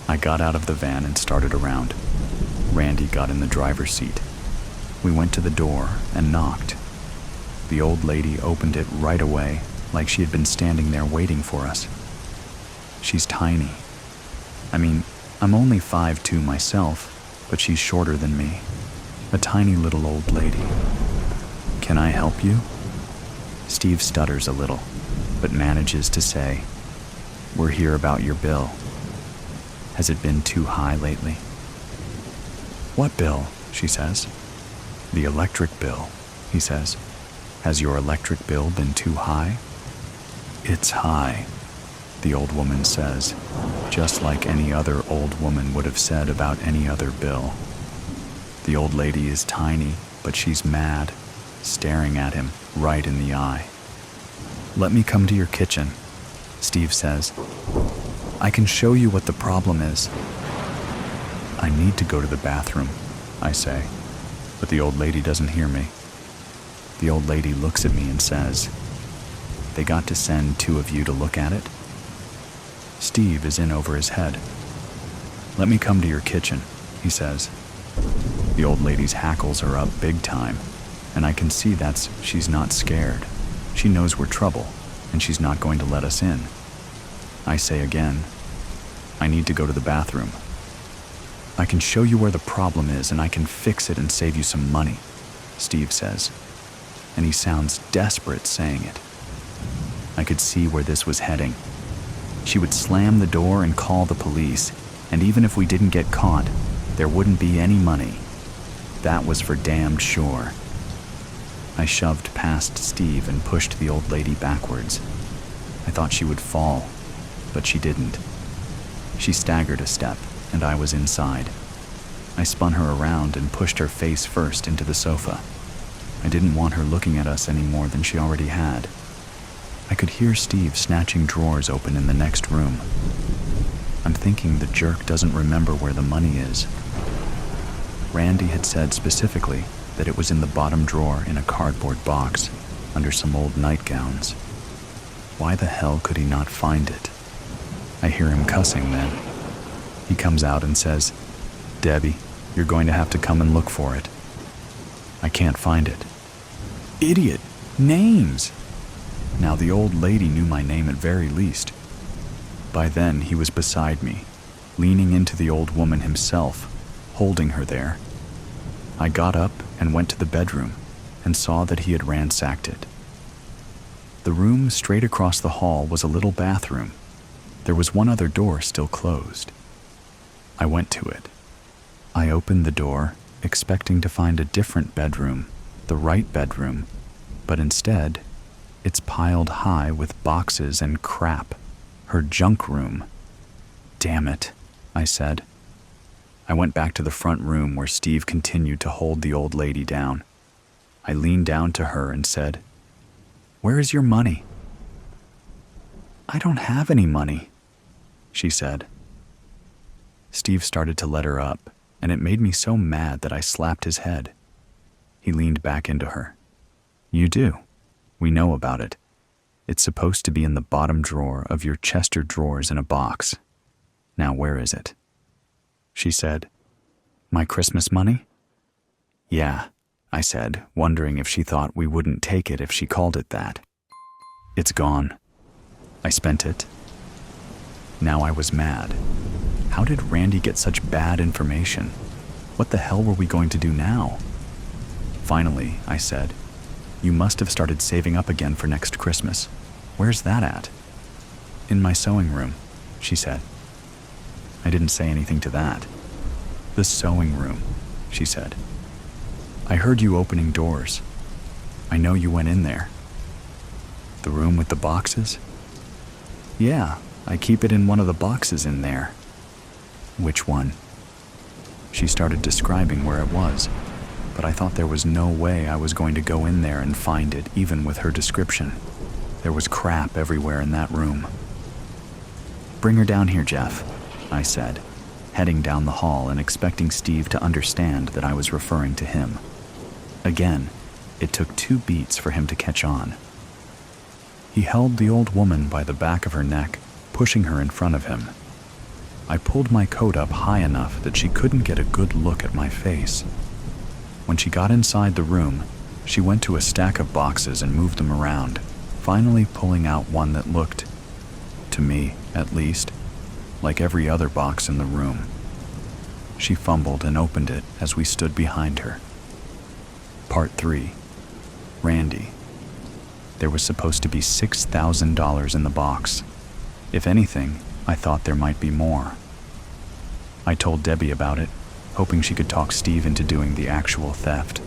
I got out of the van and started around. Randy got in the driver's seat. We went to the door and knocked. The old lady opened it right away, like she had been standing there waiting for us. She's tiny. I mean, I'm only 5'2" myself, but she's shorter than me. A tiny little old lady. "Can I help you?" Steve stutters a little. but manages to say, "We're here about your bill. Has it been too high lately?" "What bill?" she says. "The electric bill," he says. "Has your electric bill been too high?" "It's high," the old woman says, just like any other old woman would have said about any other bill. The old lady is tiny, but she's mad, staring at him right in the eye. "Let me come to your kitchen," Steve says. "I can show you what the problem is." "I need to go to the bathroom," I say, but the old lady doesn't hear me. The old lady looks at me and says, "They got to send 2 of you to look at it?" Steve is in over his head. "Let me come to your kitchen," he says. The old lady's hackles are up big time, and I can see she's not scared. She knows we're trouble, and she's not going to let us in. I say again, "I need to go to the bathroom." "I can show you where the problem is, and I can fix it and save you some money," Steve says, and he sounds desperate saying it. I could see where this was heading. She would slam the door and call the police, and even if we didn't get caught, there wouldn't be any money. That was for damned sure. I shoved past Steve and pushed the old lady backwards. I thought she would fall, but she didn't. She staggered a step, and I was inside. I spun her around and pushed her face first into the sofa. I didn't want her looking at us any more than she already had. I could hear Steve snatching drawers open in the next room. I'm thinking the jerk doesn't remember where the money is. Randy had said specifically that it was in the bottom drawer in a cardboard box under some old nightgowns. Why the hell could he not find it? I hear him cussing then. He comes out and says, "Debbie, you're going to have to come and look for it." I can't find it. Idiot! Names! Now the old lady knew my name at very least. By then he was beside me, leaning into the old woman himself, holding her there. I got up and went to the bedroom and saw that he had ransacked it. The room straight across the hall was a little bathroom. There was one other door still closed. I went to it. I opened the door, expecting to find a different bedroom, the right bedroom, but instead, it's piled high with boxes and crap. Her junk room. "Damn it," I said. I went back to the front room where Steve continued to hold the old lady down. I leaned down to her and said, "Where is your money?" "I don't have any money," she said. Steve started to let her up, and it made me so mad that I slapped his head. He leaned back into her. "You do. We know about it. It's supposed to be in the bottom drawer of your Chester drawers in a box. Now where is it?" She said, "My Christmas money?" "Yeah," I said, wondering if she thought we wouldn't take it if she called it that. "It's gone. I spent it." Now I was mad. How did Randy get such bad information? What the hell were we going to do now? Finally, I said, "You must have started saving up again for next Christmas. Where's that at?" "In my sewing room," she said. I didn't say anything to that. "The sewing room," she said. "I heard you opening doors. I know you went in there." "The room with the boxes?" "Yeah, I keep it in one of the boxes in there." "Which one?" She started describing where it was, but I thought there was no way I was going to go in there and find it even with her description. There was crap everywhere in that room. "Bring her down here, Jeff," I said, heading down the hall and expecting Steve to understand that I was referring to him. Again, it took 2 beats for him to catch on. He held the old woman by the back of her neck, pushing her in front of him. I pulled my coat up high enough that she couldn't get a good look at my face. When she got inside the room, she went to a stack of boxes and moved them around, finally pulling out one that looked, to me at least, like every other box in the room. She fumbled and opened it as we stood behind her. Part 3. Randy. There was supposed to be $6,000 in the box. If anything, I thought there might be more. I told Debbie about it, hoping she could talk Steve into doing the actual theft.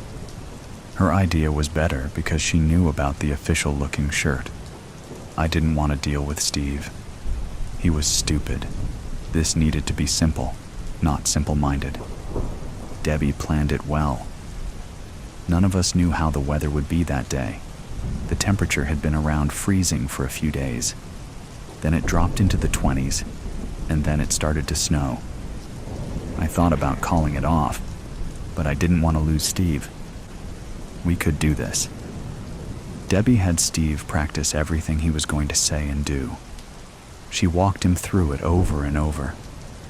Her idea was better because she knew about the official-looking shirt. I didn't want to deal with Steve. He was stupid. This needed to be simple, not simple-minded. Debbie planned it well. None of us knew how the weather would be that day. The temperature had been around freezing for a few days. Then it dropped into the 20s, and then it started to snow. I thought about calling it off, but I didn't want to lose Steve. We could do this. Debbie had Steve practice everything he was going to say and do. She walked him through it over and over,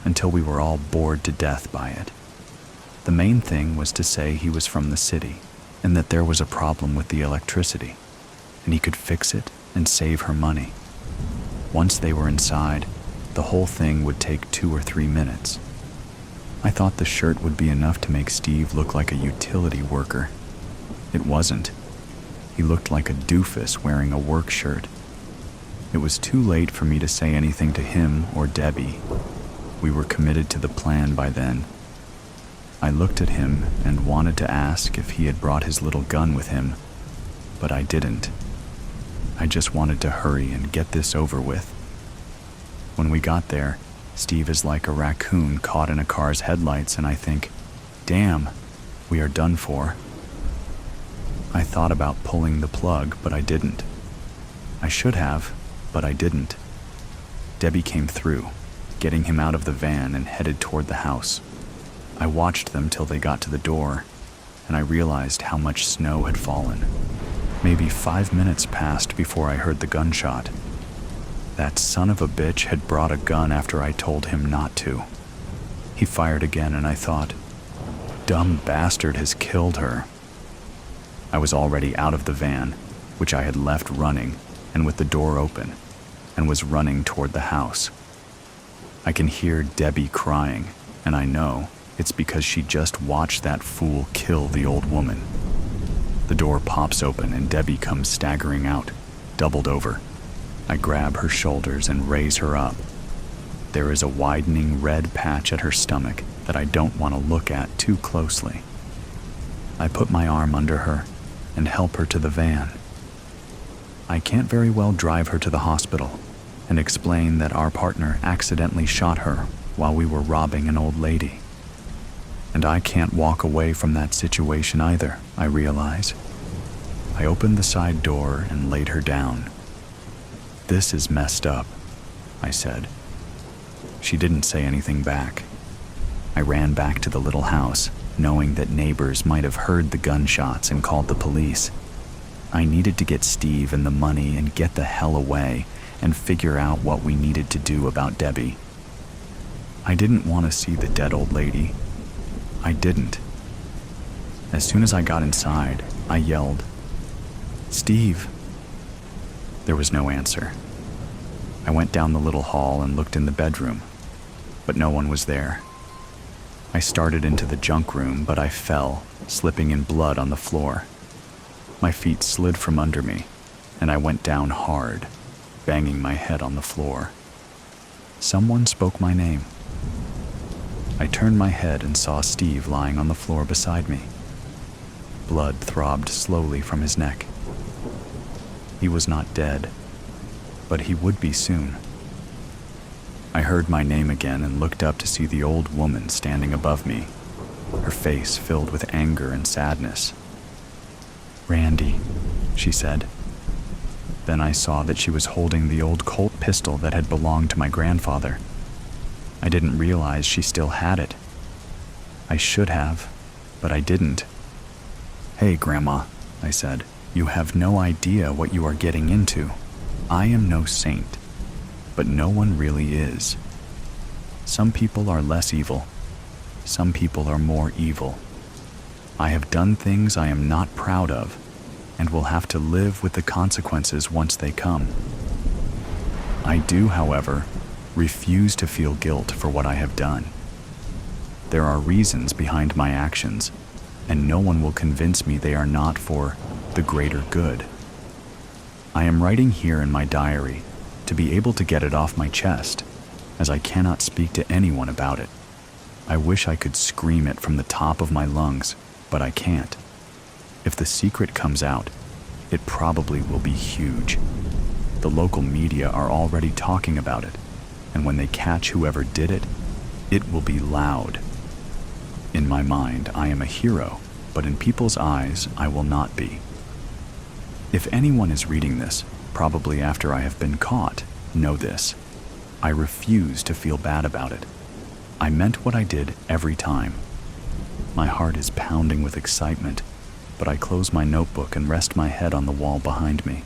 until we were all bored to death by it. The main thing was to say he was from the city, and that there was a problem with the electricity, and he could fix it and save her money. Once they were inside, the whole thing would take 2 or 3 minutes. I thought the shirt would be enough to make Steve look like a utility worker. It wasn't. He looked like a doofus wearing a work shirt. It was too late for me to say anything to him or Debbie. We were committed to the plan by then. I looked at him and wanted to ask if he had brought his little gun with him, but I didn't. I just wanted to hurry and get this over with. When we got there, Steve is like a raccoon caught in a car's headlights, and I think, damn, we are done for. I thought about pulling the plug, but I didn't. I should have, but I didn't. Debbie came through, getting him out of the van and headed toward the house. I watched them till they got to the door, and I realized how much snow had fallen. Maybe 5 minutes passed before I heard the gunshot. That son of a bitch had brought a gun after I told him not to. He fired again, and I thought, dumb bastard has killed her. I was already out of the van, which I had left running and with the door open, and was running toward the house. I can hear Debbie crying, and I know it's because she just watched that fool kill the old woman. The door pops open and Debbie comes staggering out, doubled over. I grab her shoulders and raise her up. There is a widening red patch at her stomach that I don't want to look at too closely. I put my arm under her and help her to the van. I can't very well drive her to the hospital and explain that our partner accidentally shot her while we were robbing an old lady. And I can't walk away from that situation either, I realize. I opened the side door and laid her down. This is messed up, I said. She didn't say anything back. I ran back to the little house, knowing that neighbors might have heard the gunshots and called the police. I needed to get Steve and the money and get the hell away and figure out what we needed to do about Debbie. I didn't want to see the dead old lady. I didn't. As soon as I got inside, I yelled, "Steve!" There was no answer. I went down the little hall and looked in the bedroom, but no one was there. I started into the junk room, but I fell, slipping in blood on the floor. My feet slid from under me, and I went down hard, banging my head on the floor. Someone spoke my name. I turned my head and saw Steve lying on the floor beside me. Blood throbbed slowly from his neck. He was not dead, but he would be soon. I heard my name again and looked up to see the old woman standing above me, her face filled with anger and sadness. "Randy," she said. Then I saw that she was holding the old Colt pistol that had belonged to my grandfather. I didn't realize she still had it. I should have, but I didn't. "Hey, Grandma," I said, "you have no idea what you are getting into. I am no saint, but no one really is. Some people are less evil. Some people are more evil. I have done things I am not proud of, and will have to live with the consequences once they come. I do, however, refuse to feel guilt for what I have done. There are reasons behind my actions, and no one will convince me they are not for the greater good. I am writing here in my diary to be able to get it off my chest, as I cannot speak to anyone about it. I wish I could scream it from the top of my lungs, but I can't. If the secret comes out, it probably will be huge. The local media are already talking about it, and when they catch whoever did it, it will be loud. In my mind, I am a hero, but in people's eyes, I will not be. If anyone is reading this, probably after I have been caught, know this. I refuse to feel bad about it. I meant what I did every time. My heart is pounding with excitement, but I close my notebook and rest my head on the wall behind me.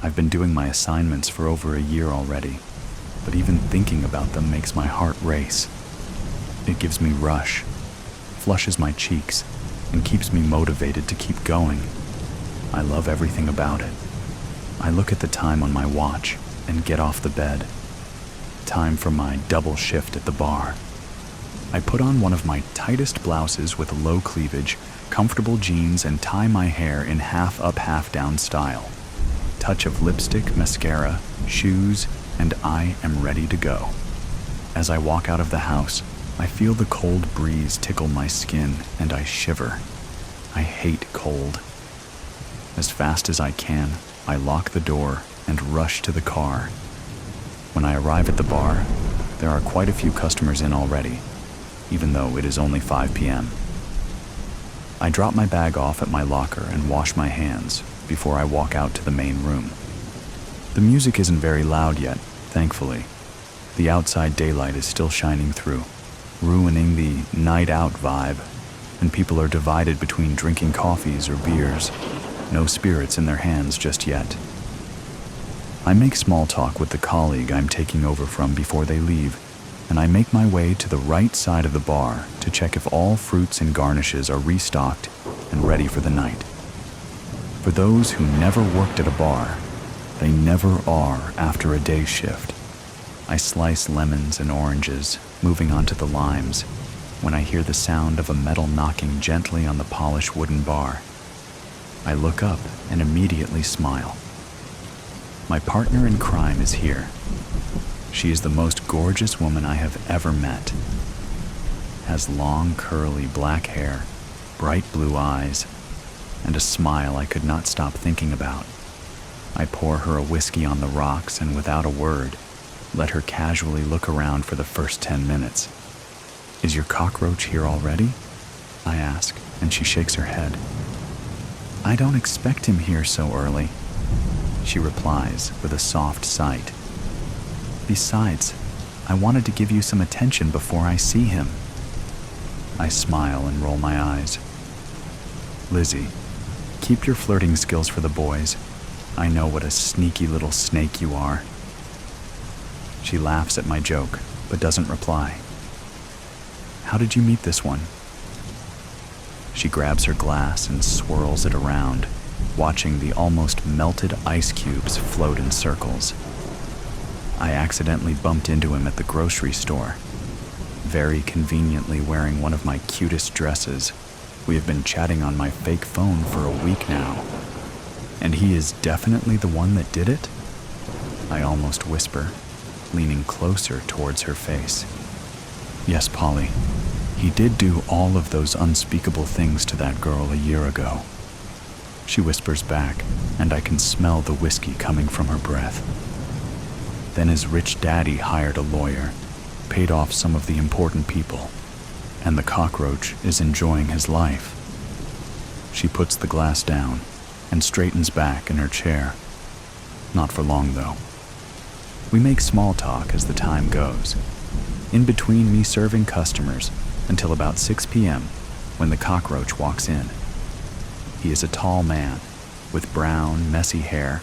I've been doing my assignments for over a year already, but even thinking about them makes my heart race. It gives me rush, flushes my cheeks, and keeps me motivated to keep going. I love everything about it. I look at the time on my watch and get off the bed. Time for my double shift at the bar. I put on one of my tightest blouses with low cleavage, comfortable jeans, and tie my hair in half up, half down style. Touch of lipstick, mascara, shoes, and I am ready to go. As I walk out of the house, I feel the cold breeze tickle my skin and I shiver. I hate cold. As fast as I can, I lock the door and rush to the car. When I arrive at the bar, there are quite a few customers in already, even though it is only 5 p.m. I drop my bag off at my locker and wash my hands before I walk out to the main room. The music isn't very loud yet, thankfully. The outside daylight is still shining through, ruining the night out vibe, and people are divided between drinking coffees or beers. No spirits in their hands just yet. I make small talk with the colleague I'm taking over from before they leave, and I make my way to the right side of the bar to check if all fruits and garnishes are restocked and ready for the night. For those who never worked at a bar, they never are after a day shift. I slice lemons and oranges, moving on to the limes, when I hear the sound of a metal knocking gently on the polished wooden bar. I look up and immediately smile. My partner in crime is here. She is the most gorgeous woman I have ever met. Has long, curly black hair, bright blue eyes, and a smile I could not stop thinking about. I pour her a whiskey on the rocks and without a word, let her casually look around for the first 10 minutes. "Is your cockroach here already?" I ask, and she shakes her head. "I don't expect him here so early," she replies with a soft sigh. "Besides, I wanted to give you some attention before I see him." I smile and roll my eyes. "Lizzie, keep your flirting skills for the boys. I know what a sneaky little snake you are." She laughs at my joke, but doesn't reply. "How did you meet this one?" She grabs her glass and swirls it around, watching the almost melted ice cubes float in circles. "I accidentally bumped into him at the grocery store, very conveniently wearing one of my cutest dresses. We have been chatting on my fake phone for a week now. And he is definitely the one that did it?" I almost whisper, leaning closer towards her face. "Yes, Polly. He did do all of those unspeakable things to that girl a year ago." She whispers back, and I can smell the whiskey coming from her breath. "Then his rich daddy hired a lawyer, paid off some of the important people, and the cockroach is enjoying his life." She puts the glass down and straightens back in her chair. Not for long, though. We make small talk as the time goes, in between me serving customers until about 6 p.m. when the cockroach walks in. He is a tall man with brown, messy hair,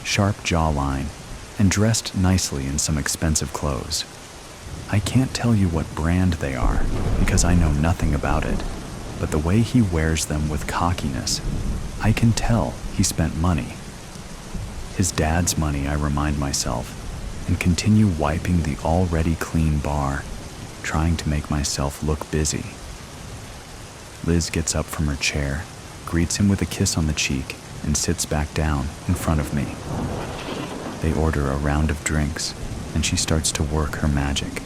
sharp jawline, and dressed nicely in some expensive clothes. I can't tell you what brand they are because I know nothing about it, but the way he wears them with cockiness, I can tell he spent money. His dad's money, I remind myself, and continue wiping the already clean bar, trying to make myself look busy. Liz gets up from her chair, greets him with a kiss on the cheek, and sits back down in front of me. They order a round of drinks, and she starts to work her magic.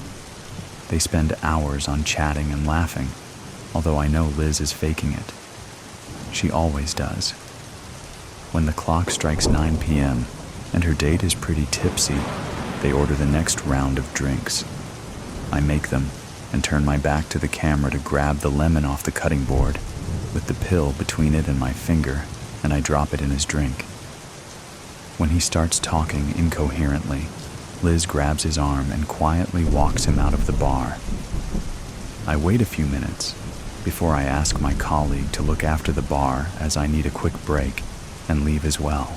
They spend hours on chatting and laughing, although I know Liz is faking it. She always does. When the clock strikes 9 p.m. and her date is pretty tipsy, they order the next round of drinks. I make them and turn my back to the camera to grab the lemon off the cutting board, with the pill between it and my finger, and I drop it in his drink. When he starts talking incoherently, Liz grabs his arm and quietly walks him out of the bar. I wait a few minutes before I ask my colleague to look after the bar, as I need a quick break, and leave as well.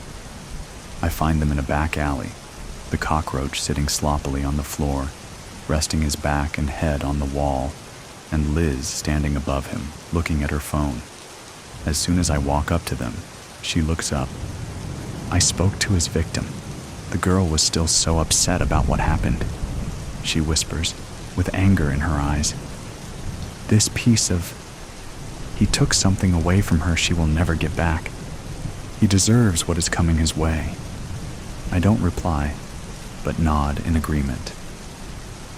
I find them in a back alley, the cockroach sitting sloppily on the floor, resting his back and head on the wall, and Liz standing above him, looking at her phone. As soon as I walk up to them, she looks up. I spoke to his victim. The girl was still so upset about what happened. She whispers, with anger in her eyes, "This piece of... He took something away from her she will never get back. He deserves what is coming his way." I don't reply, but nod in agreement.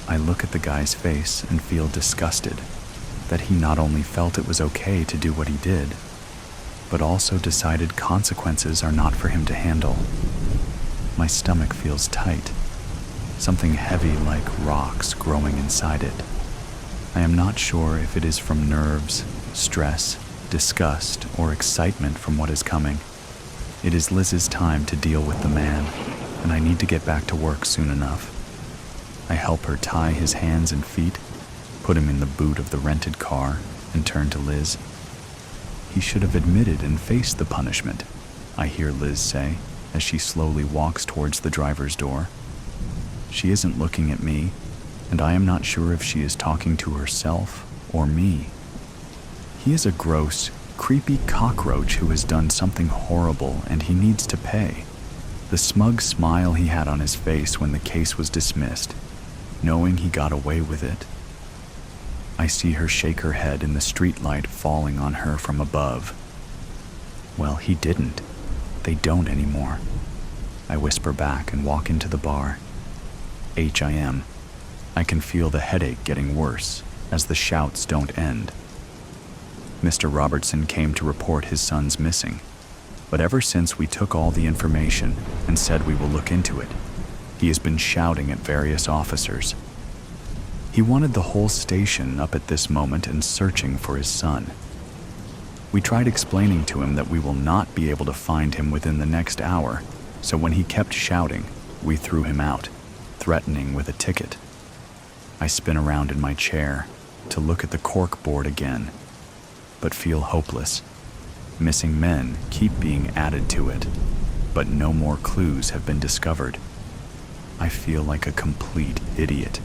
I look at the guy's face and feel disgusted that he not only felt it was okay to do what he did, but also decided consequences are not for him to handle. My stomach feels tight, something heavy like rocks growing inside it. I am not sure if it is from nerves, stress, disgust, or excitement from what is coming. It is Liz's time to deal with the man, and I need to get back to work soon enough. I help her tie his hands and feet, put him in the boot of the rented car, and turn to Liz. "He should have admitted and faced the punishment," I hear Liz say as she slowly walks towards the driver's door. She isn't looking at me, and I am not sure if she is talking to herself or me. He is a gross, creepy cockroach who has done something horrible, and he needs to pay. The smug smile he had on his face when the case was dismissed, knowing he got away with it. I see her shake her head in the streetlight falling on her from above. Well, he didn't. They don't anymore. I whisper back and walk into the bar. HIM. I can feel the headache getting worse as the shouts don't end. Mr. Robertson came to report his son's missing, but ever since we took all the information and said we will look into it, he has been shouting at various officers. He wanted the whole station up at this moment and searching for his son. We tried explaining to him that we will not be able to find him within the next hour, so when he kept shouting, we threw him out, threatening with a ticket. I spin around in my chair to look at the cork board again, but feel hopeless. Missing men keep being added to it, but no more clues have been discovered. I feel like a complete idiot.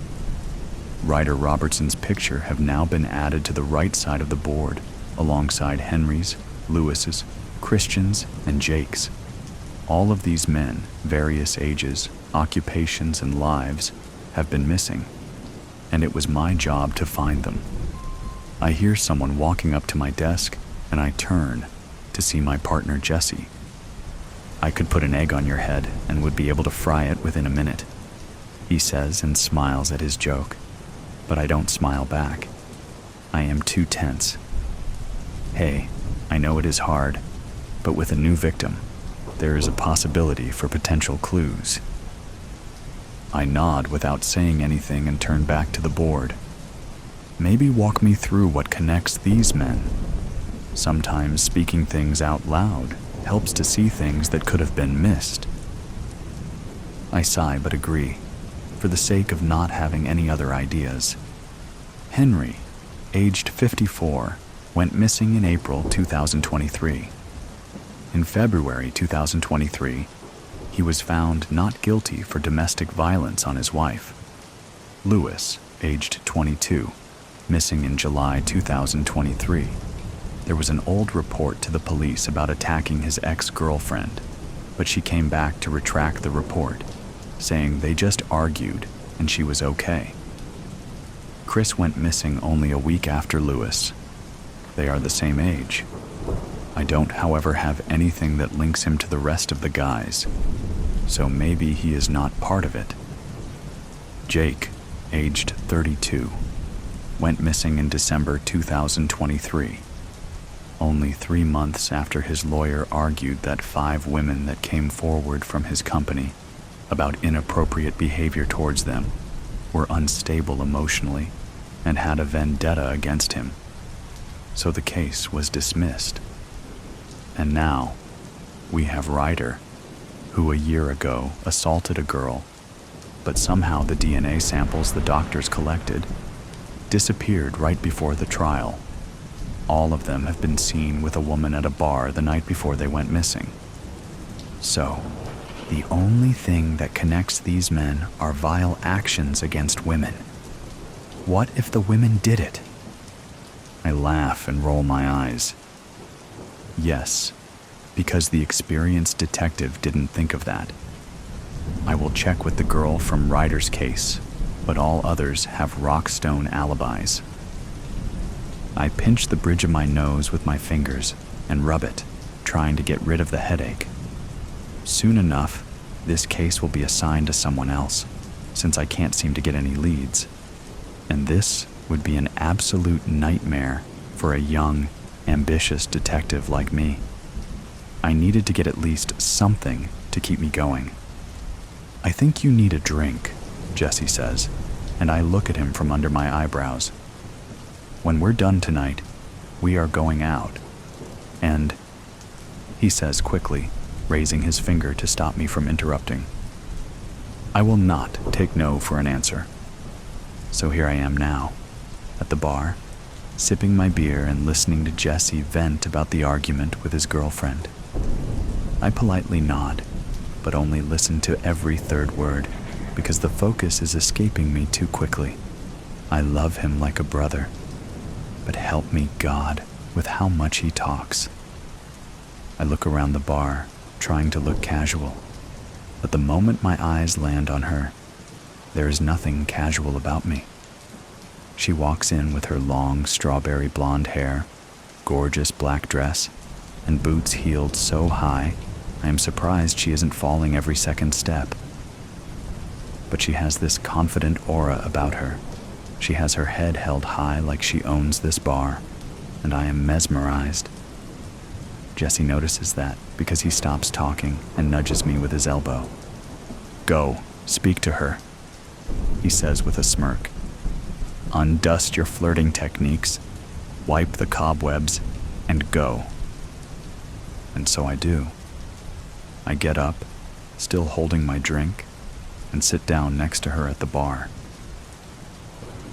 Ryder Robertson's picture have now been added to the right side of the board, alongside Henry's, Lewis's, Christian's, and Jake's. All of these men, various ages, occupations, and lives, have been missing, and it was my job to find them. I hear someone walking up to my desk, and I turn to see my partner Jesse. "I could put an egg on your head and would be able to fry it within a minute," he says and smiles at his joke, but I don't smile back. I am too tense. "Hey, I know it is hard, but with a new victim, there is a possibility for potential clues." I nod without saying anything and turn back to the board. "Maybe walk me through what connects these men. Sometimes speaking things out loud helps to see things that could have been missed." I sigh but agree, for the sake of not having any other ideas. Henry, aged 54, went missing in April 2023. In February 2023, he was found not guilty for domestic violence on his wife. Lewis, aged 22, missing in July 2023. There was an old report to the police about attacking his ex-girlfriend, but she came back to retract the report, saying they just argued and she was okay. Chris went missing only a week after Lewis. They are the same age. I don't, however, have anything that links him to the rest of the guys, so maybe he is not part of it. Jake, aged 32, went missing in December 2023, only 3 months after his lawyer argued that 5 women that came forward from his company about inappropriate behavior towards them were unstable emotionally and had a vendetta against him. So the case was dismissed. And now, we have Ryder, who a year ago assaulted a girl, but somehow the DNA samples the doctors collected disappeared right before the trial. All of them have been seen with a woman at a bar the night before they went missing. So, the only thing that connects these men are vile actions against women. What if the women did it? I laugh and roll my eyes. Yes, because the experienced detective didn't think of that. I will check with the girl from Ryder's case, but all others have rock-stone alibis. I pinch the bridge of my nose with my fingers and rub it, trying to get rid of the headache. Soon enough, this case will be assigned to someone else, since I can't seem to get any leads. And this would be an absolute nightmare for a young, ambitious detective like me. I needed to get at least something to keep me going. "I think you need a drink," Jesse says, and I look at him from under my eyebrows. "When we're done tonight, we are going out. And," he says quickly, raising his finger to stop me from interrupting. I will not take no for an answer. So here I am now, at the bar, sipping my beer and listening to Jesse vent about the argument with his girlfriend. I politely nod, but only listen to every third word, because the focus is escaping me too quickly. I love him like a brother, but help me God with how much he talks. I look around the bar, trying to look casual, but the moment my eyes land on her, there is nothing casual about me. She walks in with her long strawberry blonde hair, gorgeous black dress, and boots heeled so high, I am surprised she isn't falling every second step. But she has this confident aura about her. She has her head held high like she owns this bar, and I am mesmerized. Jesse notices that because he stops talking and nudges me with his elbow. "Go, speak to her," he says with a smirk. "Undust your flirting techniques, wipe the cobwebs, and go." And so I do. I get up, still holding my drink, and sit down next to her at the bar.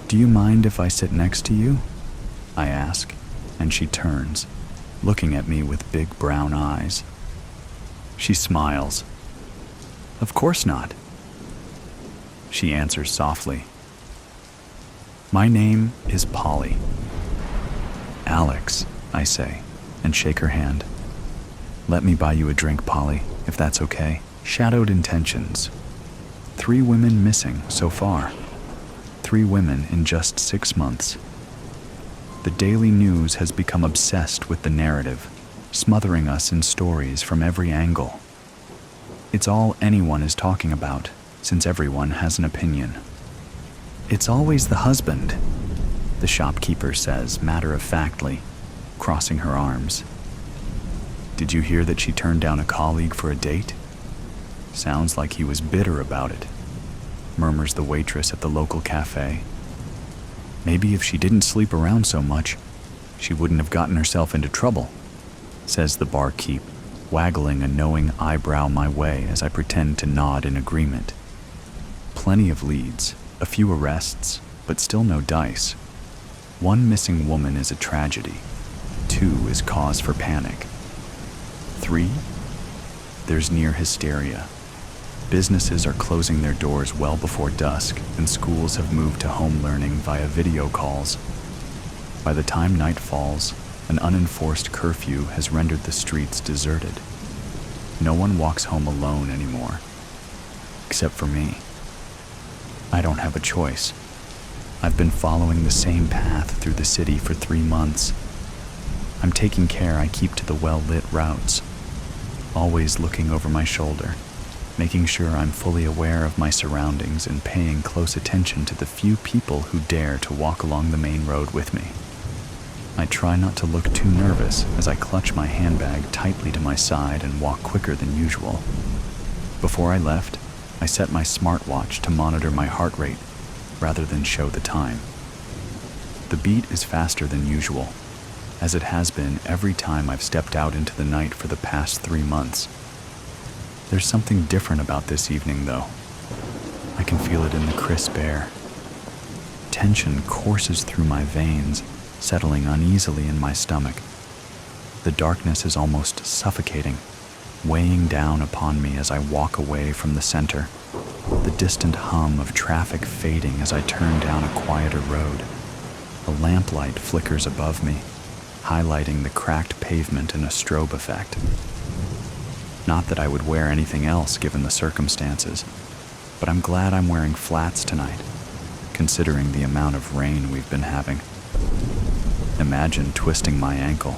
"Do you mind if I sit next to you?" I ask, and she turns, looking at me with big brown eyes. She smiles. "Of course not." She answers softly. "My name is Polly." "Alex," I say, and shake her hand. "Let me buy you a drink, Polly, if that's okay." Shadowed intentions. 3 women missing so far. 3 women in just 6 months. The daily news has become obsessed with the narrative, smothering us in stories from every angle. It's all anyone is talking about, since everyone has an opinion. "It's always the husband," the shopkeeper says matter-of-factly, crossing her arms. "Did you hear that she turned down a colleague for a date? Sounds like he was bitter about it," murmurs the waitress at the local cafe. "Maybe if she didn't sleep around so much, she wouldn't have gotten herself into trouble," says the barkeep, waggling a knowing eyebrow my way as I pretend to nod in agreement. Plenty of leads, a few arrests, but still no dice. 1 missing woman is a tragedy. 2 is cause for panic. 3, there's near hysteria. Businesses are closing their doors well before dusk, and schools have moved to home learning via video calls. By the time night falls, an unenforced curfew has rendered the streets deserted. No one walks home alone anymore, except for me. I don't have a choice. I've been following the same path through the city for 3 months. I'm taking care I keep to the well-lit routes, always looking over my shoulder, making sure I'm fully aware of my surroundings and paying close attention to the few people who dare to walk along the main road with me. I try not to look too nervous as I clutch my handbag tightly to my side and walk quicker than usual. Before I left, I set my smartwatch to monitor my heart rate rather than show the time. The beat is faster than usual, as it has been every time I've stepped out into the night for the past 3 months. There's something different about this evening, though. I can feel it in the crisp air. Tension courses through my veins, settling uneasily in my stomach. The darkness is almost suffocating, weighing down upon me as I walk away from the center, the distant hum of traffic fading as I turn down a quieter road. A lamplight flickers above me, highlighting the cracked pavement in a strobe effect. Not that I would wear anything else given the circumstances, but I'm glad I'm wearing flats tonight, considering the amount of rain we've been having. Imagine twisting my ankle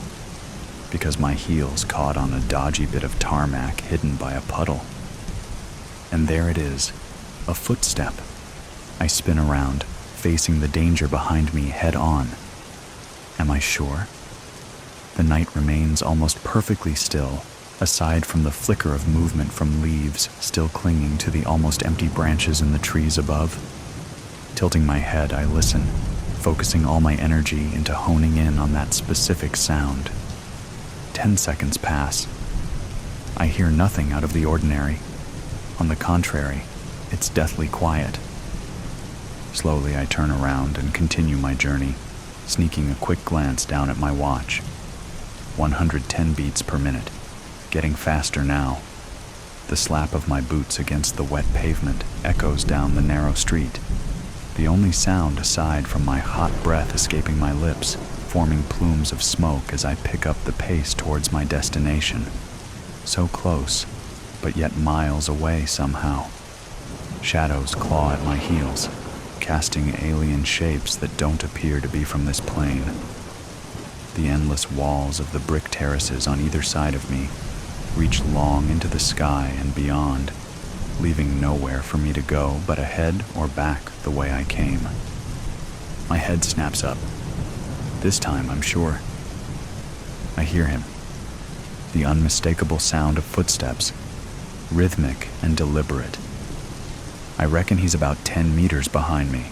because my heels caught on a dodgy bit of tarmac hidden by a puddle. And there it is, a footstep. I spin around, facing the danger behind me head on. Am I sure? The night remains almost perfectly still, aside from the flicker of movement from leaves still clinging to the almost empty branches in the trees above. Tilting my head, I listen, focusing all my energy into honing in on that specific sound. 10 seconds pass. I hear nothing out of the ordinary. On the contrary, it's deathly quiet. Slowly, I turn around and continue my journey, sneaking a quick glance down at my watch. 110 beats per minute. Getting faster now. The slap of my boots against the wet pavement echoes down the narrow street. The only sound aside from my hot breath escaping my lips, forming plumes of smoke as I pick up the pace towards my destination. So close, but yet miles away somehow. Shadows claw at my heels, casting alien shapes that don't appear to be from this plane. The endless walls of the brick terraces on either side of me reach long into the sky and beyond, leaving nowhere for me to go but ahead or back the way I came. My head snaps up. This time, I'm sure. I hear him. The unmistakable sound of footsteps, rhythmic and deliberate. I reckon he's about 10 meters behind me.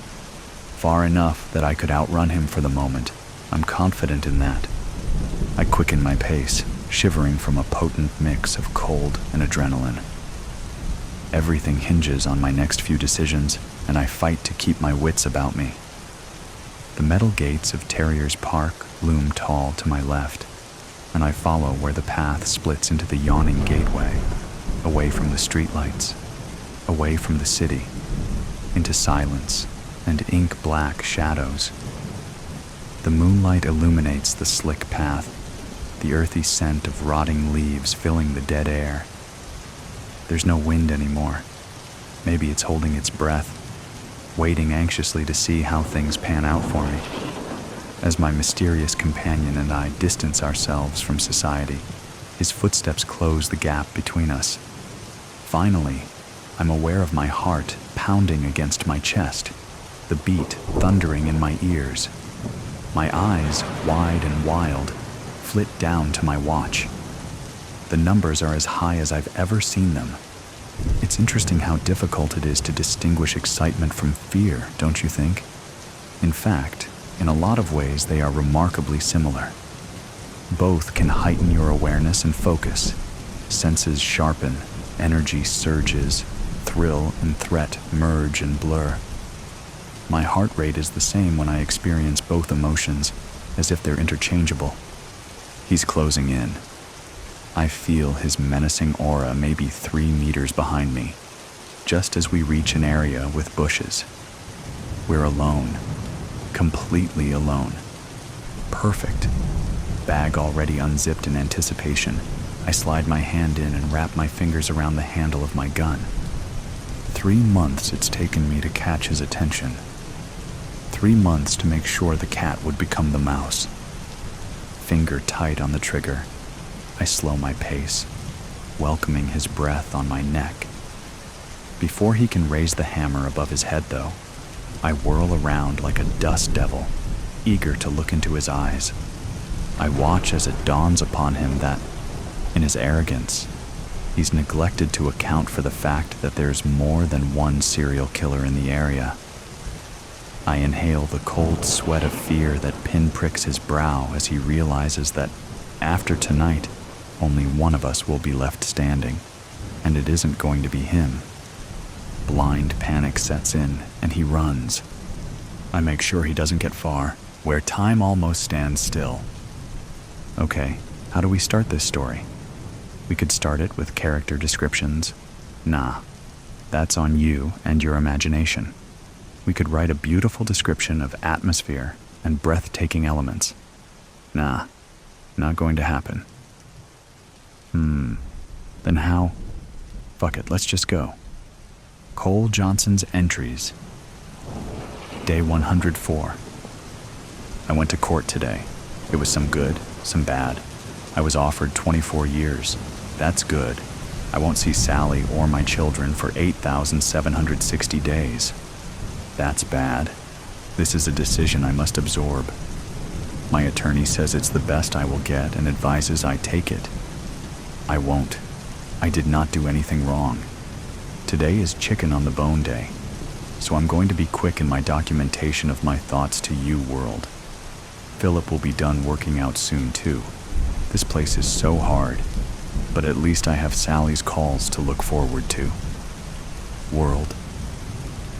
Far enough that I could outrun him for the moment. I'm confident in that. I quicken my pace, shivering from a potent mix of cold and adrenaline. Everything hinges on my next few decisions, and I fight to keep my wits about me. The metal gates of Terrier's Park loom tall to my left, and I follow where the path splits into the yawning gateway, away from the streetlights, away from the city, into silence and ink-black shadows. The moonlight illuminates the slick path, the earthy scent of rotting leaves filling the dead air. There's no wind anymore. Maybe it's holding its breath, waiting anxiously to see how things pan out for me. As my mysterious companion and I distance ourselves from society, his footsteps close the gap between us. Finally, I'm aware of my heart pounding against my chest, the beat thundering in my ears. My eyes, wide and wild, flit down to my watch. The numbers are as high as I've ever seen them. It's interesting how difficult it is to distinguish excitement from fear, don't you think? In fact, in a lot of ways they are remarkably similar. Both can heighten your awareness and focus. Senses sharpen, energy surges, thrill and threat merge and blur. My heart rate is the same when I experience both emotions, as if they're interchangeable. He's closing in. I feel his menacing aura maybe 3 meters behind me, just as we reach an area with bushes. We're alone, completely alone. Perfect. Bag already unzipped in anticipation, I slide my hand in and wrap my fingers around the handle of my gun. 3 months it's taken me to catch his attention. 3 months to make sure the cat would become the mouse. finger tight on the trigger. I slow my pace, welcoming his breath on my neck. Before he can raise the hammer above his head, though, I whirl around like a dust devil, eager to look into his eyes. I watch as it dawns upon him that, in his arrogance, he's neglected to account for the fact that there's more than one serial killer in the area. I inhale the cold sweat of fear that pinpricks his brow as he realizes that, after tonight, only one of us will be left standing, and it isn't going to be him. Blind panic sets in, and he runs. I make sure he doesn't get far, where time almost stands still. Okay, how do we start this story? We could start it with character descriptions. Nah, that's on you and your imagination. We could write a beautiful description of atmosphere and breathtaking elements. Nah, not going to happen. Then how? Fuck it, let's just go. Cole Johnson's entries. Day 104. I went to court today. It was some good, some bad. I was offered 24 years. That's good. I won't see Sally or my children for 8,760 days. That's bad. This is a decision I must absorb. My attorney says it's the best I will get and advises I take it. I won't. I did not do anything wrong. Today is chicken on the bone day, so I'm going to be quick in my documentation of my thoughts to you, world. Philip will be done working out soon, too. This place is so hard, but at least I have Sally's calls to look forward to. World,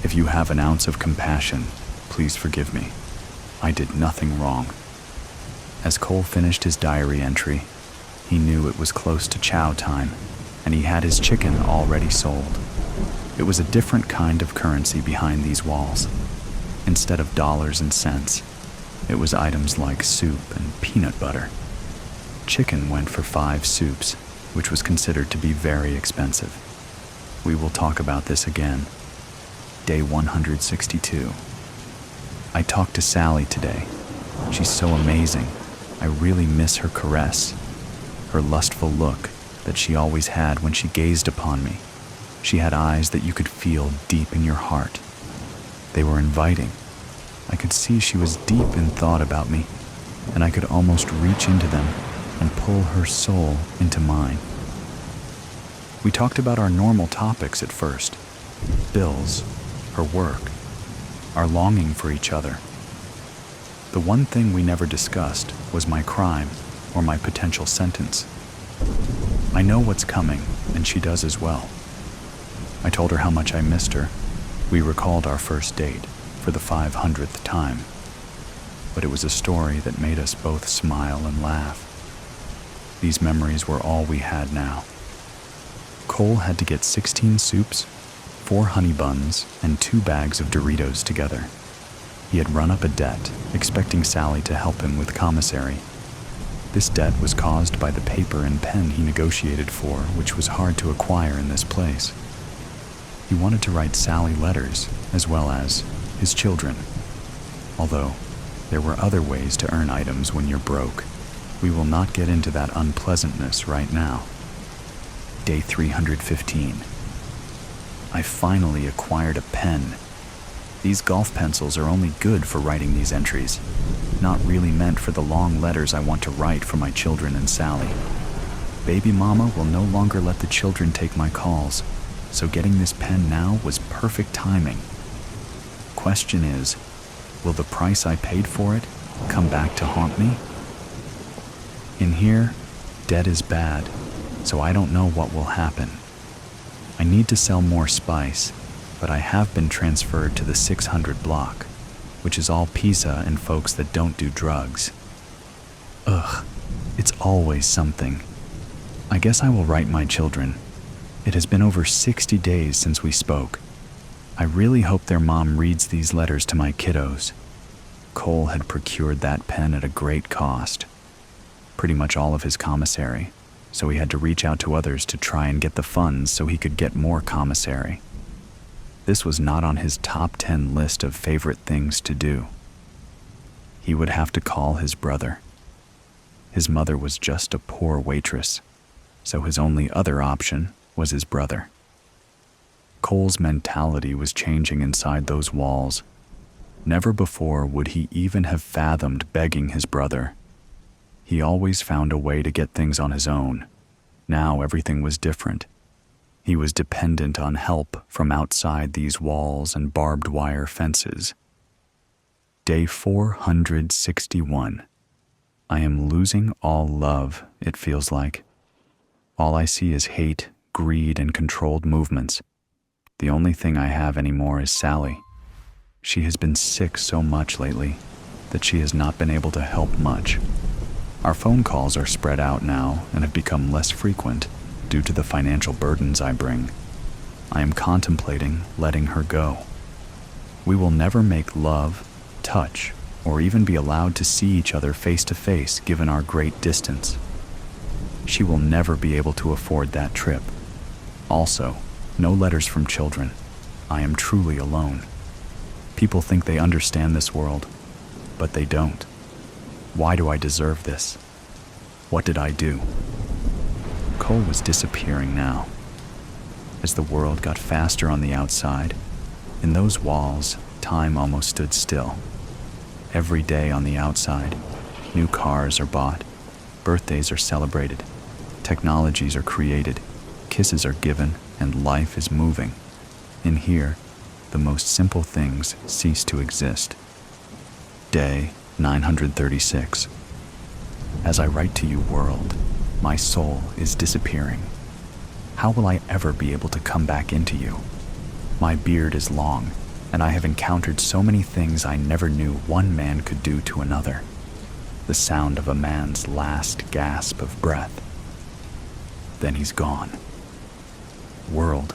if you have an ounce of compassion, please forgive me. I did nothing wrong. As Cole finished his diary entry, he knew it was close to chow time, and he had his chicken already sold. It was a different kind of currency behind these walls. Instead of dollars and cents, it was items like soup and peanut butter. Chicken went for 5 soups, which was considered to be very expensive. We will talk about this again. Day 162. I talked to Sally today. She's so amazing. I really miss her caress, her lustful look that she always had when she gazed upon me. She had eyes that you could feel deep in your heart. They were inviting. I could see she was deep in thought about me, and I could almost reach into them and pull her soul into mine. We talked about our normal topics at first: bills, her work, our longing for each other. The one thing we never discussed was my crime or my potential sentence. I know what's coming, and she does as well. I told her how much I missed her. We recalled our first date for the 500th time. But it was a story that made us both smile and laugh. These memories were all we had now. Cole had to get 16 soups, 4 honey buns, and 2 bags of Doritos together. He had run up a debt, expecting Sally to help him with commissary. This debt was caused by the paper and pen he negotiated for, which was hard to acquire in this place. He wanted to write Sally letters, as well as his children. Although, there were other ways to earn items when you're broke. We will not get into that unpleasantness right now. Day 315. I finally acquired a pen. These golf pencils are only good for writing these entries, not really meant for the long letters I want to write for my children and Sally. Baby mama will no longer let the children take my calls, so getting this pen now was perfect timing. Question is, will the price I paid for it come back to haunt me? In here, debt is bad, so I don't know what will happen. I need to sell more spice, but I have been transferred to the 600 block, which is all pizza and folks that don't do drugs. Ugh, it's always something. I guess I will write my children. It has been over 60 days since we spoke. I really hope their mom reads these letters to my kiddos. Cole had procured that pen at a great cost. Pretty much all of his commissary, so he had to reach out to others to try and get the funds so he could get more commissary. This was not on his top 10 list of favorite things to do. He would have to call his brother. His mother was just a poor waitress, so his only other option was his brother. Cole's mentality was changing inside those walls. Never before would he even have fathomed begging his brother. He always found a way to get things on his own. Now everything was different. He was dependent on help from outside these walls and barbed wire fences. Day 461. I am losing all love, it feels like. All I see is hate, greed, and controlled movements. The only thing I have anymore is Sally. She has been sick so much lately that she has not been able to help much. Our phone calls are spread out now and have become less frequent due to the financial burdens I bring. I am contemplating letting her go. We will never make love, touch, or even be allowed to see each other face to face given our great distance. She will never be able to afford that trip. Also, no letters from children. I am truly alone. People think they understand this world, but they don't. Why do I deserve this? What did I do? Cole was disappearing now. As the world got faster on the outside, in those walls, time almost stood still. Every day on the outside, new cars are bought, birthdays are celebrated, technologies are created, kisses are given, and life is moving. In here, the most simple things cease to exist. Day 936. As I write to you, world, my soul is disappearing. How will I ever be able to come back into you? My beard is long, and I have encountered so many things I never knew one man could do to another. The sound of a man's last gasp of breath. Then he's gone. World,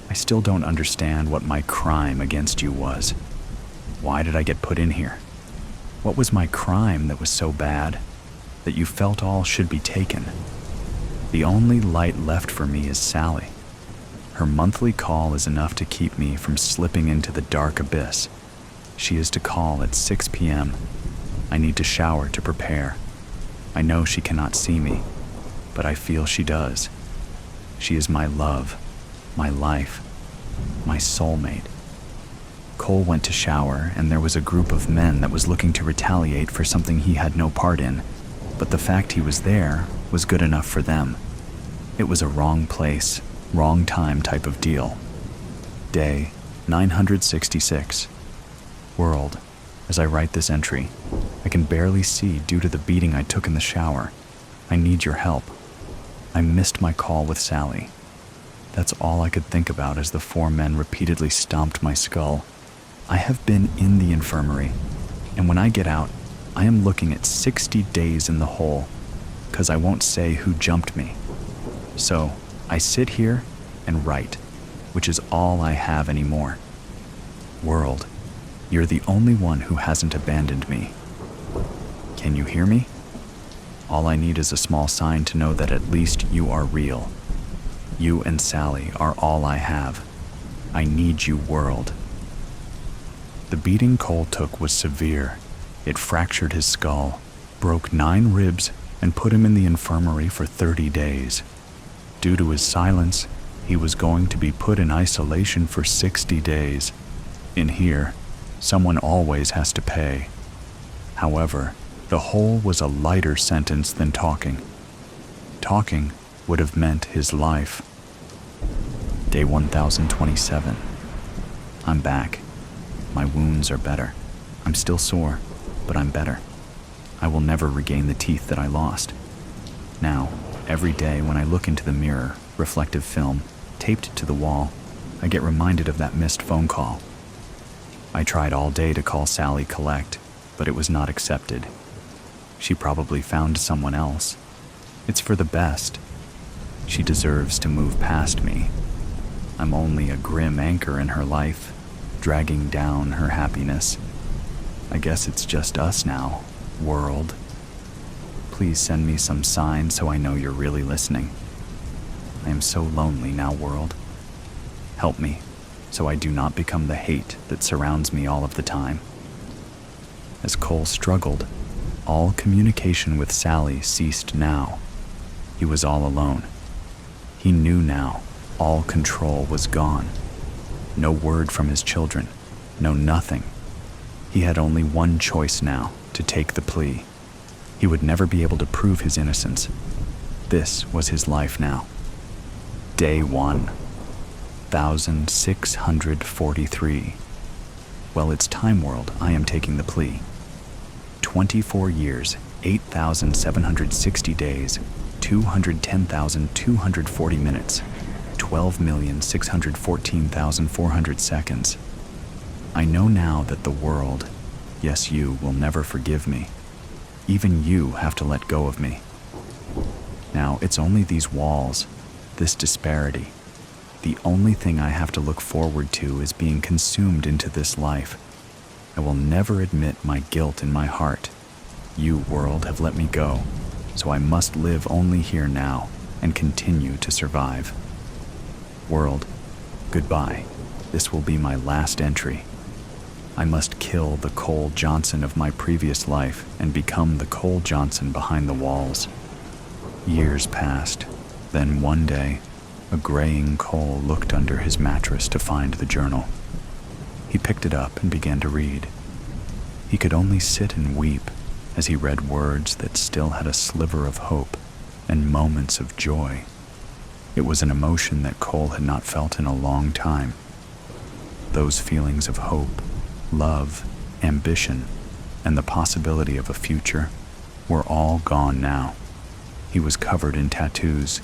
I still don't understand what my crime against you was. Why did I get put in here? What was my crime that was so bad that you felt all should be taken? The only light left for me is Sally. Her monthly call is enough to keep me from slipping into the dark abyss. She is to call at 6 p.m. I need to shower to prepare. I know she cannot see me, but I feel she does. She is my love, my life, my soulmate. Cole went to shower, and there was a group of men that was looking to retaliate for something he had no part in, but the fact he was there was good enough for them. It was a wrong place, wrong time type of deal. Day 966. World, as I write this entry, I can barely see due to the beating I took in the shower. I need your help. I missed my call with Sally. That's all I could think about as the four men repeatedly stomped my skull. I have been in the infirmary, and when I get out, I am looking at 60 days in the hole, 'cause I won't say who jumped me. So, I sit here and write, which is all I have anymore. World, you're the only one who hasn't abandoned me. Can you hear me? All I need is a small sign to know that at least you are real. You and Sally are all I have. I need you, world. The beating Cole took was severe. It fractured his skull, broke 9 ribs, and put him in the infirmary for 30 days. Due to his silence, he was going to be put in isolation for 60 days. In here, someone always has to pay. However, the hole was a lighter sentence than talking. Talking would have meant his life. Day 1027. I'm back. My wounds are better. I'm still sore, but I'm better. I will never regain the teeth that I lost. Now, every day when I look into the mirror, reflective film, taped to the wall, I get reminded of that missed phone call. I tried all day to call Sally collect, but it was not accepted. She probably found someone else. It's for the best. She deserves to move past me. I'm only a grim anchor in her life, dragging down her happiness. I guess it's just us now, world. Please send me some sign so I know you're really listening. I am so lonely now, world. Help me, so I do not become the hate that surrounds me all of the time. As Cole struggled, All communication with Sally ceased now. He was all alone. He knew now all control was gone. No word from his children, no nothing. He had only one choice now, to take the plea. He would never be able to prove his innocence. This was his life now. Day 1, 1643. Well, it's time world, I am taking the plea. 24 years, 8,760 days, 210,240 minutes, 12,614,400 seconds. I know now that the world, yes, you, will never forgive me. Even you have to let go of me. Now, it's only these walls, this disparity. The only thing I have to look forward to is being consumed into this life. I will never admit my guilt in my heart. You, world, have let me go, so I must live only here now and continue to survive. World, goodbye. This will be my last entry. I must kill the Cole Johnson of my previous life and become the Cole Johnson behind the walls. Years passed. Then one day, a graying Cole looked under his mattress to find the journal. He picked it up and began to read. He could only sit and weep as he read words that still had a sliver of hope and moments of joy. It was an emotion that Cole had not felt in a long time. Those feelings of hope, love, ambition, and the possibility of a future were all gone now. He was covered in tattoos,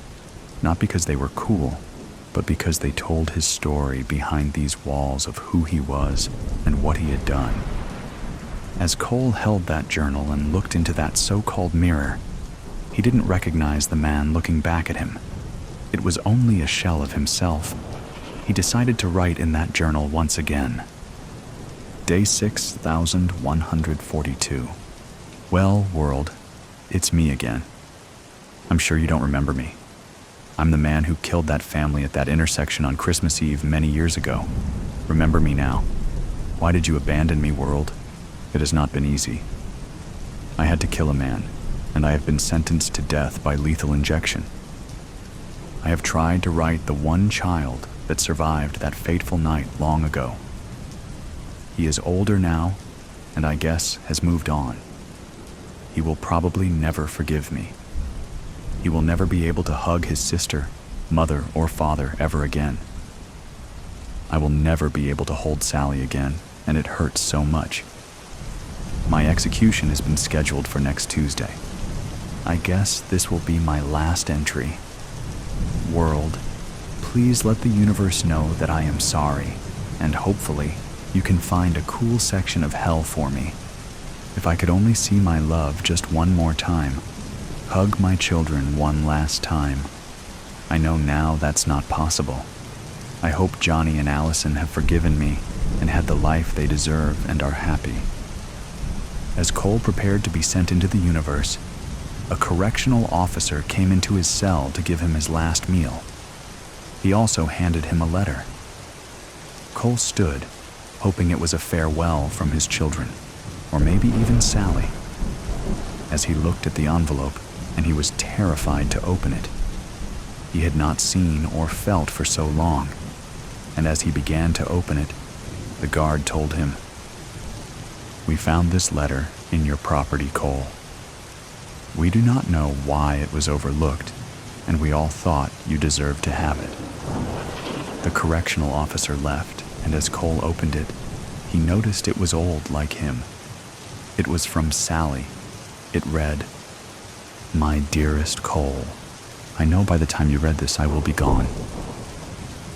not because they were cool, but because they told his story behind these walls of who he was and what he had done. As Cole held that journal and looked into that so-called mirror, he didn't recognize the man looking back at him. It was only a shell of himself. He decided to write in that journal once again. Day 6142. Well, world, it's me again. I'm sure you don't remember me. I'm the man who killed that family at that intersection on Christmas Eve many years ago. Remember me now. Why did you abandon me, world? It has not been easy. I had to kill a man, and I have been sentenced to death by lethal injection. I have tried to write the one child that survived that fateful night long ago. He is older now, and I guess has moved on. He will probably never forgive me. He will never be able to hug his sister, mother, or father ever again. I will never be able to hold Sally again, and it hurts so much. My execution has been scheduled for next Tuesday. I guess this will be my last entry. World, please let the universe know that I am sorry, and hopefully you can find a cool section of hell for me. If I could only see my love just one more time, hug my children one last time. I know now that's not possible. I hope Johnny and Allison have forgiven me and had the life they deserve and are happy. As Cole prepared to be sent into the universe, a correctional officer came into his cell to give him his last meal. He also handed him a letter. Cole stood, hoping it was a farewell from his children, or maybe even Sally. As he looked at the envelope, and he was terrified to open it. He had not seen or felt for so long, and as he began to open it, the guard told him, "We found this letter in your property, Cole. We do not know why it was overlooked, and we all thought you deserved to have it." The correctional officer left, and as Cole opened it, he noticed it was old like him. It was from Sally. It read, "My dearest Cole, I know by the time you read this I will be gone.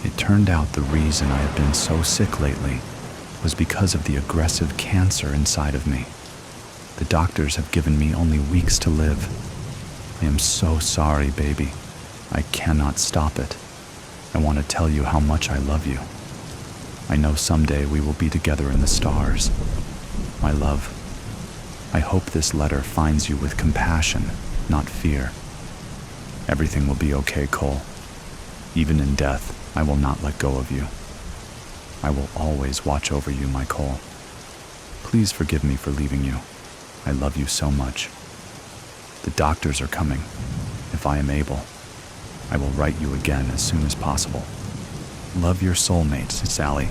It turned out the reason I have been so sick lately was because of the aggressive cancer inside of me. The doctors have given me only weeks to live. I am so sorry, baby. I cannot stop it. I want to tell you how much I love you. I know someday we will be together in the stars. My love, I hope this letter finds you with compassion, not fear. Everything will be okay, Cole. Even in death, I will not let go of you. I will always watch over you, my Cole. Please forgive me for leaving you. I love you so much. The doctors are coming. If I am able, I will write you again as soon as possible. Love your soulmates, Sally.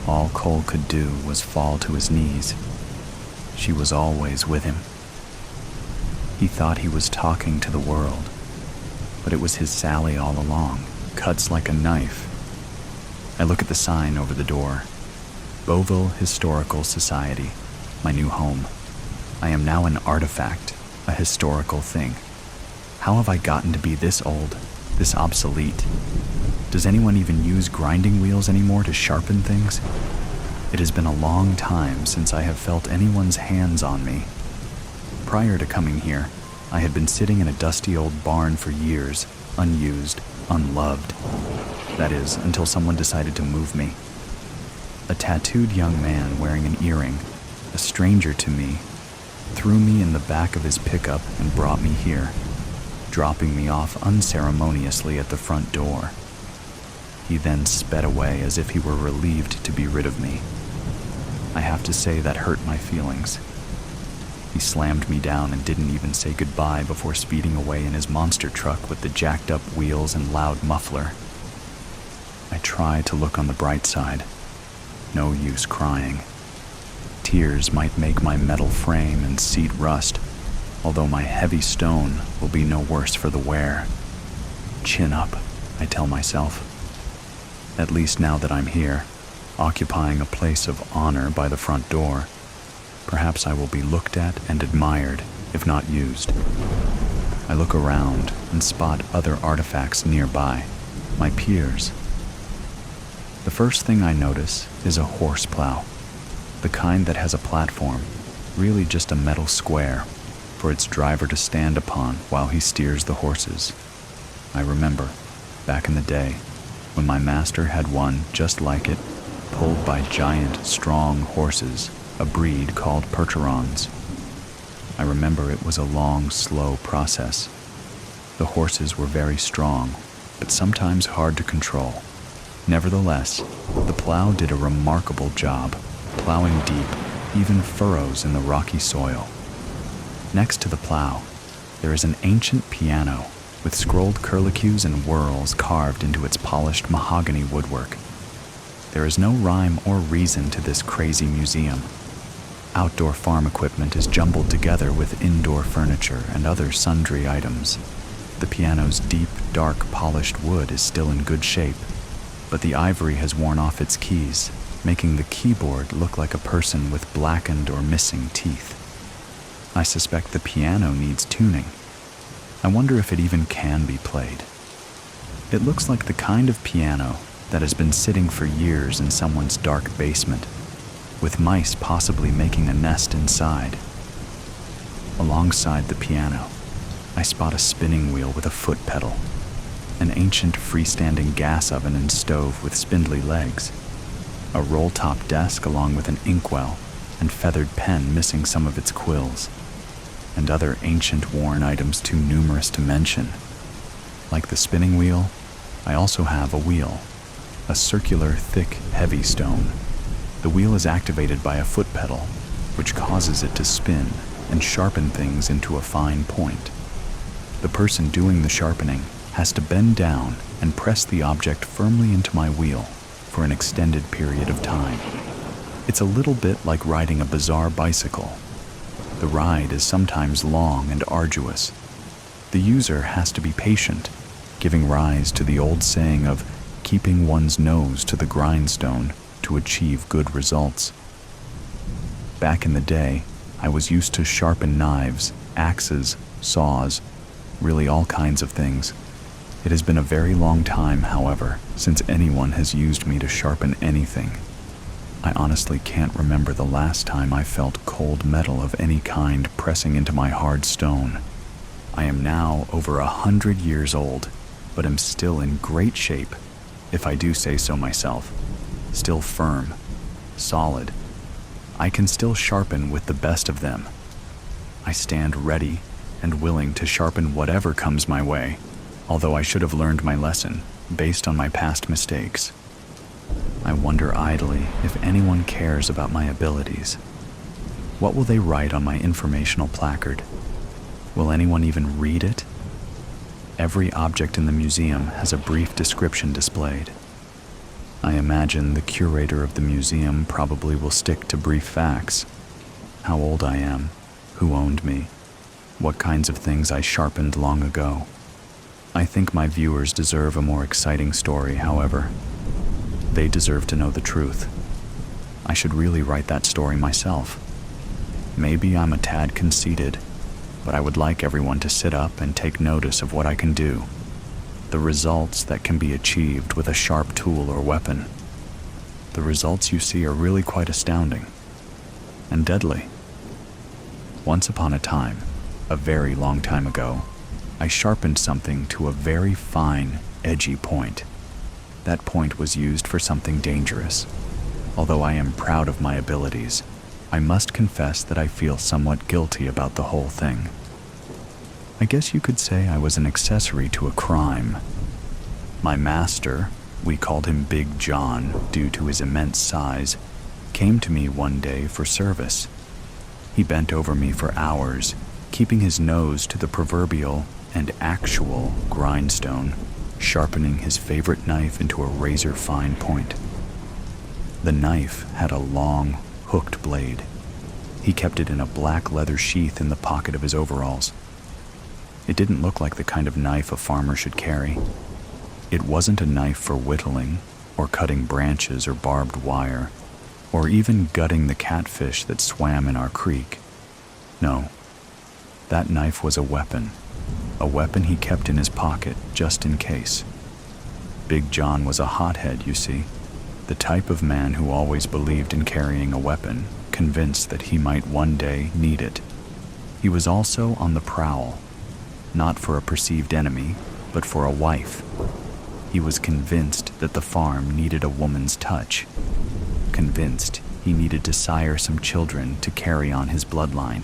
All Cole could do was fall to his knees. She was always with him. He thought he was talking to the world, but it was his Sally all along, cuts like a knife. I look at the sign over the door. Beauville Historical Society, my new home. I am now an artifact, a historical thing. How have I gotten to be this old, this obsolete? Does anyone even use grinding wheels anymore to sharpen things? It has been a long time since I have felt anyone's hands on me. Prior to coming here, I had been sitting in a dusty old barn for years, unused, unloved. That is, until someone decided to move me. A tattooed young man wearing an earring, a stranger to me, threw me in the back of his pickup and brought me here, dropping me off unceremoniously at the front door. He then sped away as if he were relieved to be rid of me. I have to say that hurt my feelings. He slammed me down and didn't even say goodbye before speeding away in his monster truck with the jacked up wheels and loud muffler. I try to look on the bright side. No use crying. Tears might make my metal frame and seat rust, although my heavy stone will be no worse for the wear. Chin up, I tell myself. At least now that I'm here, occupying a place of honor by the front door, perhaps I will be looked at and admired, if not used. I look around and spot other artifacts nearby, my peers. The first thing I notice is a horse plow, the kind that has a platform, really just a metal square, for its driver to stand upon while he steers the horses. I remember, back in the day, when my master had one just like it, pulled by giant, strong horses, a breed called Percherons. I remember it was a long, slow process. The horses were very strong, but sometimes hard to control. Nevertheless, the plow did a remarkable job, plowing deep, even furrows in the rocky soil. Next to the plow, there is an ancient piano with scrolled curlicues and whorls carved into its polished mahogany woodwork. There is no rhyme or reason to this crazy museum. Outdoor farm equipment is jumbled together with indoor furniture and other sundry items. The piano's deep, dark, polished wood is still in good shape, but the ivory has worn off its keys, making the keyboard look like a person with blackened or missing teeth. I suspect the piano needs tuning. I wonder if it even can be played. It looks like the kind of piano that has been sitting for years in someone's dark basement, with mice possibly making a nest inside. Alongside the piano, I spot a spinning wheel with a foot pedal, an ancient freestanding gas oven and stove with spindly legs, a roll-top desk along with an inkwell and feathered pen missing some of its quills, and other ancient worn items too numerous to mention. Like the spinning wheel, I also have a wheel, a circular, thick, heavy stone. The wheel is activated by a foot pedal, which causes it to spin and sharpen things into a fine point. The person doing the sharpening has to bend down and press the object firmly into my wheel for an extended period of time. It's a little bit like riding a bizarre bicycle. The ride is sometimes long and arduous. The user has to be patient, giving rise to the old saying of keeping one's nose to the grindstone to achieve good results. Back in the day, I was used to sharpen knives, axes, saws, really all kinds of things. It has been a very long time, however, since anyone has used me to sharpen anything. I honestly can't remember the last time I felt cold metal of any kind pressing into my hard stone. I am now over 100 years old, but am still in great shape, if I do say so myself. Still firm, solid. I can still sharpen with the best of them. I stand ready and willing to sharpen whatever comes my way, although I should have learned my lesson based on my past mistakes. I wonder idly if anyone cares about my abilities. What will they write on my informational placard? Will anyone even read it? Every object in the museum has a brief description displayed. I imagine the curator of the museum probably will stick to brief facts. How old I am, who owned me, what kinds of things I sharpened long ago. I think my viewers deserve a more exciting story, however. They deserve to know the truth. I should really write that story myself. Maybe I'm a tad conceited, but I would like everyone to sit up and take notice of what I can do. The results that can be achieved with a sharp tool or weapon. The results you see are really quite astounding and deadly. Once upon a time, a very long time ago, I sharpened something to a very fine, edgy point. That point was used for something dangerous. Although I am proud of my abilities, I must confess that I feel somewhat guilty about the whole thing. I guess you could say I was an accessory to a crime. My master, we called him Big John due to his immense size, came to me one day for service. He bent over me for hours, keeping his nose to the proverbial and actual grindstone, sharpening his favorite knife into a razor-fine point. The knife had a long, hooked blade. He kept it in a black leather sheath in the pocket of his overalls. It didn't look like the kind of knife a farmer should carry. It wasn't a knife for whittling, or cutting branches or barbed wire, or even gutting the catfish that swam in our creek. No, that knife was a weapon he kept in his pocket just in case. Big John was a hothead, you see, the type of man who always believed in carrying a weapon, convinced that he might one day need it. He was also on the prowl, not for a perceived enemy, but for a wife. He was convinced that the farm needed a woman's touch, convinced he needed to sire some children to carry on his bloodline.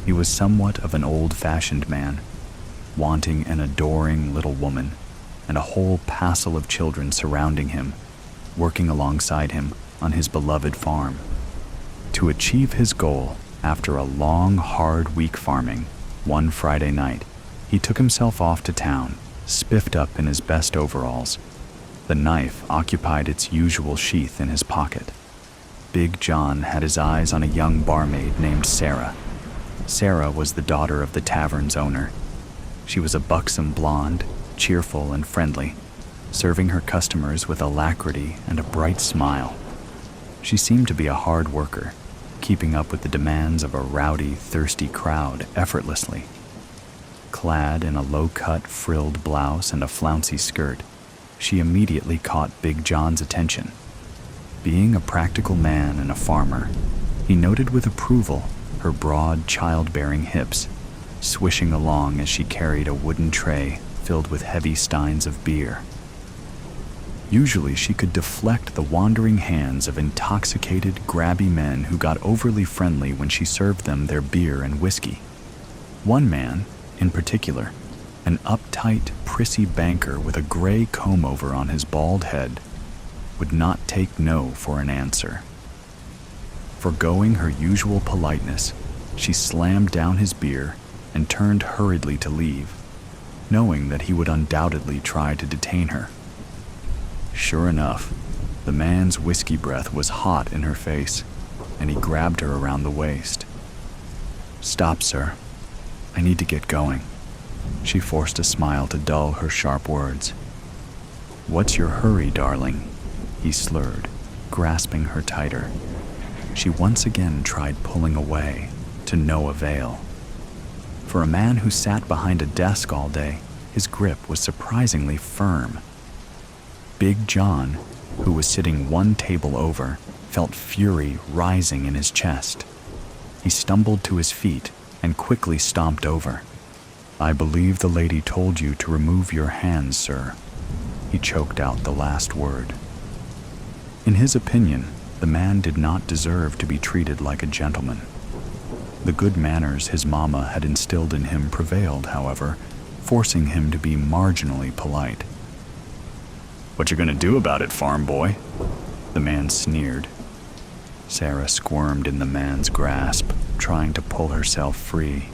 He was somewhat of an old-fashioned man, wanting an adoring little woman and a whole passel of children surrounding him, working alongside him on his beloved farm. To achieve his goal, after a long, hard week farming, one Friday night, he took himself off to town, spiffed up in his best overalls. The knife occupied its usual sheath in his pocket. Big John had his eyes on a young barmaid named Sarah. Sarah was the daughter of the tavern's owner. She was a buxom blonde, cheerful and friendly, serving her customers with alacrity and a bright smile. She seemed to be a hard worker, keeping up with the demands of a rowdy, thirsty crowd effortlessly. Clad in a low-cut, frilled blouse and a flouncy skirt, she immediately caught Big John's attention. Being a practical man and a farmer, he noted with approval her broad, childbearing hips, swishing along as she carried a wooden tray filled with heavy steins of beer. Usually she could deflect the wandering hands of intoxicated, grabby men who got overly friendly when she served them their beer and whiskey. One man, in particular, an uptight, prissy banker with a gray comb-over on his bald head, would not take no for an answer. Forgoing her usual politeness, she slammed down his beer and turned hurriedly to leave, knowing that he would undoubtedly try to detain her. Sure enough, the man's whiskey breath was hot in her face, and he grabbed her around the waist. "Stop, sir. I need to get going." She forced a smile to dull her sharp words. "What's your hurry, darling?" he slurred, grasping her tighter. She once again tried pulling away, to no avail. For a man who sat behind a desk all day, his grip was surprisingly firm. Big John, who was sitting one table over, felt fury rising in his chest. He stumbled to his feet and quickly stomped over. "I believe the lady told you to remove your hands, sir." He choked out the last word. In his opinion, the man did not deserve to be treated like a gentleman. The good manners his mama had instilled in him prevailed, however, forcing him to be marginally polite. "What you gonna do about it, farm boy?" the man sneered. Sarah squirmed in the man's grasp, trying to pull herself free.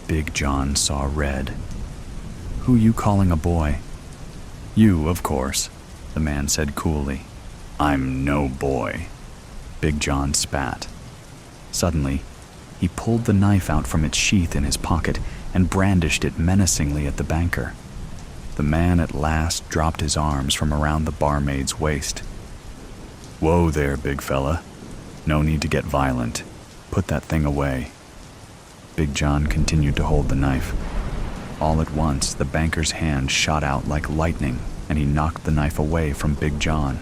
Big John saw red. "Who you calling a boy?" "You, of course," the man said coolly. "I'm no boy." Big John spat. Suddenly, he pulled the knife out from its sheath in his pocket and brandished it menacingly at the banker. The man at last dropped his arms from around the barmaid's waist. "Whoa there, big fella. No need to get violent. Put that thing away." Big John continued to hold the knife. All at once, the banker's hand shot out like lightning, and he knocked the knife away from Big John.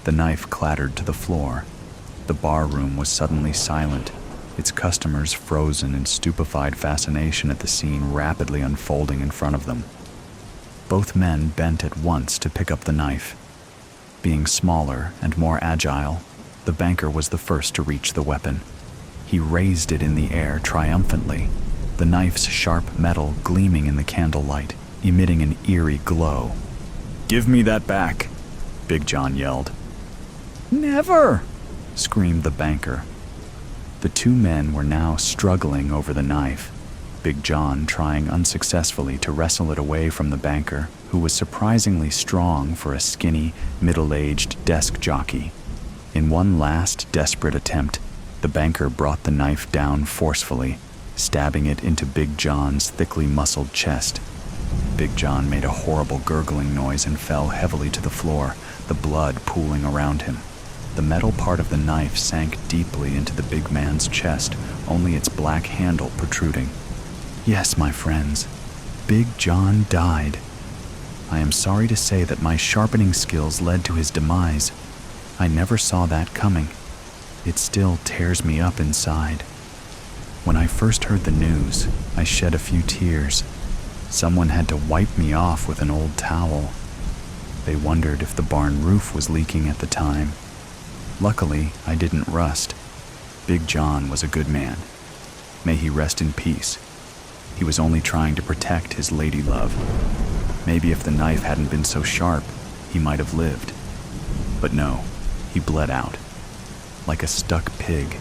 The knife clattered to the floor. The bar room was suddenly silent, its customers frozen in stupefied fascination at the scene rapidly unfolding in front of them. Both men bent at once to pick up the knife. Being smaller and more agile, the banker was the first to reach the weapon. He raised it in the air triumphantly, the knife's sharp metal gleaming in the candlelight, emitting an eerie glow. "Give me that back," Big John yelled. "Never!" screamed the banker. The two men were now struggling over the knife, Big John trying unsuccessfully to wrestle it away from the banker, who was surprisingly strong for a skinny, middle-aged desk jockey. In one last desperate attempt, the banker brought the knife down forcefully, stabbing it into Big John's thickly muscled chest. Big John made a horrible gurgling noise and fell heavily to the floor, the blood pooling around him. The metal part of the knife sank deeply into the big man's chest, only its black handle protruding. Yes, my friends, Big John died. I am sorry to say that my sharpening skills led to his demise. I never saw that coming. It still tears me up inside. When I first heard the news, I shed a few tears. Someone had to wipe me off with an old towel. They wondered if the barn roof was leaking at the time. Luckily, I didn't rust. Big John was a good man. May he rest in peace. He was only trying to protect his lady love. Maybe if the knife hadn't been so sharp, he might have lived. But no, he bled out. Like a stuck pig.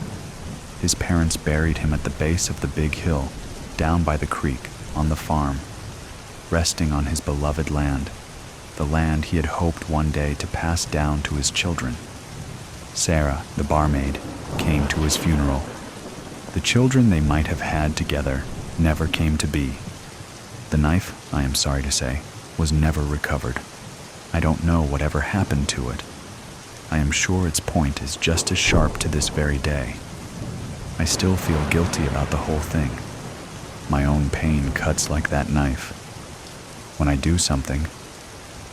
His parents buried him at the base of the big hill, down by the creek, on the farm, resting on his beloved land, the land he had hoped one day to pass down to his children. Sarah, the barmaid, came to his funeral. The children they might have had together never came to be. The knife, I am sorry to say, was never recovered. I don't know whatever happened to it. I am sure its point is just as sharp to this very day. I still feel guilty about the whole thing. My own pain cuts like that knife. When I do something,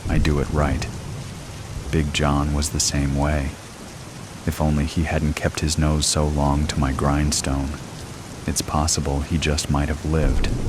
I do it right. Big John was the same way. If only he hadn't kept his nose so long to my grindstone. It's possible he just might have lived.